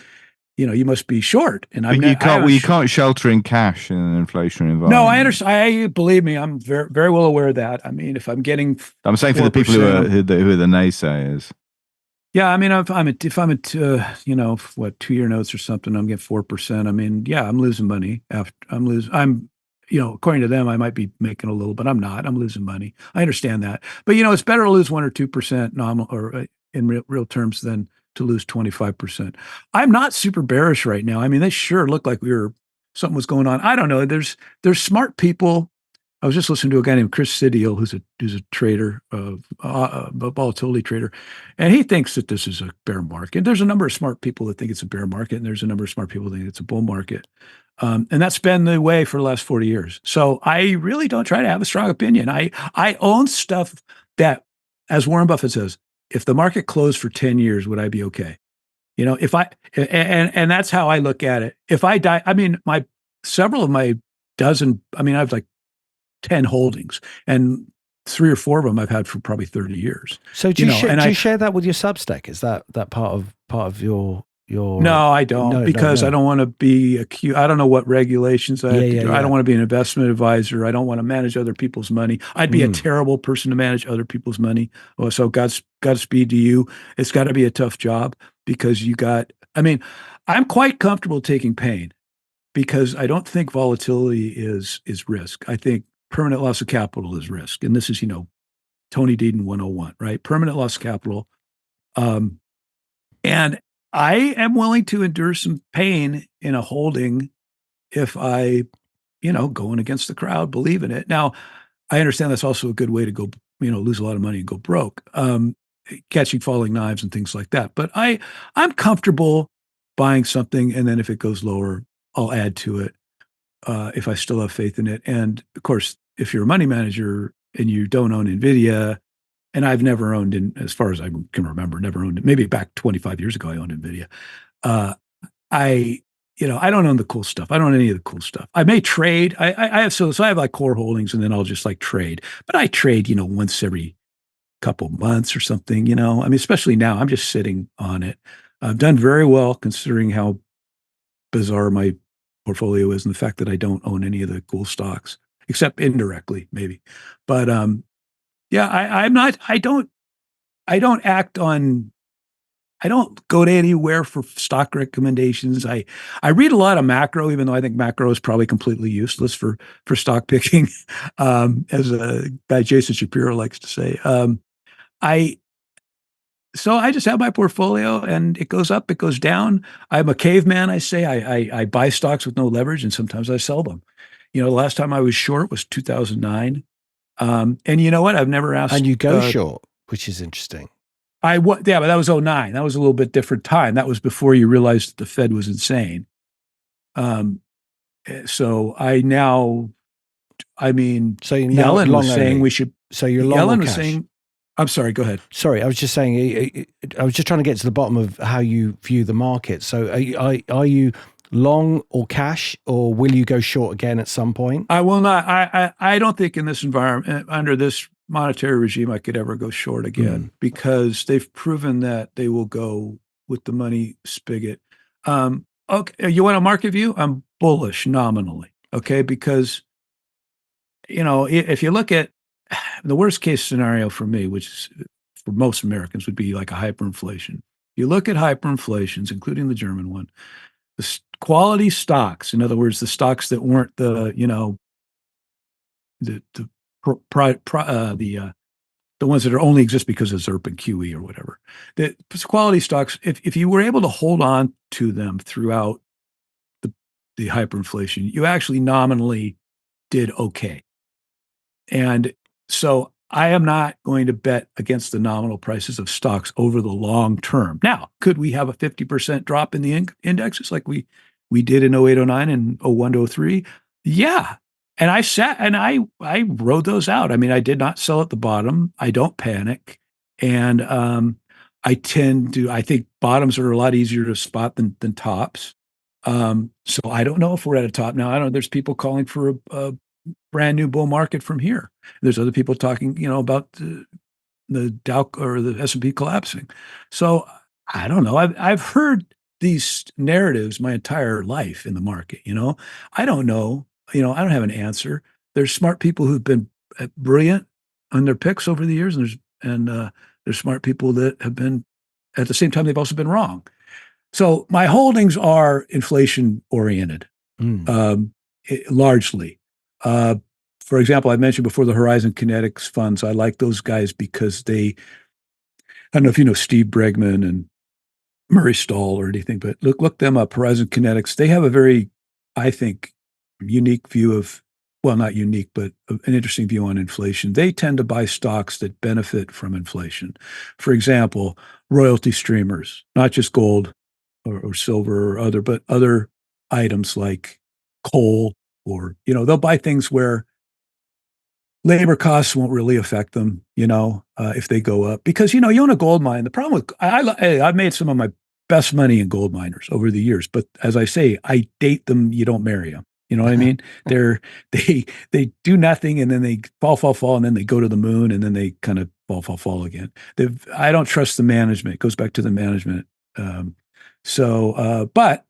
you must be short." And But you can't shelter in cash in an inflationary environment. No, I understand. Believe me, I'm very, very well aware of that. I mean, if I'm getting, I'm saying for the people who are the naysayers. Yeah, I mean, if I'm at 2-year notes or something, I'm getting 4%. I mean, yeah, I'm losing money. According to them, I might be making a little, but I'm not. I'm losing money. I understand that, but it's better to lose 1 or 2% nominal or in real terms than to lose 25%. I'm not super bearish right now. I mean, they sure look like something was going on. I don't know. There's smart people. I was just listening to a guy named Chris Sidiel, who's a trader, a volatility trader, and he thinks that this is a bear market. There's a number of smart people that think it's a bear market, and there's a number of smart people that think it's a bull market. And that's been the way for the last 40 years. So I really don't try to have a strong opinion. I own stuff that, as Warren Buffett says, if the market closed for 10 years, would I be okay? If and that's how I look at it. If I die, I mean, several of my dozen, I mean, I have like 10 holdings, and 3 or 4 of them I've had for probably 30 years. So do you share that with your Substack? Is that part of your? No, I don't, because I don't want to be accused. I don't know what regulations I have to do. I don't want to be an investment advisor. I don't want to manage other people's money. I'd be a terrible person to manage other people's money. Oh, so Godspeed to you. It's got to be a tough job because I'm quite comfortable taking pain because I don't think volatility is risk. I think permanent loss of capital is risk. And this is, Tony Deaton 101, right? Permanent loss of capital. And I am willing to endure some pain in a holding if I, going against the crowd, believe in it. Now, I understand that's also a good way to go, lose a lot of money and go broke, catching falling knives and things like that. But I'm comfortable buying something, and then if it goes lower, I'll add to it if I still have faith in it. And of course, if you're a money manager and you don't own NVIDIA, and I've never owned, as far as I can remember, never owned it. Maybe back 25 years ago, I owned NVIDIA. I don't own the cool stuff. I don't own any of the cool stuff. I may trade. I have so I have like core holdings, and then I'll just like trade. But I trade, once every couple months or something. I mean, especially now, I'm just sitting on it. I've done very well considering how bizarre my portfolio is, and the fact that I don't own any of the cool stocks, except indirectly, maybe. But yeah, I don't act on, I don't go to anywhere for stock recommendations. I read a lot of macro, even though I think macro is probably completely useless for stock picking, as a guy Jason Shapiro likes to say. So I just have my portfolio, and it goes up, it goes down. I'm a caveman, I say. I buy stocks with no leverage, and sometimes I sell them. The last time I was short was 2009. And you know what? I've never asked. And you go short, which is interesting. Yeah, but that was '09. That was a little bit different time. That was before you realized that the Fed was insane. So Yellen was saying we should. So you're long Yellen on was cash. saying, I'm sorry, go ahead. Sorry, I was just saying, I was just trying to get to the bottom of how you view the market. So are you long or cash, or will you go short again at some point? I will not. I don't think in this environment, under this monetary regime, I could ever go short again because they've proven that they will go with the money spigot. Okay, you want a market view? I'm bullish nominally. Okay, because if you look at the worst case scenario for me, which is for most Americans would be like a hyperinflation. You look at hyperinflations, including the German one, the quality stocks, in other words, the stocks that weren't the ones that only exist because of ZERP and QE or whatever. The quality stocks, if you were able to hold on to them throughout the hyperinflation, you actually nominally did okay. And so I am not going to bet against the nominal prices of stocks over the long term. Now, could we have a 50% drop in the indexes like we did in 08, 09 and 01 to 03? Yeah. And I rode those out. I mean, I did not sell at the bottom. I don't panic. And I think bottoms are a lot easier to spot than tops. So I don't know if we're at a top now. I don't know. There's people calling for a brand new bull market from here. There's other people talking, about the Dow or the S&P collapsing. So I don't know. I've heard these narratives my entire life in the market. I don't know. I don't have an answer. There's smart people who've been brilliant on their picks over the years, and there's smart people that have been at the same time they've also been wrong. So my holdings are inflation oriented, largely. For example, I mentioned before the Horizon Kinetics funds. I like those guys because I don't know if you know Steve Bregman and Murray Stahl or anything, but look them up, Horizon Kinetics. They have a very, I think, unique view of, well, not unique, but an interesting view on inflation. They tend to buy stocks that benefit from inflation. For example, royalty streamers, not just gold or silver or other items like coal, or, they'll buy things where labor costs won't really affect them, if they go up. Because, you own a gold mine. The problem with, I've made some of my best money in gold miners over the years. But as I say, I date them, you don't marry them. You know what I mean? They do nothing, and then they fall, and then they go to the moon, and then they kind of fall again. I don't trust the management. It goes back to the management. But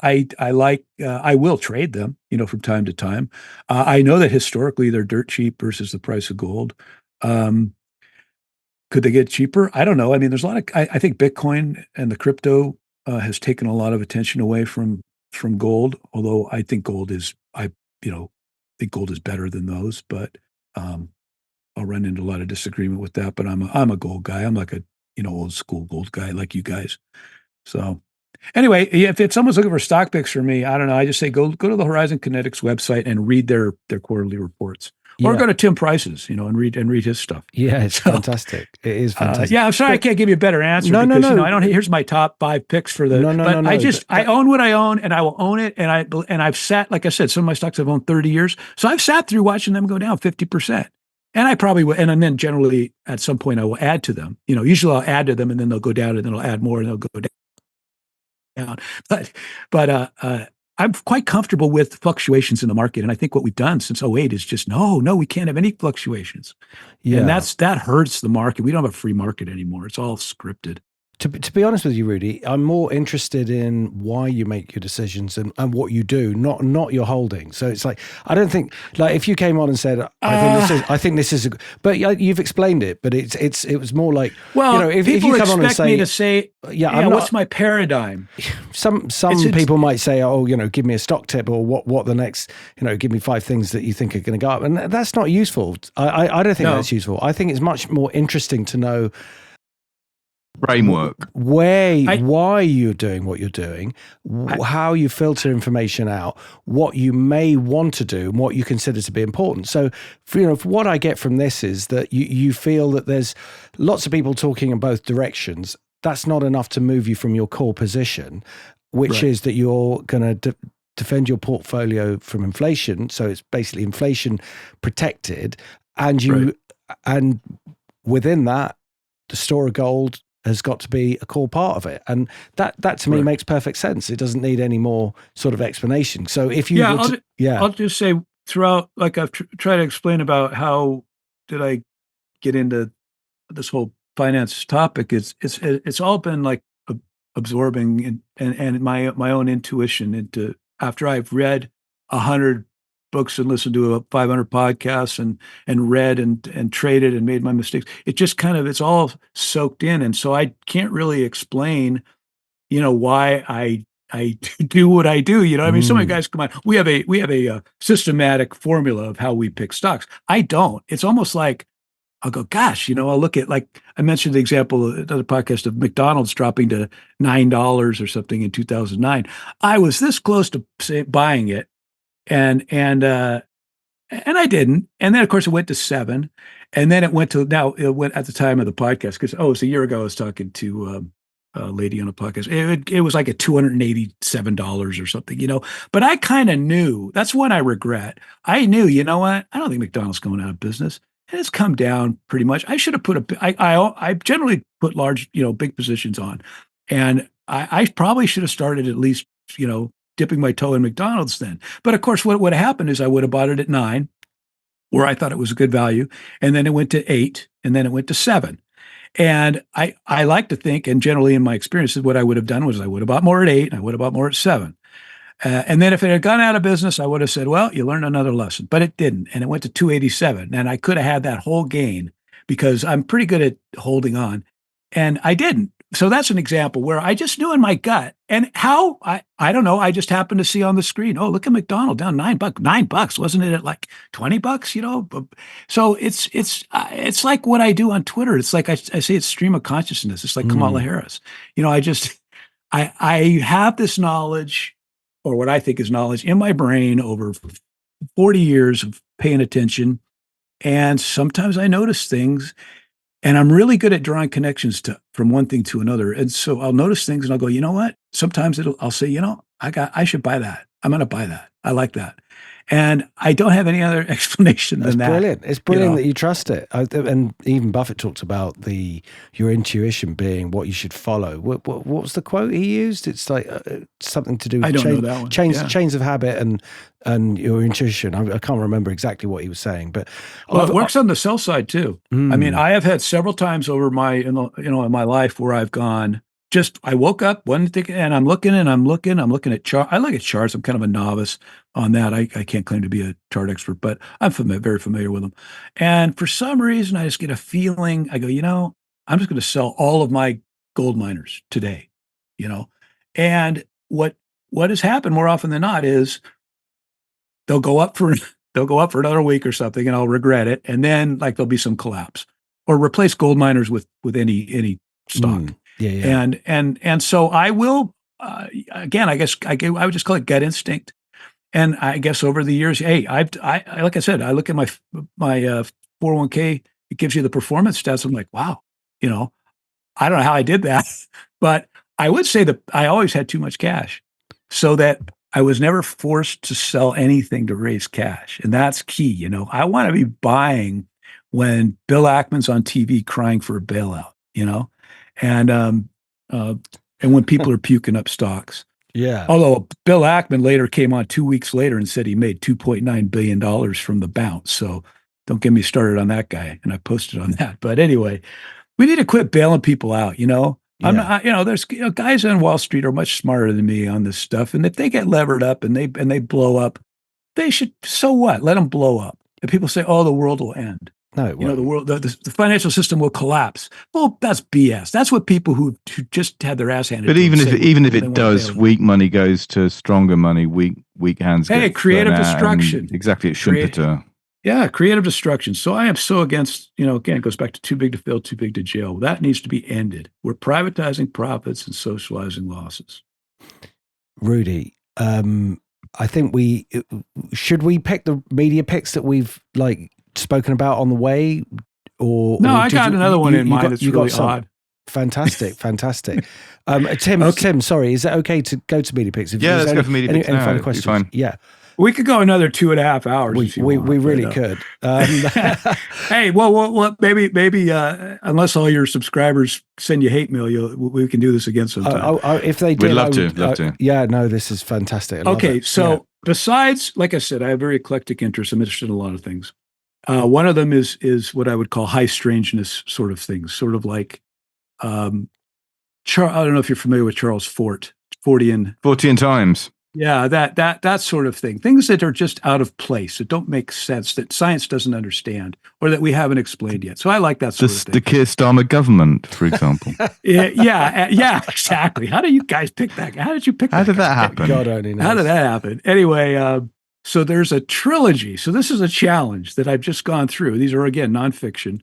I will trade them, from time to time. I know that historically they're dirt cheap versus the price of gold. Could they get cheaper? I don't know. I mean, there's a lot of, I think Bitcoin and the crypto has taken a lot of attention away from gold, although I think gold is better than those, but I'll run into a lot of disagreement with that. But I'm a gold guy. I'm like a, old school gold guy like you guys. So anyway, if someone's looking for stock picks for me, I don't know. I just say go to the Horizon Kinetics website and read their quarterly reports, or go to Tim Price's, and read his stuff. Yeah, it's fantastic. It is fantastic. I'm sorry, I can't give you a better answer. No. I don't. Here's my top 5 picks for the. I own what I own, and I will own it. And I've sat, like I said, some of my stocks I've owned 30 years, so I've sat through watching them go down 50%. And I probably will, and then generally at some point I will add to them. Usually I'll add to them, and then they'll go down, and then I'll add more, and they'll go down. But I'm quite comfortable with fluctuations in the market. And I think what we've done since 08 is just, no, we can't have any fluctuations. Yeah. And that hurts the market. We don't have a free market anymore. It's all scripted. To be honest with you, Rudy, I'm more interested in why you make your decisions and what you do, not your holdings. So it's like, I don't think, like, if you came on and said, I think this is, but you've explained it, but it was more like, if you come on and say, me to say, what's my paradigm? Some people might say, give me a stock tip, or what the next, give me 5 things that you think are going to go up. And that's not useful. I don't think that's useful. I think it's much more interesting to know framework, why you're doing what you're doing, how you filter information out, what you may want to do, and what you consider to be important. So, what I get from this is that you feel that there's lots of people talking in both directions. That's not enough to move you from your core position, which is that you're going to defend your portfolio from inflation. So it's basically inflation protected, and and within that, the store of gold has got to be a core part of it. And that to me makes perfect sense. It doesn't need any more sort of explanation. So if you I'll just say throughout, like I've tried to explain about how did I get into this whole finance topic. It's all been like absorbing and my own intuition into, after I've read 100 books and listened to 500 podcasts and read and traded and made my mistakes. It just kind of, it's all soaked in. And so I can't really explain, why I do what I do. I mean, so many guys come on, we have a systematic formula of how we pick stocks. I don't. It's almost like, I'll go, gosh, I'll look at, like I mentioned the example, another podcast of McDonald's dropping to $9 or something in 2009. I was this close to buying it. And And I didn't. And then, of course, it went to 7. And then it went to, now it went at the time of the podcast, because, it's a year ago I was talking to a lady on a podcast. It was like at $287 or something, But I kind of knew, that's what I regret. I knew, you know what? I don't think McDonald's going out of business. And it's come down pretty much. I should have I generally put large, big positions on. And I probably should have started at least, dipping my toe in McDonald's then. But of course, what would have happened is I would have bought it at 9, where I thought it was a good value. And then it went to 8, and then it went to 7. And I like to think, and generally in my experiences, what I would have done was I would have bought more at 8, and I would have bought more at 7. And then if it had gone out of business, I would have said, well, you learned another lesson. But it didn't. And it went to 287. And I could have had that whole gain, because I'm pretty good at holding on. And I didn't. So that's an example where I just knew in my gut. And how, I don't know, I just happened to see on the screen, oh, look at McDonald down $9. $9, wasn't it at like $20? So it's like what I do on Twitter. It's like I say it's stream of consciousness. It's like Kamala Harris. I have this knowledge, or what I think is knowledge, in my brain over 40 years of paying attention. And sometimes I notice things, and I'm really good at drawing connections from one thing to another. And so I'll notice things and I'll go, you know what? Sometimes I'll say, I should buy that. I'm going to buy that. I like that. And I don't have any other explanation than that. Brilliant. It's brilliant that you trust it. And even Buffett talks about your intuition being what you should follow. What was the quote he used? It's like something to do with I don't know that one. Chains of habit and your intuition. I can't remember exactly what he was saying, but it works on the sell side too. I mean, I have had several times over in my life where I've gone, I woke up one thing and I'm looking at charts. I look at charts. I'm kind of a novice on that. I can't claim to be a chart expert, but I'm very familiar with them. And for some reason, I just get a feeling. I go, I'm just going to sell all of my gold miners today, And what has happened more often than not is they'll go up for another week or something, and I'll regret it. And then there'll be some collapse, or replace gold miners with any stock. Yeah. And so I will, again, I guess I would just call it gut instinct. And I guess over the years, hey, I like I said, I look at my 401k, it gives you the performance stats. I'm like, wow, I don't know how I did that, but I would say that I always had too much cash, so that I was never forced to sell anything to raise cash. And that's key. I want to be buying when Bill Ackman's on TV crying for a bailout, and when people are puking up stocks. Yeah. Although Bill Ackman later came on 2 weeks later and said he made $2.9 billion from the bounce. So don't get me started on that guy. And I posted on that. But anyway, we need to quit bailing people out, I'm not, there's guys on Wall Street are much smarter than me on this stuff. And if they get levered up and they blow up, they should, so what? Let them blow up. And people say, oh, the world will end. No, it won't. The world, the financial system will collapse. Well, that's BS. That's what people who just had their ass handed. But even if it does, weak money goes to stronger money. Weak hands. Hey, creative destruction. Exactly, it Schumpeter. Yeah, creative destruction. So I am so against. Again, it goes back to too big to fail, too big to jail. That needs to be ended. We're privatizing profits and socializing losses. Rudy, I think should we pick the media picks that we've spoken about on the way, or no? I got another one in mind. It's really odd. Fantastic. Tim, sorry, is it okay to go to media picks? Let's go for media picks. Any final questions? Fine. Yeah, we could go another 2.5 hours. We really could. Hey, well, maybe unless all your subscribers send you hate mail, we can do this again sometime. If they did, we'd love to. Yeah, no, this is fantastic. Okay, so besides, like I said, I have very eclectic interests. I'm interested in a lot of things. One of them is what I would call high strangeness sort of things, sort of like, I don't know if you're familiar with Charles Fort, Fortean Times. Yeah, that sort of thing. Things that are just out of place, that don't make sense, that science doesn't understand, or that we haven't explained yet. So I like that sort of thing. The Keir Starmer government, for example. yeah, exactly. How do you guys pick that? How did you pick that? How did that happen? God only knows. How did that happen? Anyway, so there's a trilogy. So this is a challenge that I've just gone through. These are, again, nonfiction.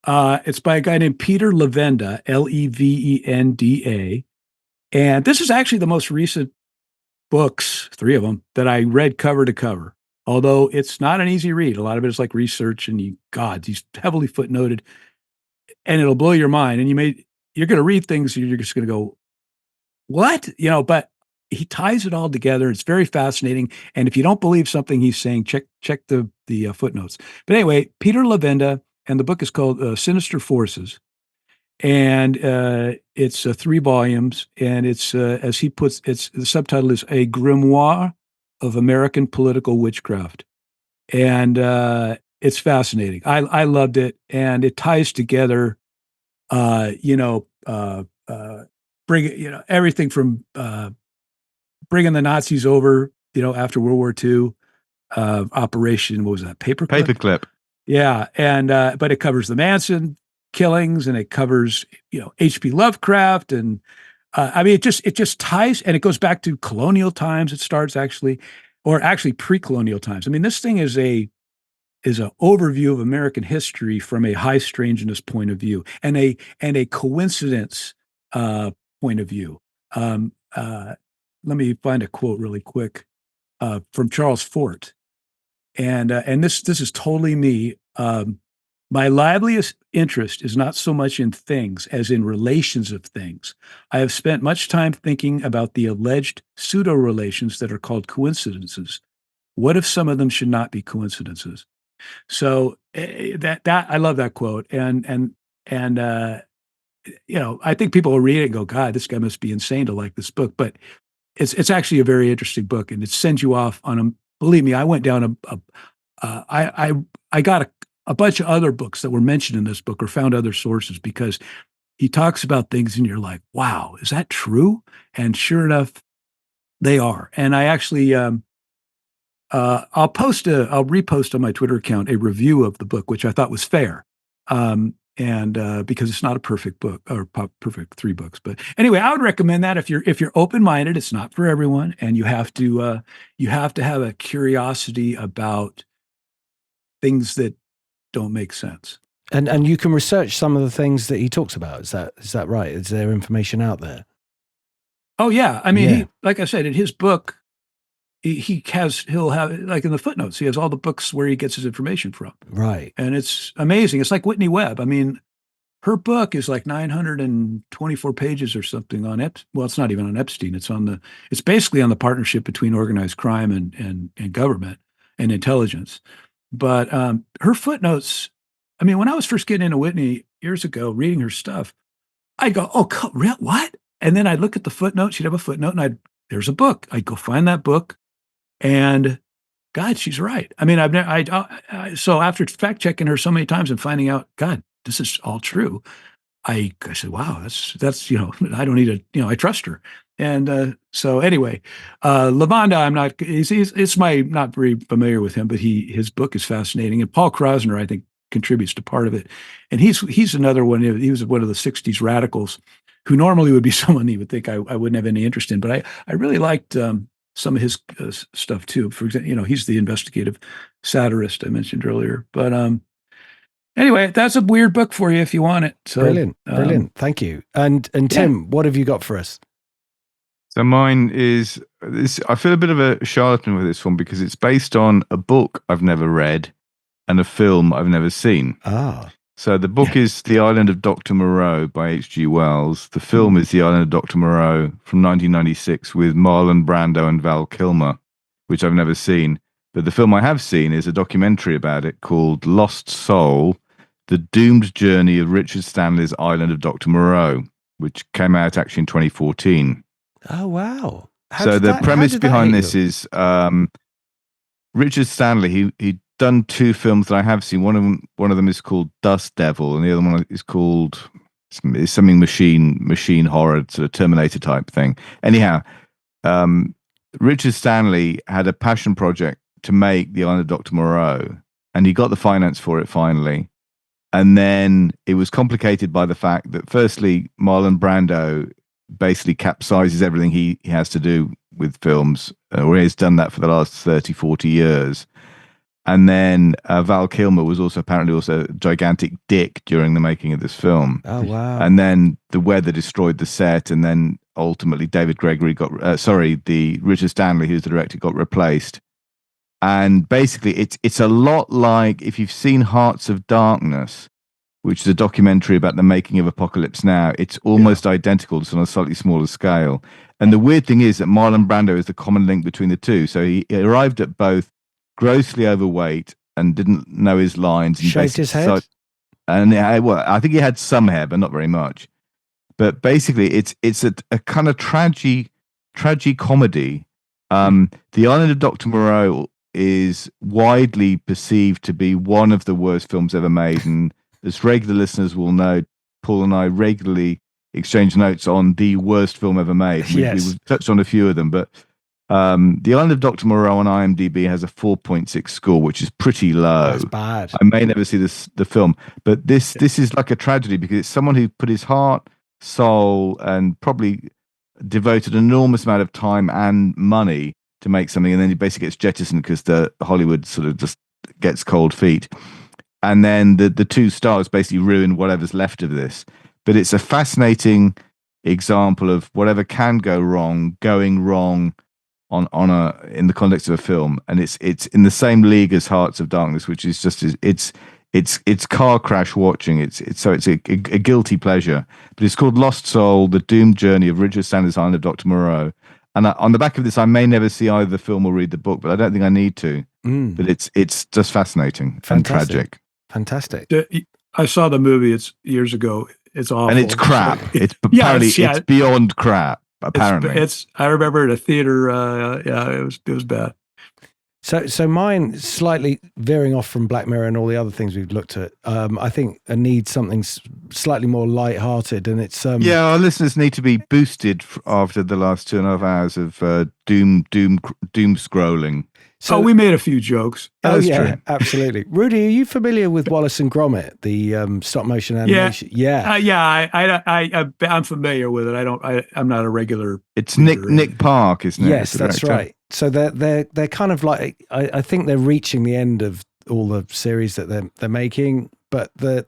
It's by a guy named Peter Levenda, Levenda. And this is actually the most recent books, 3 of them, that I read cover to cover. although it's not an easy read. A lot of it is like research, and he's heavily footnoted, and it'll blow your mind. And you're going to read things, and you're just going to go, what? But he ties it all together. It's very fascinating. And if you don't believe something he's saying, check the footnotes. But anyway, Peter Levenda, and the book is called Sinister Forces. And it's 3 volumes, and it's as he puts the subtitle is A Grimoire of American Political Witchcraft, and it's fascinating. I loved it, and it ties together, bring everything from bringing the Nazis over, after World War II, Operation, what was that, Paperclip? Paperclip. Yeah, and but it covers the Manson killings, and it covers H.P. Lovecraft, and I mean it just ties, and it goes back to colonial times. It starts actually pre-colonial times. I mean, this thing is an overview of American history from a high strangeness point of view, and a coincidence point of view. Let me find a quote really quick from Charles Fort. And this is totally me. My liveliest interest is not so much in things as in relations of things. I have spent much time thinking about the alleged pseudo-relations that are called coincidences. What if some of them should not be coincidences? So that I love that quote, and I think people will read it and go, God, this guy must be insane to like this book. But it's actually a very interesting book, and it sends you off on a. Believe me, I went down I got a bunch of other books that were mentioned in this book, or found other sources, because he talks about things and you're like, wow, is that true? And sure enough, they are. And I actually, I'll repost on my Twitter account a review of the book, which I thought was fair. And because it's not a perfect book or perfect 3 books, but anyway, I would recommend that if you're open-minded. It's not for everyone, and you have to have a curiosity about things that don't make sense. And you can research some of the things that he talks about. Is that right? Is there information out there? Oh yeah, I mean, he, like I said, in his book, he'll have, like in the footnotes, he has all the books where he gets his information from. Right. And it's amazing. It's like Whitney Webb. I mean, her book is like 924 pages or something on well, it's not even on Epstein. It's basically on the partnership between organized crime and government and intelligence. But her footnotes, I mean, when I was first getting into Whitney years ago, reading her stuff, I'd go, oh, what? And then I'd look at the footnote. She'd have a footnote, and there's a book. I'd go find that book, and God, she's right. I mean, so after fact checking her so many times and finding out, God, this is all true, I said, wow, that's I don't need I trust her. And so anyway, Levanda, I'm not, not very familiar with him, but his book is fascinating. And Paul Krasner, I think, contributes to part of it. And he's another one. He was one of the 60s radicals who normally would be someone you would think I wouldn't have any interest in. But I really liked some of his stuff too. For example, he's the investigative satirist I mentioned earlier. But anyway, that's a weird book for you if you want it. So, brilliant. Thank you. And Tim, what have you got for us? So mine is this. I feel a bit of a charlatan with this one because it's based on a book I've never read and a film I've never seen. So the book is The Island of Dr. Moreau by H.G. Wells. The film is The Island of Dr. Moreau from 1996 with Marlon Brando and Val Kilmer, which I've never seen. But the film I have seen is a documentary about it called Lost Soul, The Doomed Journey of Richard Stanley's Island of Dr. Moreau, which came out actually in 2014. Oh, wow. So the premise behind this is Richard Stanley, he'd done 2 films that I have seen. One of them is called Dust Devil, and the other one is called something machine horror, sort of Terminator type thing. Anyhow, Richard Stanley had a passion project to make The Island of Dr. Moreau, and he got the finance for it finally. And then it was complicated by the fact that, firstly, Marlon Brando basically capsizes everything he has to do with films, or he's done that for the last 30, 40 years. And then Val Kilmer was apparently a gigantic dick during the making of this film. Oh, wow. And then the weather destroyed the set, and then ultimately David Gregory the Richard Stanley, who's the director, got replaced. And basically, it's a lot like if you've seen Hearts of Darkness, which is a documentary about the making of Apocalypse Now. It's almost identical, just on a slightly smaller scale. And the weird thing is that Marlon Brando is the common link between the two. So he arrived at both grossly overweight and didn't know his lines. And Shaved his head? Well, I think he had some hair, but not very much. But basically, it's a kind of tragi-comedy. The Island of Dr. Moreau is widely perceived to be one of the worst films ever made. And as regular listeners will know, Paul and I regularly exchange notes on the worst film ever made. We've touched on a few of them, but The Island of Dr. Moreau on IMDb has a 4.6 score, which is pretty low. That's bad. I may never see the film, but this is like a tragedy because it's someone who put his heart, soul, and probably devoted an enormous amount of time and money to make something, and then he basically gets jettisoned because the Hollywood sort of just gets cold feet. And then the two stars basically ruin whatever's left of this. But it's a fascinating example of whatever can go wrong, going wrong in the context of a film. And it's in the same league as Hearts of Darkness, which is just it's car crash watching. It's a guilty pleasure. But it's called Lost Soul: The Doomed Journey of Richard Sanders' Island of Dr. Moreau. And on the back of this, I may never see either the film or read the book, but I don't think I need to. But it's just fascinating and tragic. Fantastic. I saw the movie. It's years ago. It's awful, and it's crap. It's apparently it's beyond crap. Apparently, I remember at a theater. It was bad. So mine slightly veering off from Black Mirror and all the other things we've looked at. I think I need something slightly more light-hearted, and it's our listeners need to be boosted after the last 2.5 hours of doom scrolling. So we made a few jokes. True. Absolutely. Rudy, are you familiar with Wallace and Gromit, the stop motion animation? I'm familiar with it. I'm not a regular. It's Nick Park, isn't it? Yes, that's right. So they're kind of like I think they're reaching the end of all the series that they're making, but the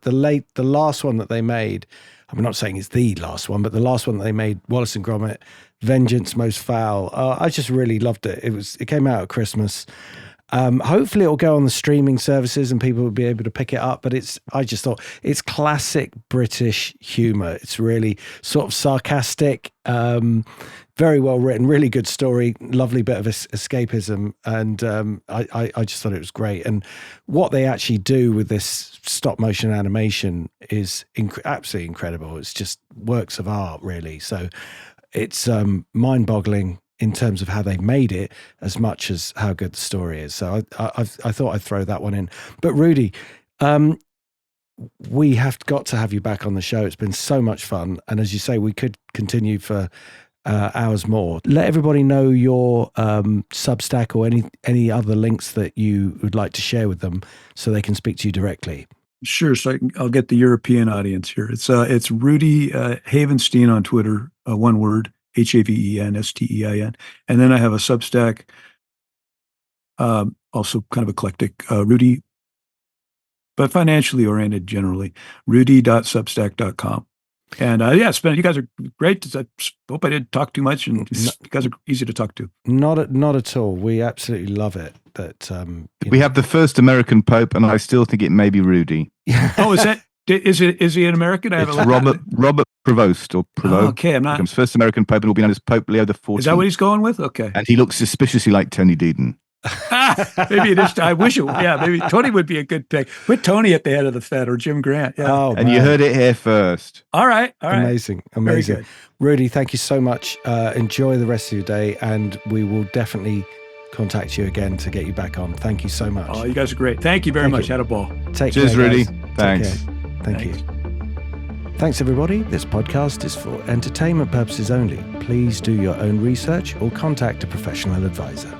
last one that they made, I'm not saying it's the last one, but the last one that they made, Wallace and Gromit, Vengeance Most Foul. I just really loved it. It came out at Christmas. Hopefully it'll go on the streaming services and people will be able to pick it up. But I just thought it's classic British humor. It's really sort of sarcastic, very well written, really good story, lovely bit of escapism. And I just thought it was great. And what they actually do with this stop motion animation is absolutely incredible. It's just works of art, really. So it's mind-boggling in terms of how they made it as much as how good the story is. So I thought I'd throw that one in. But Rudy, we have got to have you back on the show. It's been so much fun. And as you say, we could continue for hours more. Let everybody know your Substack or any other links that you would like to share with them so they can speak to you directly. Sure. So I'll get the European audience here. It's Rudy Havenstein on Twitter, one word, Havenstein. And then I have a Substack, also kind of eclectic, Rudy, but financially oriented generally, rudy.substack.com. And you guys are great. I hope I didn't talk too much, and you guys are easy to talk to. Not at all. We absolutely love it. That we have the first American Pope, and I still think it may be Rudy. Oh, is he an American? It's Robert Prevost or Prevost. Okay, I'm not. Becomes first American Pope and will be known as Pope Leo XIV. Is that what he's going with? Okay. And he looks suspiciously like Tony Deedon. Maybe it is. I wish it. Yeah, maybe Tony would be a good pick. Put Tony at the head of the Fed or Jim Grant. Yeah. Oh, and you heard it here first. All right. Amazing. Rudy, thank you so much. Enjoy the rest of your day, and we will definitely contact you again to get you back on. Thank you so much. Oh, you guys are great. Thank you very much. Had a ball. Cheers, Rudy. Thanks. Thank you. Thanks, everybody. This podcast is for entertainment purposes only. Please do your own research or contact a professional advisor.